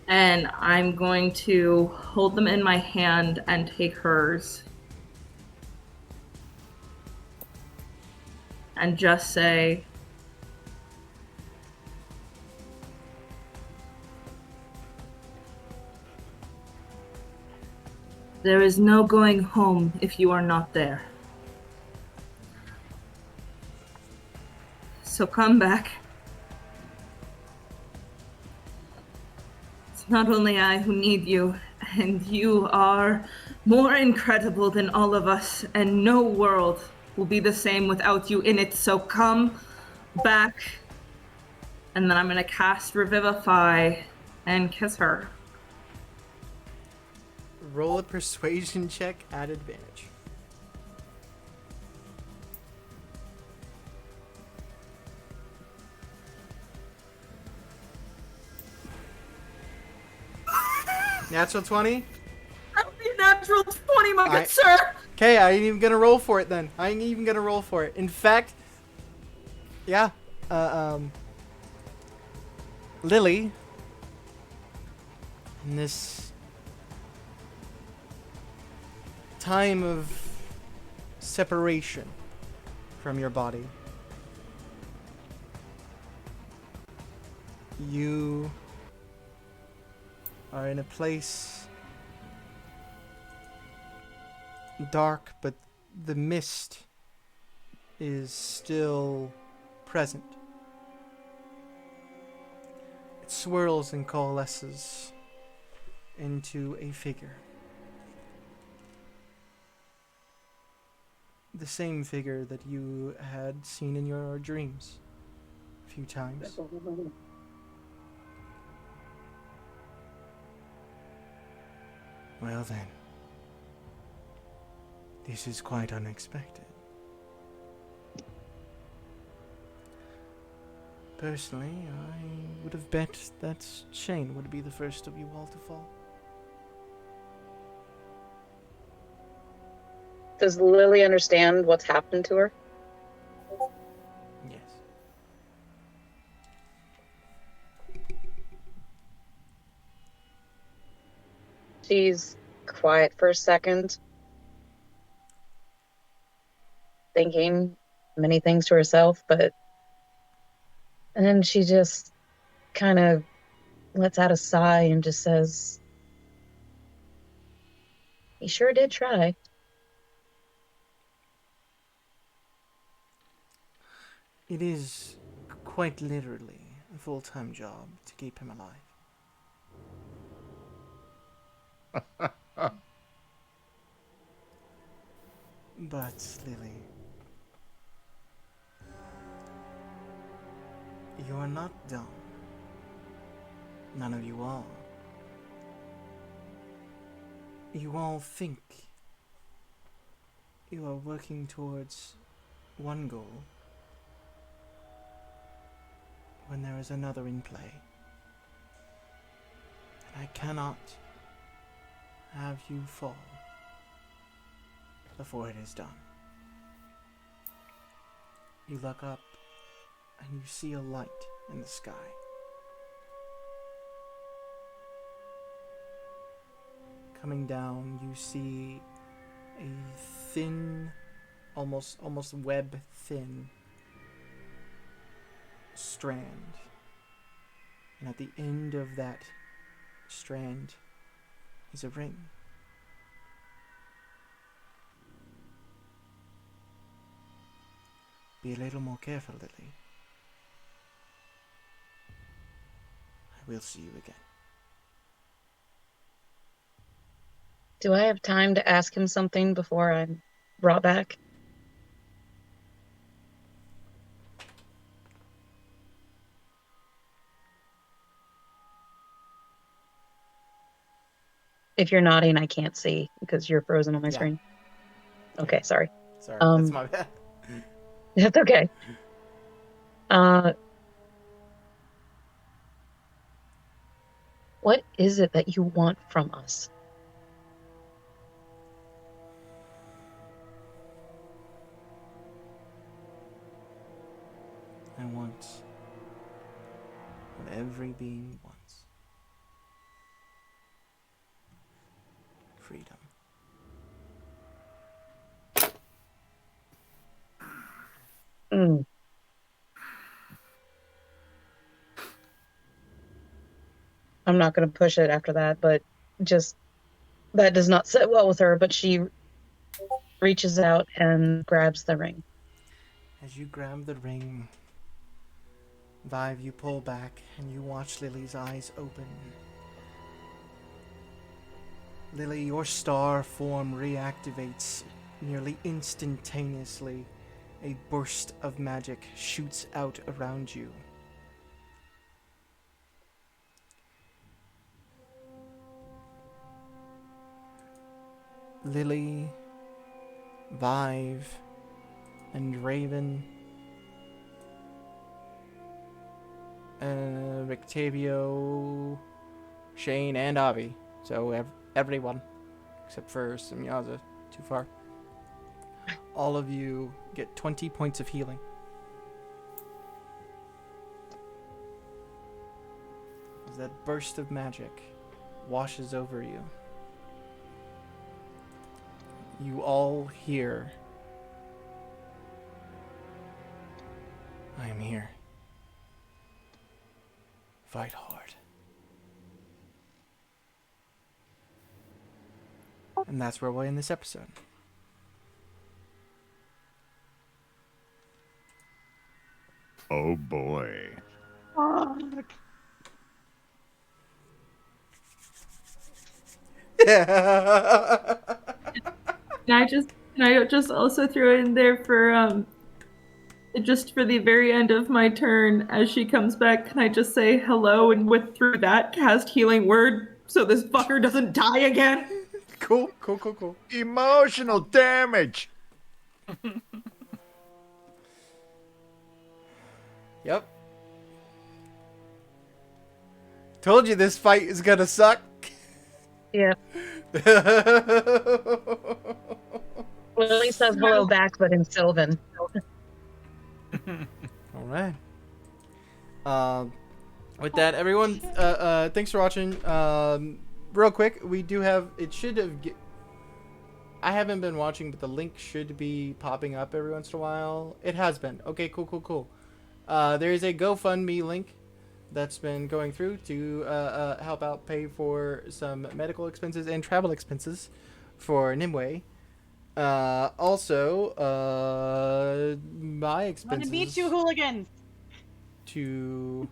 And I'm going to hold them in my hand and take hers. And just say, there is no going home if you are not there. So come back. It's not only I who need you, and you are more incredible than all of us, and no world will be the same without you in it. So come back. And then I'm going to cast Revivify and kiss her. Roll a persuasion check at advantage. Natural 20? That would be a natural 20, my I- good sir! Okay, I ain't even gonna roll for it then. I ain't even gonna roll for it. In fact, yeah, Lily, in this time of separation from your body, you are in a place dark, but the mist is still present. It swirls and coalesces into a figure. The same figure that you had seen in your dreams a few times. Well then, this is quite unexpected. Personally, I would have bet that Shane would be the first of you all to fall. Does Lily understand what's happened to her? Yes. She's quiet for a second, thinking many things to herself, and then she just kind of lets out a sigh and just says, "He sure did try." It is quite literally a full-time job to keep him alive. But, Lily, you are not dumb. None of you are. You all think you are working towards one goal when there is another in play. And I cannot have you fall before it is done. You look up and you see a light in the sky. Coming down, you see a thin, almost web thin strand. And at the end of that strand is a ring. Be a little more careful, Lily. I will see you again. Do I have time to ask him something before I'm brought back? If you're nodding, I can't see because you're frozen on my screen. Okay, sorry. Sorry, that's my bad. That's okay. What is it that you want from us? I want what every being wants. Freedom. Mm. I'm not going to push it after that, but just that does not sit well with her. But she reaches out and grabs the ring. As you grab the ring, Vive, you pull back and you watch Lily's eyes open. Lily, your star form reactivates nearly instantaneously. A burst of magic shoots out around you. Lily, Vive, and Raven, Victavio, Shane, and Avi. So everyone, except for Samyaza, too far. All of you get 20 points of healing. As that burst of magic washes over you, you all hear, I am here. Fight hard. And that's where we'll end this episode. Oh boy. Yeah. Can I just also throw in there for just for the very end of my turn as she comes back, can I just say hello and with through that cast healing word so this fucker doesn't die again? Cool. Emotional damage. Yep. Told you this fight is gonna suck. Yeah. Lily says hello back, but in Sylvan. All right. With that, everyone, thanks for watching. Real quick, we do have. It should have. I haven't been watching, but the link should be popping up every once in a while. It has been. Okay, cool. There is a GoFundMe link that's been going through to help out pay for some medical expenses and travel expenses for Nimue. Also, my expenses Want to beat you, hooligans? to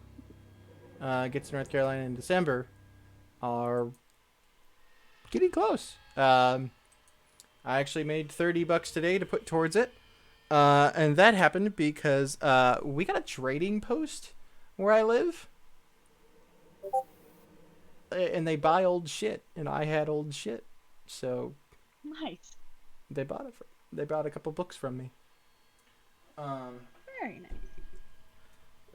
get to North Carolina in December are getting close. I actually made $30 today to put towards it. And that happened because we got a trading post where I live. And they buy old shit, and I had old shit. So Nice. they bought it. They bought a couple books from me. Very nice.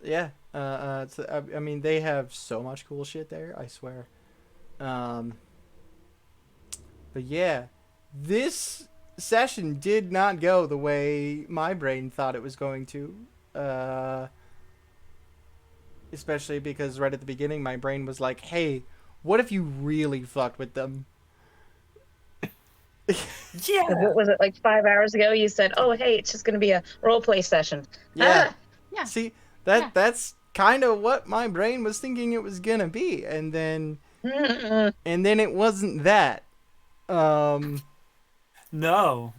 Yeah. I mean, they have so much cool shit there, I swear. But yeah, this session did not go the way my brain thought it was going to. Especially because right at the beginning, my brain was like, hey, what if you really fucked with them? Yeah. What was it, like 5 hours ago? You said, oh, hey, it's just going to be a role play session. Yeah. Yeah. See, Yeah. that's kind of what my brain was thinking it was gonna be, and then Mm-mm. it wasn't that. No,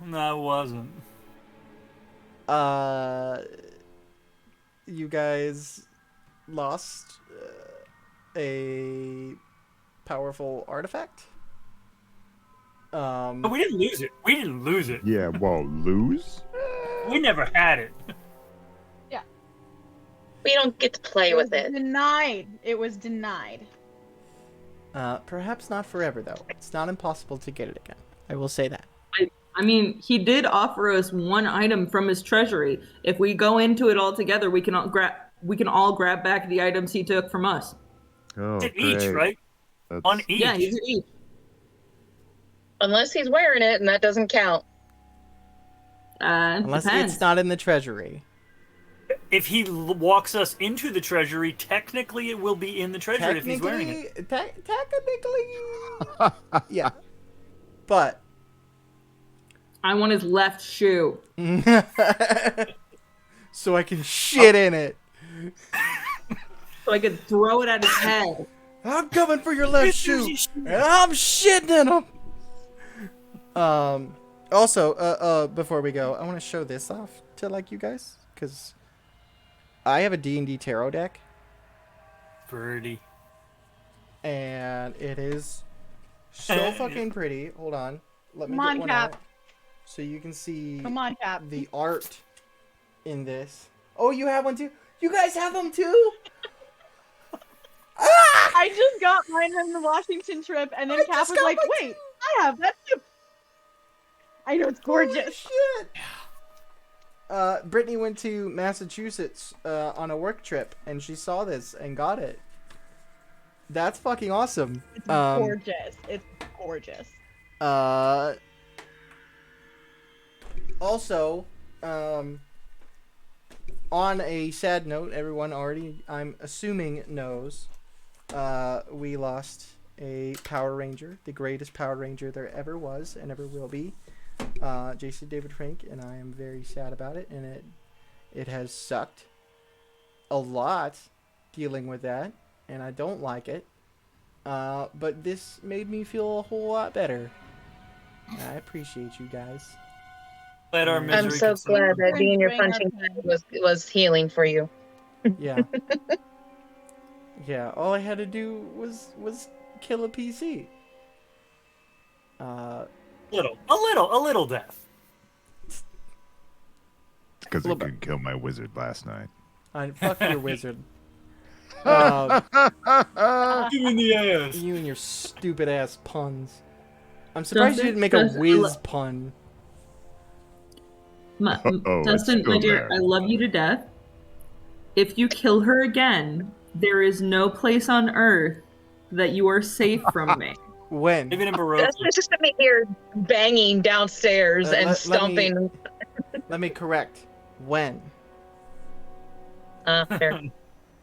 it wasn't. You guys lost a powerful artifact. But we didn't lose it. We didn't lose it. Yeah, well, lose? We never had it. We don't get to play with it. Denied. It was denied. Perhaps not forever, though. It's not impossible to get it again. I will say that. I mean, he did offer us one item from his treasury. If we go into it all together, we can all grab back the items he took from us. Oh, It's each, great. right? That's- On each. Yeah, he's each. Unless he's wearing it, and that doesn't count. Unless Depends. it's not in the treasury. If he walks us into the treasury, technically it will be in the treasury if he's wearing it. Technically, yeah. But I want his left shoe. so I can shit in it. So I could throw it at his head. I'm coming for your left shoe, and I'm shitting in him. Also, before we go, I want to show this off to like you guys, because I have a D&D tarot deck, Birdie. and it is so fucking pretty. Hold on, let me Come get on, one Cap. out so you can see Come on, Cap. the art in this. Oh, you have one too? You guys have them too? Ah! I just got mine from the Washington trip, and then I Cap just was got like, mine "Wait, I have that too." I know it's Holy gorgeous. shit. Brittany went to Massachusetts on a work trip, and she saw this and got it. That's fucking awesome. It's gorgeous. It's gorgeous. Also, on a sad note, everyone already, I'm assuming, knows, we lost a Power Ranger, the greatest Power Ranger there ever was and ever will be. Jason David Frank, and I am very sad about it, and it has sucked a lot dealing with that, and I don't like it. But this made me feel a whole lot better. I appreciate you guys. Let our misery I'm so consume glad that We're being your enjoying our punching pain. bag was healing for you. Yeah. Yeah, all I had to do was kill a PC. a little death. Because I Little bit. couldn't kill my wizard last night. Fuck your wizard. Give in the ass. You and your stupid ass puns. I'm surprised you didn't make a Dustin, whiz pun. it's Dustin, still my dear, there. I love you to death. If you kill her again, there is no place on earth that you are safe from me. When? Leave it in Baroque. That's just gonna be here banging downstairs and Let me- stomping. Let me correct. When? Fair.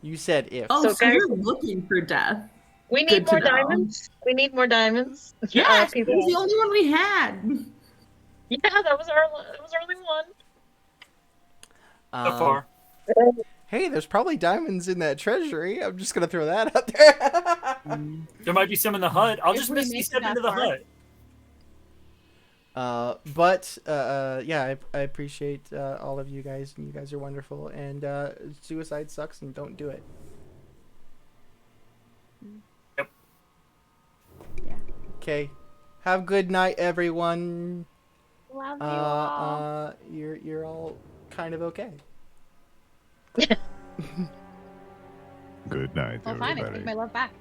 You said if. Oh, So, so guys- you're looking for death. We Good need to more know. diamonds. We need more diamonds. Yes, it people. was the only one we had. Yeah, that was our only one. So far. Hey, there's probably diamonds in that treasury. I'm just gonna throw that out there. There might be some in the hut. I'll If just we misty make it step that into the far. hut. But yeah, I appreciate all of you guys, and you guys are wonderful. And suicide sucks, and don't do it. Yep. Yeah. Okay. Have a good night, everyone. Love you all. You're all kind of okay. Good night, Well, fine. I everybody. take my love back.